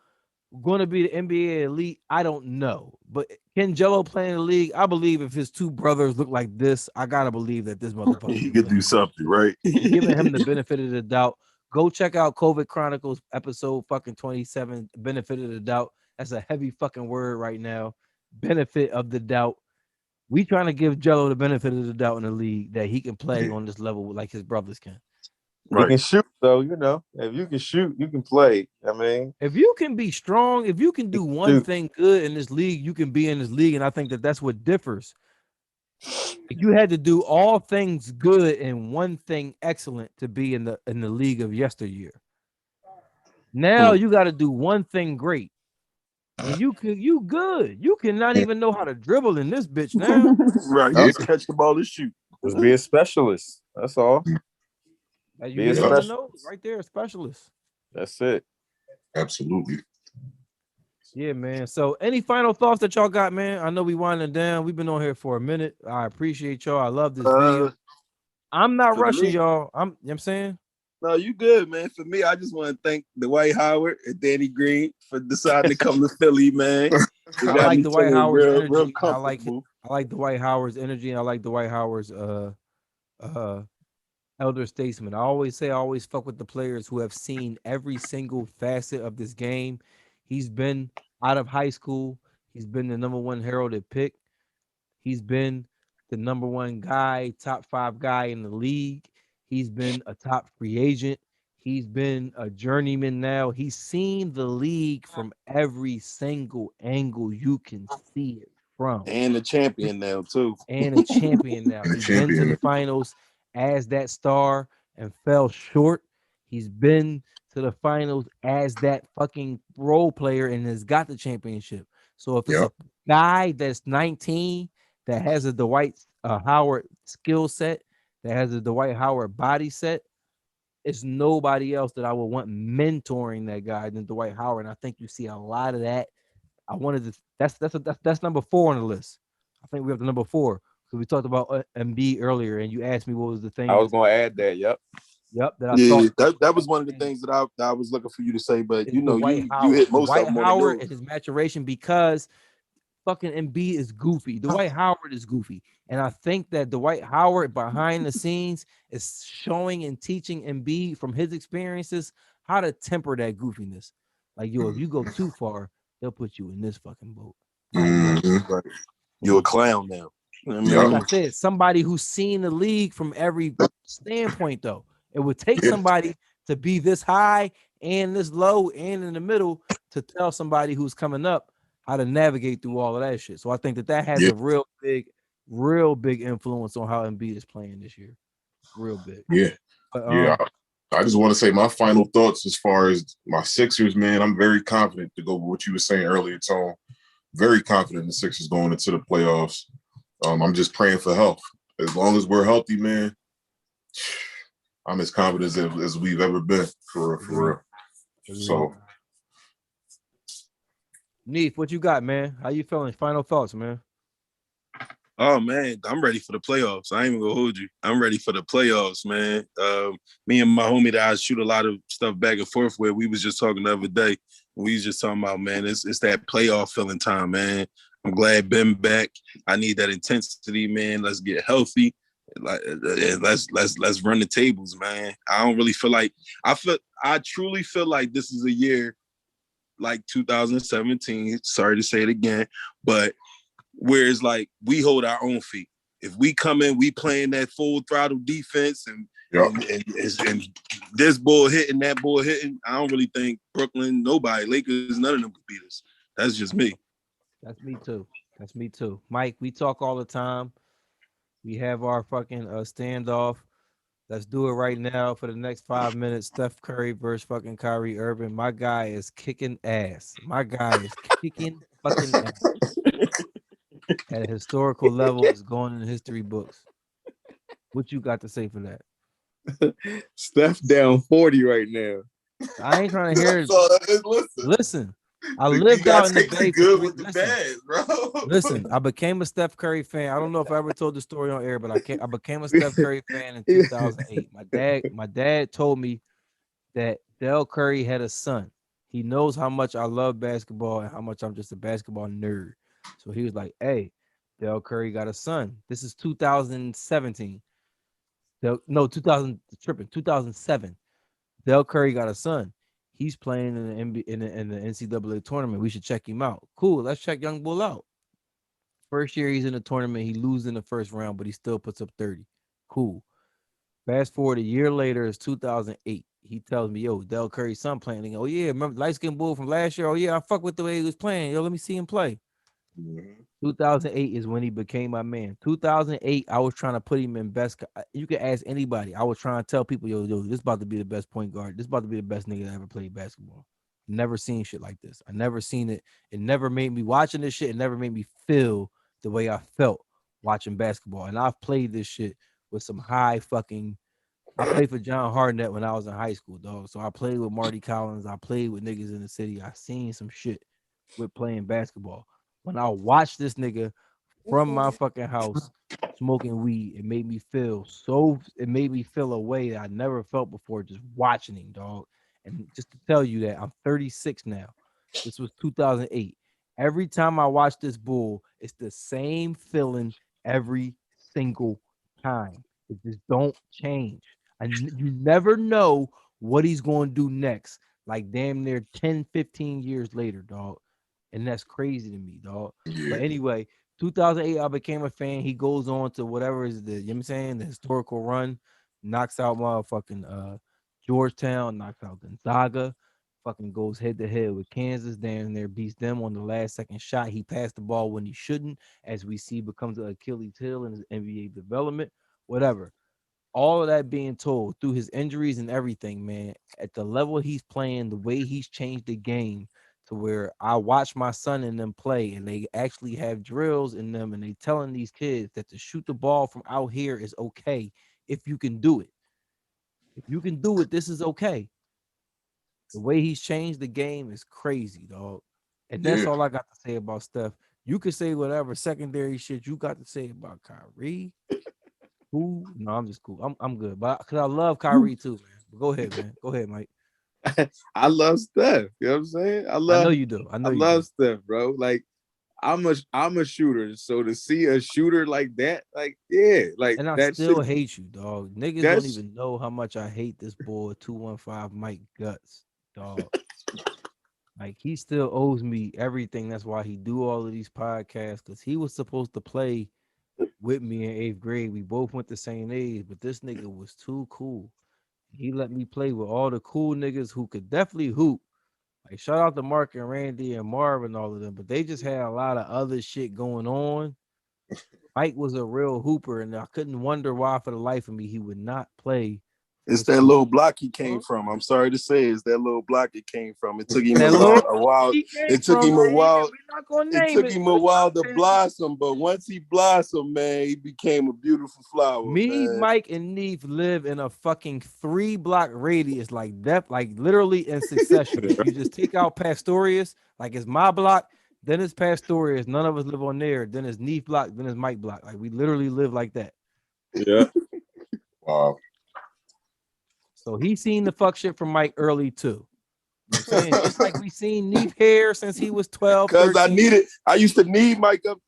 going to be the NBA elite? I don't know. But can Jello play in the league? I believe if his two brothers look like this, I got to believe that this motherfucker he could do something, right? Giving him the benefit of the doubt. Go check out COVID Chronicles episode fucking 27, benefit of the doubt. That's a heavy fucking word right now. Benefit of the doubt. We trying to give Jello the benefit of the doubt in the league that he can play on this level like his brothers can. Right. You can shoot, though, you know. If you can shoot, you can play. I mean, if you can be strong, if you can do one thing good in this league, you can be in this league. And I think that that's what differs. If you had to do all things good and one thing excellent to be in the league of yesteryear. Now you got to do one thing great. And you good. You cannot even know how to dribble in this bitch now. Right. You just catch the ball and shoot. Just be a specialist. That's all. Like you know, right there, a specialist. That's it. Absolutely. Yeah, man. So any final thoughts that y'all got, man? I know we winding down. We've been on here for a minute. I appreciate y'all. I love this video. I'm not rushing y'all. You know what I'm saying? No, you good, man. For me, I just want to thank Dwight Howard and Danny Green for deciding to come to Philly, man. I like Dwight Howard's energy. I like Dwight Howard's energy, and I like Dwight Howard's elder statesman. I always fuck with the players who have seen every single facet of this game. He's been out of high school. He's been the number one heralded pick. He's been the number one guy, top 5 guy in the league. He's been a top free agent. He's been a journeyman now. He's seen the league from every single angle you can see it from. And a champion now, too. And a champion now. He's been to the finals as that star and fell short. He's been to the finals as that fucking role player and has got the championship. So if it's Yep. a guy that's 19 that has a Dwight Howard skill set, that has a Dwight Howard body set, it's nobody else that I would want mentoring that guy than Dwight Howard. And I think you see a lot of that. I wanted to. That's number 4 on the list. I think we have the number 4 because we talked about Embiid earlier, and you asked me what was the I was things. gonna add that. Yep. Yep, that I Yeah, thought that was one of the things that I was looking for you to say, but is you know, Dwight you Howard. hit most of Dwight them on the Howard nose. and his maturation because fucking Embiid is goofy. Dwight Howard is goofy. And I think that Dwight Howard behind the scenes is showing and teaching Embiid from his experiences how to temper that goofiness. Like, yo, if you go too far, they'll put you in this fucking boat. Mm-hmm. Right. You a clown now. You know what I Like Yep. I mean? said, somebody who's seen the league from every standpoint, though. It would take Yeah. somebody to be this high and this low and in the middle to tell somebody who's coming up how to navigate through all of that shit. So I think that has Yeah. a real big influence on how Embiid is playing this year. Real big. Yeah. But Yeah. I just want to say my final thoughts as far as my Sixers, man. I'm very confident to go with what you were saying earlier, Tom. Very confident the Sixers going into the playoffs. I'm just praying for health. As long as we're healthy, man, I'm as confident as we've ever been, for real, for real. So, Neef, what you got, man? How you feeling? Final thoughts, man. Oh man, I'm ready for the playoffs. I ain't even gonna hold you. I'm ready for the playoffs, man. Me and my homie that I shoot a lot of stuff back and forth with, we was just talking the other day. We was just talking about, man, it's that playoff feeling time, man. I'm glad Ben back. I need that intensity, man. Let's get healthy. Like, let's run the tables, man. I don't really feel like I truly feel like this is a year like 2017. Sorry to say it again, but where it's like we hold our own feet. If we come in, we playing that full throttle defense and yep. and this ball hitting, that ball hitting, I don't really think Brooklyn, nobody, Lakers, none of them could beat us. That's just me. That's me too. That's me too. Mike, we talk all the time. We have our fucking standoff. Let's do it right now for the next 5 minutes. Steph Curry versus fucking Kyrie Irving. My guy is kicking ass. My guy is kicking fucking ass at a historical level. Is going in the history books. What you got to say for that? Steph down 40 right now. I ain't trying to hear it. So, listen, Listen, I you lived out gotta in the take the Bay for good 3. with the Listen, bad, bro. listen, I became a Steph Curry fan. I don't know if I ever told the story on air, but I became a Steph Curry fan in 2008. My dad told me that Del Curry had a son. He knows how much I love basketball and how much I'm just a basketball nerd. So he was like, "Hey, Del Curry got a son." This is 2017. No, 2000 tripping 2007. Del Curry got a son. He's playing in the in the NCAA tournament. We should check him out. Cool. Let's check Young Bull out. First year he's in the tournament, he loses in the first round, but he still puts up 30. Cool. Fast forward a year later, it's 2008. He tells me, yo, Del Curry's son playing. Oh, yeah, remember light skinned bull from last year? Oh, yeah, I fuck with the way he was playing. Yo, let me see him play. 2008 is when he became my man. 2008, I was trying to put him in best. You can ask anybody. I was trying to tell people, yo, this is about to be the best point guard. This is about to be the best nigga that ever played basketball. Never seen shit like this. I never seen it. It never made me watching this shit. It never made me feel the way I felt watching basketball. And I've played this shit with some high fucking. I played for John Hartnett when I was in high school, dog. So I played with Marty Collins. I played with niggas in the city. I seen some shit with playing basketball. When I watched this nigga from my fucking house smoking weed, it made me feel a way that I never felt before just watching him, dog. And just to tell you that I'm 36 now. This was 2008. Every time I watch this bull, it's the same feeling every single time. It just don't change. You never know what he's going to do next. Like damn near 10, 15 years later, dog. And that's crazy to me, dog. Yeah. But anyway, 2008, I became a fan. He goes on to whatever is the, you know what I'm saying, the historical run, knocks out motherfucking Georgetown, knocks out Gonzaga, fucking goes head to head with Kansas down there, beats them on the last second shot. He passed the ball when he shouldn't, as we see, becomes an Achilles heel in his NBA development, whatever. all of that being told through his injuries and everything, man, at the level he's playing, the way he's changed the game to where I watch my son and them play and they actually have drills in them and they telling these kids that to shoot the ball from out here is okay if you can do it. If you can do it, this is okay. The way he's changed the game is crazy, dog. And that's all I got to say about Steph. You could say whatever secondary shit you got to say about Kyrie. Who? No, I'm just cool. I'm good. But because I love Kyrie too, man. But go ahead, man. Go ahead, Mike. I love Steph. You know what I'm saying? I know you do. I know you love do. Steph, bro. Like I'm a shooter. So to see a shooter like that, like, yeah, like And I that still shit. hate you, dog. Niggas don't That's even know how much I hate this boy 215 Mike Guts, dog. Like he still owes me everything. That's why he do all of these podcasts because he was supposed to play with me in 8th grade. We both went the same age, but this nigga was too cool. He let me play with all the cool niggas who could definitely hoop. Like shout out to Mark and Randy and Marv and all of them, but they just had a lot of other shit going on. Mike was a real hooper, and I couldn't wonder why for the life of me he would not play. it's that little block he came from. I'm sorry to say, it's that little block it came from. It took him That a little while. he came It took from, him a man. while. We're not gonna It name took it. him a while to blossom, but once he blossomed, man, he became a beautiful flower, Me, man. Mike, and Neef live in a fucking 3-block radius, like depth, like literally in succession. If you just take out Pastorius, like it's my block, then it's Pastorius. None of us live on there. Then it's Neef block, then it's Mike block. Like we literally live like that. Yeah. Wow. So he seen the fuck shit from Mike early too. You know what I'm saying? Just like we seen Neef hair since he was 12, Because 13. I used to need Mike up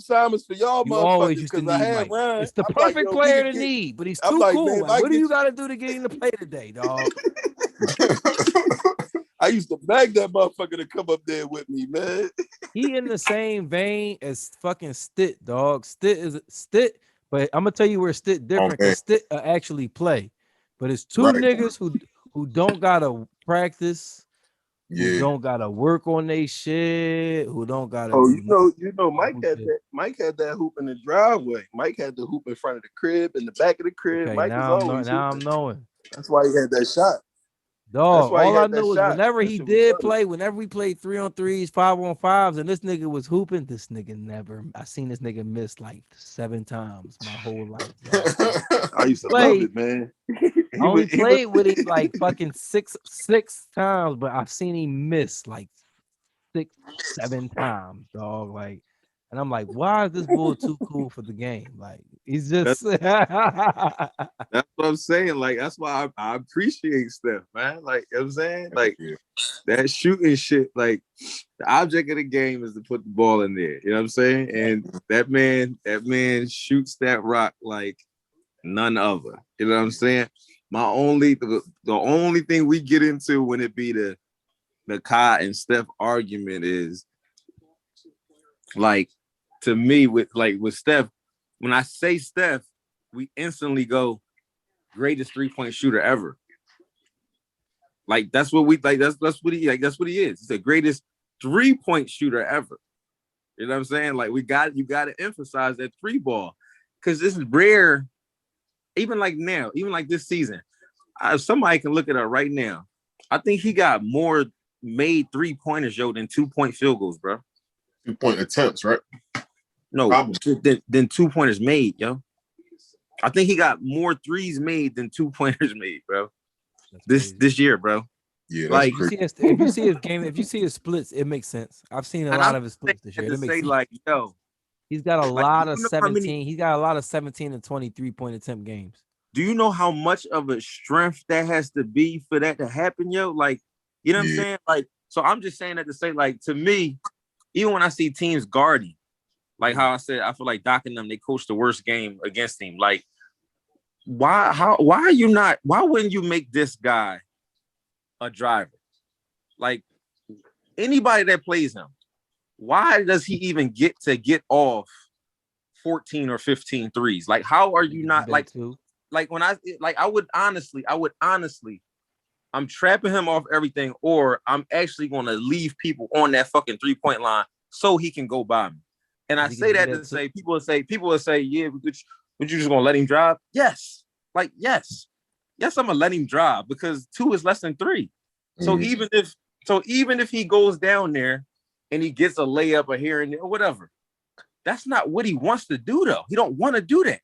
Simons for y'all You always motherfuckers used to because I need had Mike. Ryan. It's the I'm like, perfect yo, we player could to get. need, but he's I'm too like, cool. man, Like, Mike what do you gets. got to do to get him to play today, dog? I used to beg that motherfucker to come up there with me, man. He in the same vein as fucking Stitt, dog. Stitt, but I'm gonna tell you where Stitt Oh different man, because Stitt actually play. But it's two right? niggas who don't gotta practice, who Yeah. don't gotta work on they shit, who don't gotta Oh, do Mike had shit. that. Mike had that hoop in the driveway. Mike had the hoop in front of the crib, in the back of the crib. Okay, Mike was now always I'm hooping. knowing. That's why he had that shot. That's Dog, why he all I had that know is shot. whenever That he shit was did funny. play, whenever we played 3-on-3s, 5-on-5s, and this nigga was hooping, this nigga never. I seen this nigga miss like 7 times my whole life, dog. I used to love Play. it, man. I only played with him like fucking six times, but I've seen him miss like 6, 7 times, dog. Like, and I'm like, why is this bull too cool for the game? Like, he's just That's what I'm saying. Like, that's why I appreciate Steph, man. Like, you know what I'm saying? Like, Yeah. that shooting shit, like, the object of the game is to put the ball in there. You know what I'm saying? And that man shoots that rock like none other. You know what I'm saying? The only thing we get into when it be the Kai and Steph argument is, like, to me, with Steph, when I say Steph, we instantly go greatest 3-point shooter ever. Like that's what he is. He's the greatest 3-point shooter ever. You know what I'm saying? Like you got to emphasize that 3 ball because this is rare. Even like now, even like this season, somebody can look it up right now. I think he got more made 3-pointers, yo, than 2-point field goals, bro. 2-point attempts, right? No, than 2-pointers made, yo. I think he got more 3s made than 2-pointers made, bro. This year, bro. Yeah, that's like crazy. if you see his game, if you see his splits, it makes sense. I've seen a lot of his splits this year. It makes sense. Like, yo, he's got a lot of 17. He's got a lot of 17 and 23-point attempt games. Do you know how much of a strength that has to be for that to happen, yo? Like, you know what I'm saying? Like, so I'm just saying that to say, like, to me, even when I see teams guarding, like how I said, I feel like Doc and them, they coach the worst game against him. Like, why wouldn't you make this guy a driver? Like, anybody that plays him, why does he even get off 14 or 15 threes? Like, how are you not like when I would honestly, I'm trapping him off everything, or I'm actually going to leave people on that fucking 3-point line so he can go by me. And I say that to say people will say, yeah, Would you just gonna let him drive? Yes. Like, yes. Yes, I'm gonna let him drive because 2 is less than 3. So even if he goes down there and he gets a layup or here and there or whatever, that's not what he wants to do, though. He don't want to do that.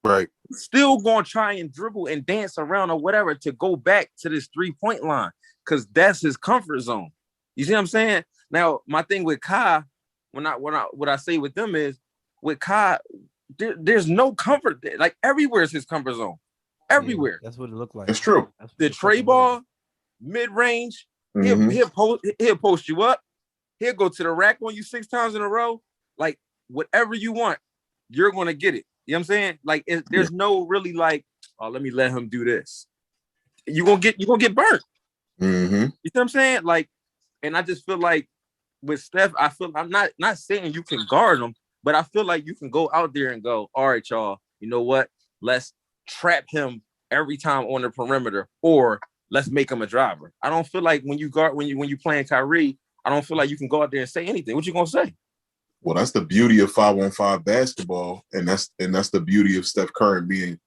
Right. He's still gonna try and dribble and dance around or whatever to go back to this 3-point line because that's his comfort zone. You see what I'm saying? Now, my thing with Kai, what I say with them is with Kai, there's no comfort there. Like everywhere is his comfort zone. Everywhere. Yeah, that's what it looked like. It's true. The tray ball, mid-range, he'll post you up. He'll go to the rack on you 6 times in a row. Like whatever you want, you're gonna get it. You know what I'm saying? Like there's no really like, oh, let me let him do this. You're gonna get burnt. You know what I'm saying? Like, and I just feel like with Steph, I'm not saying you can guard him, but I feel like you can go out there and go, all right, y'all, you know what? Let's trap him every time on the perimeter, or let's make him a driver. I don't feel like when you playing Kyrie, I don't feel like you can go out there and say anything. What you gonna say? Well, that's the beauty of 5-on-5 basketball, and that's the beauty of Steph Curry being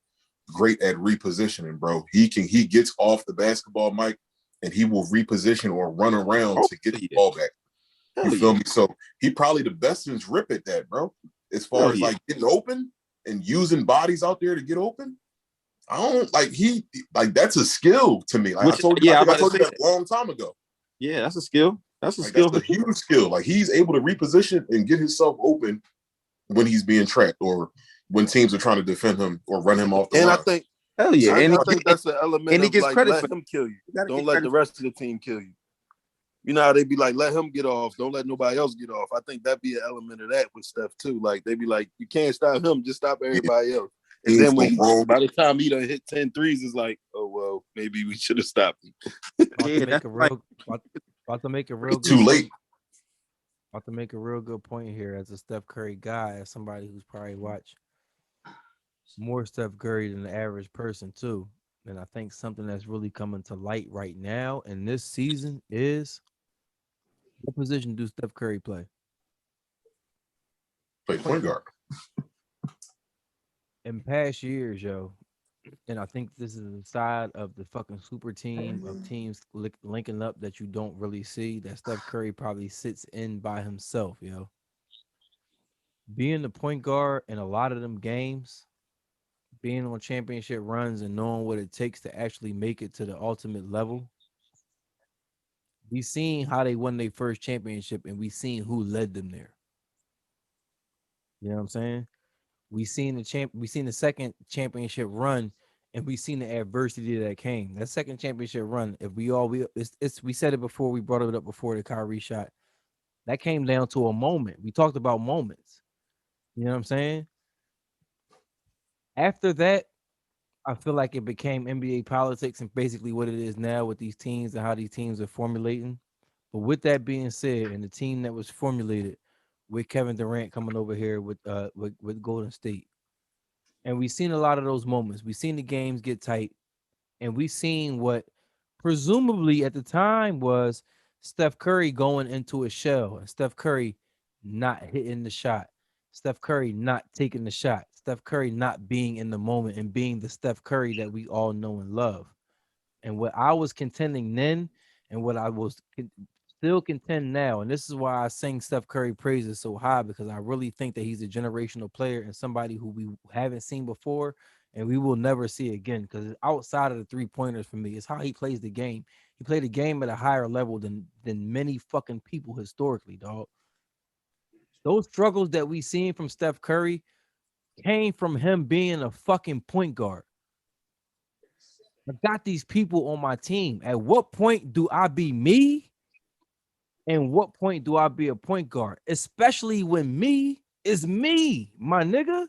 great at repositioning, bro. He gets off the basketball, Mike, and he will reposition or run around to get the ball back. You feel me? So he probably the best in his rip at that, bro. As far as like getting open and using bodies out there to get open, I don't like that's a skill to me. Like I told you that a long time ago. Yeah, that's a skill. That's a like, skill. That's a huge skill. Like he's able to reposition and get himself open when he's being trapped or when teams are trying to defend him or run him off the line. I think, hell yeah, I think that's an element and he of gets like credit let for him kill you. Don't let the rest of the team kill you. You know how they be like, let him get off. Don't let nobody else get off. I think that'd be an element of that with Steph too. Like they be like, you can't stop him, just stop everybody else. And then by the time he done hit 10 threes, it's like, oh well, maybe we should have stopped him. About to make a real too late. About to make a real good point here as a Steph Curry guy, as somebody who's probably watched more Steph Curry than the average person too. And I think something that's really coming to light right now in this season is what position do Steph Curry play? Play point guard. In past years, yo, and I think this is the side of the fucking super team of teams linking up that you don't really see, that Steph Curry probably sits in by himself, yo. Being the point guard in a lot of them games, being on championship runs and knowing what it takes to actually make it to the ultimate level. We seen how they won their first championship and we seen who led them there. You know what I'm saying? We seen the second championship run and we seen the adversity that came. That second championship run, if we said it before, we brought it up before the Kyrie shot. That came down to a moment. We talked about moments. You know what I'm saying? After that, I feel like it became NBA politics and basically what it is now with these teams and how these teams are formulating. But with that being said, and the team that was formulated with Kevin Durant coming over here with Golden State, and we've seen a lot of those moments. We've seen the games get tight, and we've seen what presumably at the time was Steph Curry going into a shell and Steph Curry not hitting the shot, Steph Curry not taking the shot, Steph Curry not being in the moment and being the Steph Curry that we all know and love. And what I was contending then and what I was still contend now, and this is why I sing Steph Curry praises so high, because I really think that he's a generational player and somebody who we haven't seen before and we will never see again, because outside of the three-pointers for me, it's how he plays the game. He played the game at a higher level than many fucking people historically, dog. Those struggles that we seen from Steph Curry came from him being a fucking point guard. I got these people on my team. At what point do I be me? And what point do I be a point guard? Especially when me is me, my nigga.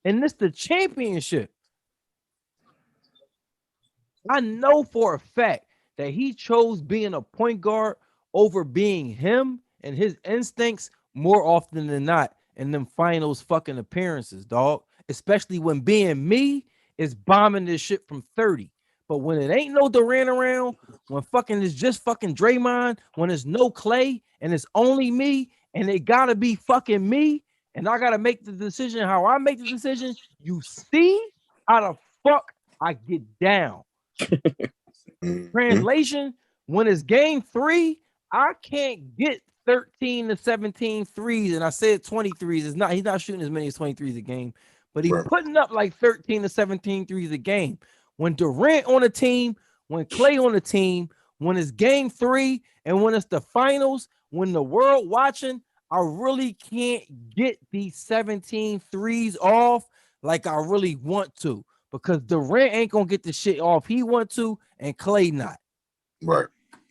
And this the championship. I know for a fact that he chose being a point guard over being him and his instincts more often than not in them finals fucking appearances, dog. Especially when being me is bombing this shit from 30. But when it ain't no Durant around, when fucking it's just fucking Draymond, when there's no Clay and it's only me and it gotta be fucking me, and I gotta make the decision how I make the decision. You see how the fuck I get down. Translation, when it's game 3, I can't get 13 to 17 threes, and I said 23s. He's not shooting as many as 23s a game, but he's putting up like 13 to 17 threes a game. When Durant on the team, when Clay on the team, when it's game 3, and when it's the finals, when the world watching, I really can't get these 17 threes off like I really want to, because Durant ain't gonna get the shit off he want to, and Clay not. Right.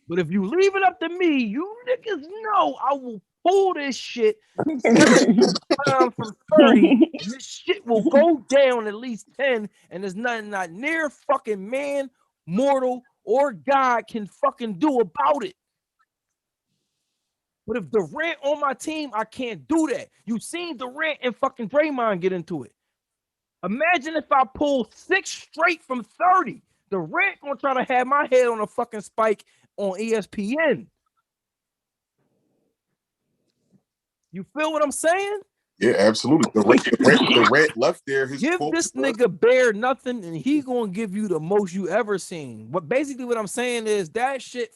But if you leave it up to me, you niggas know I will pull this shit 7 times from 30. And this shit will go down at least 10, and there's nothing not near fucking man, mortal, or God can fucking do about it. But if Durant on my team, I can't do that. You seen Durant and fucking Draymond get into it. Imagine if I pull 6 straight from 30. Durant gonna try to have my head on a fucking spike on ESPN. You feel what I'm saying? Yeah, absolutely. Durant left there. Give this nigga Bear nothing, and he gonna give you the most you ever seen. But basically, what I'm saying is that shit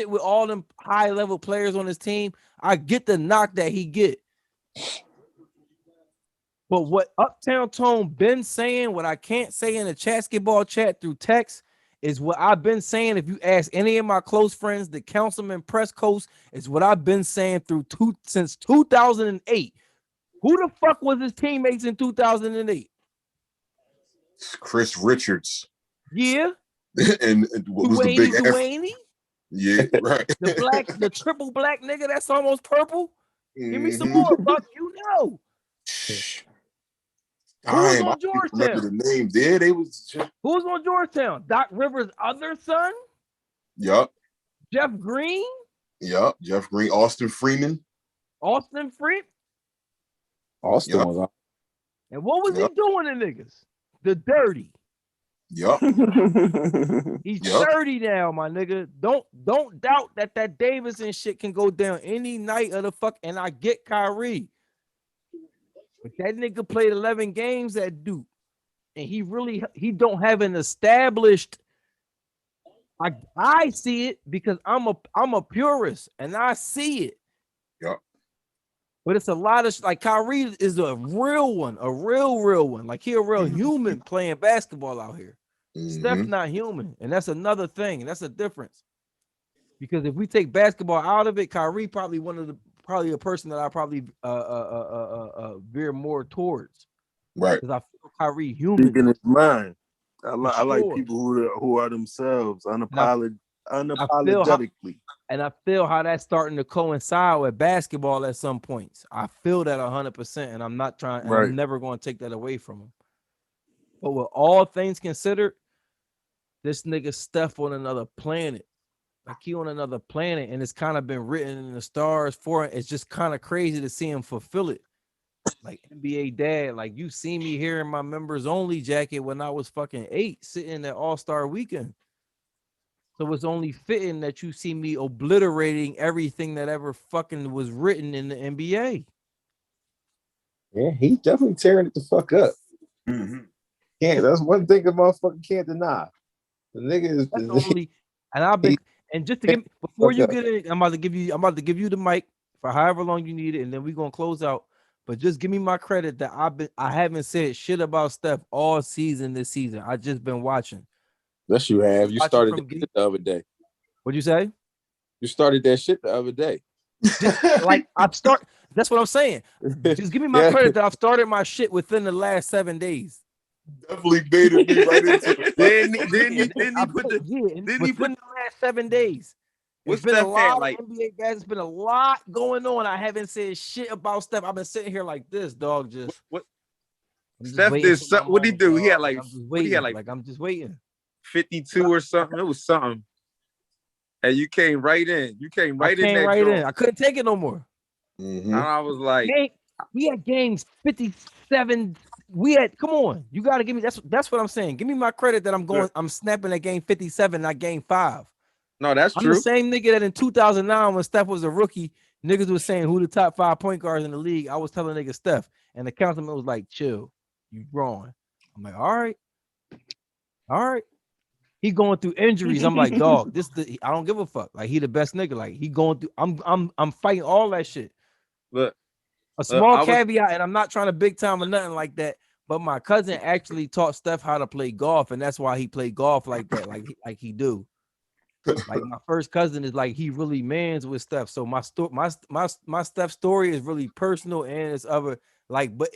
with all them high level players on his team. I get the knock that he get. But what Uptown Tone been saying, what I can't say in the Chatsketball chat through text, is what I've been saying. If you ask any of my close friends, the Councilman Press Coast, is what I've been saying since 2008. Who the fuck was his teammates in 2008? Chris Richards. Yeah. and what was the big Dwayne? Yeah, right. the triple black nigga that's almost purple. Give me some more, Buck. You know. Who's on Georgetown? Remember the name there? They was. Who's on Georgetown? Doc Rivers' other son? Yup. Jeff Green? Yup. Jeff Green. Austin Freeman. Austin Freeman? Austin was on. And what was he doing to niggas? The dirty. Yup. He's 30 now, my nigga. Don't doubt that Davis and shit can go down any night of the fuck. And I get Kyrie. But that nigga played 11 games at Duke. And he don't have an established. I see it because I'm a purist and I see it. Yep. But it's a lot of like Kyrie is a real one, a real one. Like he a real human playing basketball out here. Steph not human, and that's another thing. That's a difference. Because if we take basketball out of it, Kyrie probably a person that I probably veer more towards. Right. Because I feel Kyrie human. Speaking his mind. I like people who are themselves unapologetically. And I feel how that's starting to coincide with basketball at some points. I feel that 100%, and I'm not trying. Right. I'm never going to take that away from him. But with all things considered, this nigga Steph on another planet. Like he on another planet, and it's kind of been written in the stars for it. It's just kind of crazy to see him fulfill it. Like NBA dad, like you see me here in my members only jacket when I was fucking 8, sitting at All-Star Weekend. So it's only fitting that you see me obliterating everything that ever fucking was written in the NBA. Yeah, he's definitely tearing it the fuck up. Yeah, that's one thing a motherfucker can't deny. The nigga is only, and I've been and just to get before you get in, I'm about to give you the mic for however long you need it, and then we're gonna close out. But just give me my credit that I haven't said shit about Steph all season this season. I just been watching. Yes, you have. You started that shit the other day. What'd you say? You started that shit the other day. Like that's what I'm saying. Just give me my credit that I've started my shit within the last 7 days. Definitely baited me right into it. Didn't he put the last 7 days? It's been a lot of NBA guys. It's been a lot going on. I haven't said shit about Steph. I've been sitting here like this, dog. Just what Steph did. What did he do? He had like I'm just waiting. 52 or something. It was something. And you came right in. You came right in. I couldn't take it no more. And I was like, we had games 57. Come on. You got to give me that's what I'm saying. Give me my credit that I'm snapping at game 57, not game 5. No, that's true. I'm the same nigga that in 2009 when Steph was a rookie, niggas was saying who the top 5 point guards in the league. I was telling niggas Steph, and the councilman was like, chill, you wrong. I'm like, all right. He going through injuries. I'm like, dog, I don't give a fuck. Like, he the best nigga. Like, he going through, I'm fighting all that shit. Look, a small caveat, and I'm not trying to big time or nothing like that, but my cousin actually taught Steph how to play golf, and that's why he played golf like that, like he do. Like, my first cousin is like, he really mans with Steph. So my Steph story is really personal, and it's other like, but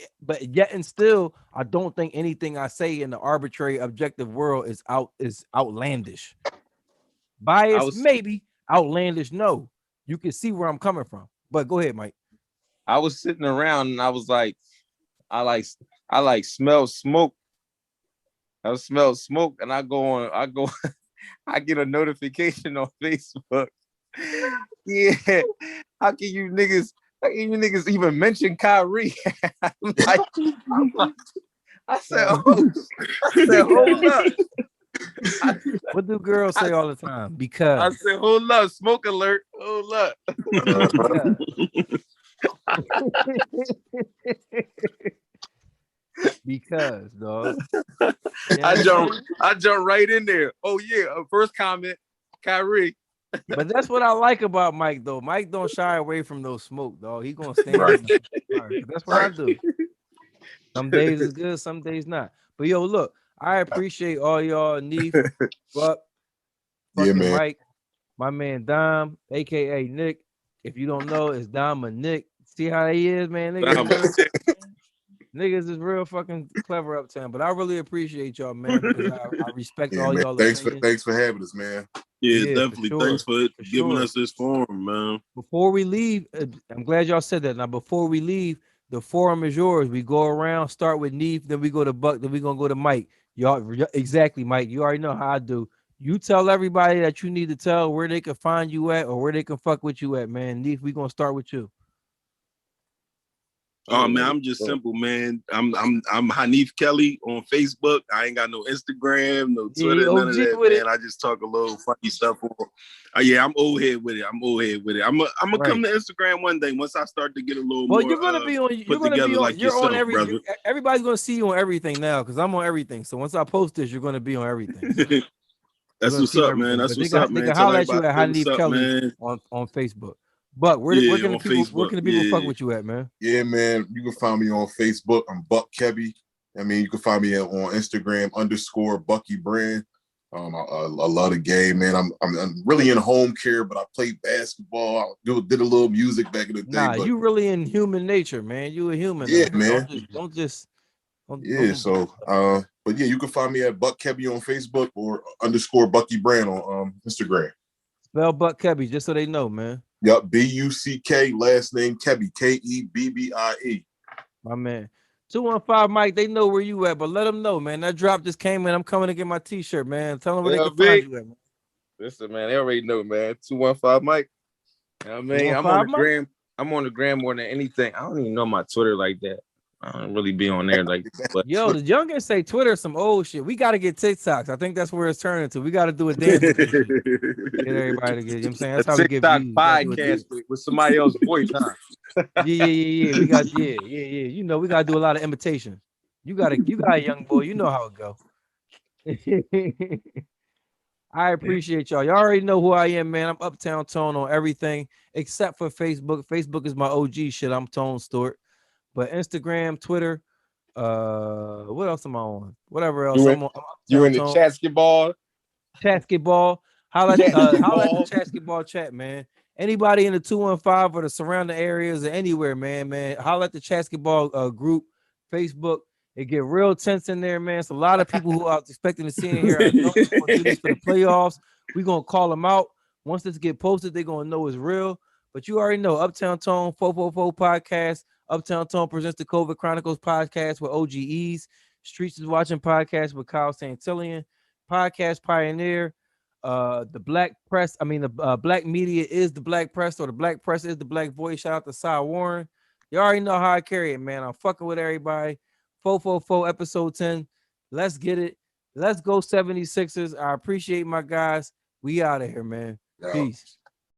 yet and still, I don't think anything I say in the arbitrary objective world is outlandish. Biased, maybe. Outlandish, no. You can see where I'm coming from. But go ahead, Mike. I was sitting around and I was like, I smell smoke. I smell smoke, and I get a notification on Facebook. Yeah, how can you niggas even mention Kyrie? I said, hold up. What do girls say all the time? Because I said, hold up, smoke alert, hold up. Because, dog. I jump right in there. Oh yeah, first comment, Kyrie. But that's what I like about Mike, though. Mike don't shy away from those smoke, dog. He gonna stand. Right. That's what I do. Some days is good, some days not. But yo, look, I appreciate all y'all, Neef, Buck, yeah, man. Mike, my man Dom, aka Nick. If you don't know, it's Dom or Nick. See how he is, man. Niggas is real fucking clever uptown. But I really appreciate y'all, man, because I respect all man. y'all. Thanks for having us, man. Yeah, definitely. For sure. Thanks for giving us this forum, man. Before we leave, I'm glad y'all said that. Now, before we leave, the forum is yours. We go around, start with Neef, then we go to Buck, then we gonna go to Mike. Y'all, exactly, Mike. You already know how I do. You tell everybody that you need to tell where they can find you at or where they can fuck with you at, man. Neef, we gonna start with you. Oh man, I'm just simple, man. I'm Hanif Kelly on Facebook. I ain't got no Instagram, no Twitter, none of that, man. I just talk a little funny stuff. Yeah, I'm old head with it. I'm gonna come to Instagram one day once I start to get a little more. Well, you're gonna be on. You're gonna be on. Like you're yourself, on everything. Everybody's gonna see you on everything now because I'm on everything. So once I post this, you're gonna be on everything. So that's what's up, man. That's what's up, man. They can holler at you at Hanif Kelly on Facebook. But where can people fuck with you at, man? Yeah, man. You can find me on Facebook. I'm Buck Kebby. I mean, you can find me on Instagram _Bucky Brand. I love the game, man. I'm really in home care, but I played basketball. I did a little music back in the day. Nah, you really in human nature, man. You a human. Yeah, man. Don't just. But yeah, you can find me at Buck Kebby on Facebook or _Bucky Brand on Instagram. Spell Buck Kebby just so they know, man. Yep, BUCK, last name Kebby, KEBBIE. My man. 215 Mike, they know where you at, but let them know, man. That drop just came in. I'm coming to get my t-shirt, man. Tell them where they can find you at, man. Listen, man, they already know, man. 215 Mike. You know what I mean? I'm on the gram. I'm on the gram more than anything. I don't even know my Twitter like that. I don't really be on there like that. But yo, the youngins say Twitter some old shit. We got to get TikToks. I think that's where it's turning to. We got to do a dance. Get everybody to get, you know what I'm saying? That's how we get views. Podcast with somebody else's voice, huh? Yeah. We got, yeah. You know, we got to do a lot of imitation. You got a young boy. You know how it go. I appreciate y'all. Y'all already know who I am, man. I'm Uptown Tone on everything except for Facebook. Facebook is my OG shit. I'm Tone Stewart. But Instagram, Twitter, what else am I on? Whatever else. You're in the Chatsketball. Holla at the Chatsketball chat, man. Anybody in the 215 or the surrounding areas or anywhere, man. Holla at the Chatsketball group, Facebook. It get real tense in there, man. It's a lot of people who I was expecting to see in here. I know we're gonna do this for the playoffs. We're gonna call them out. Once this get posted, they're gonna know it's real. But you already know Uptown Tone, FoFoFo podcast. Uptown Tone presents the COVID Chronicles podcast with OGEs. Streets is Watching podcast with Kyle Santillian. Podcast Pioneer. The Black Press. The Black Media is the Black Press, or the Black Press is the Black Voice. Shout out to Cy Warren. You already know how I carry it, man. I'm fucking with everybody. FoFoFo episode 10. Let's get it. Let's go 76ers. I appreciate my guys. We out of here, man. Peace.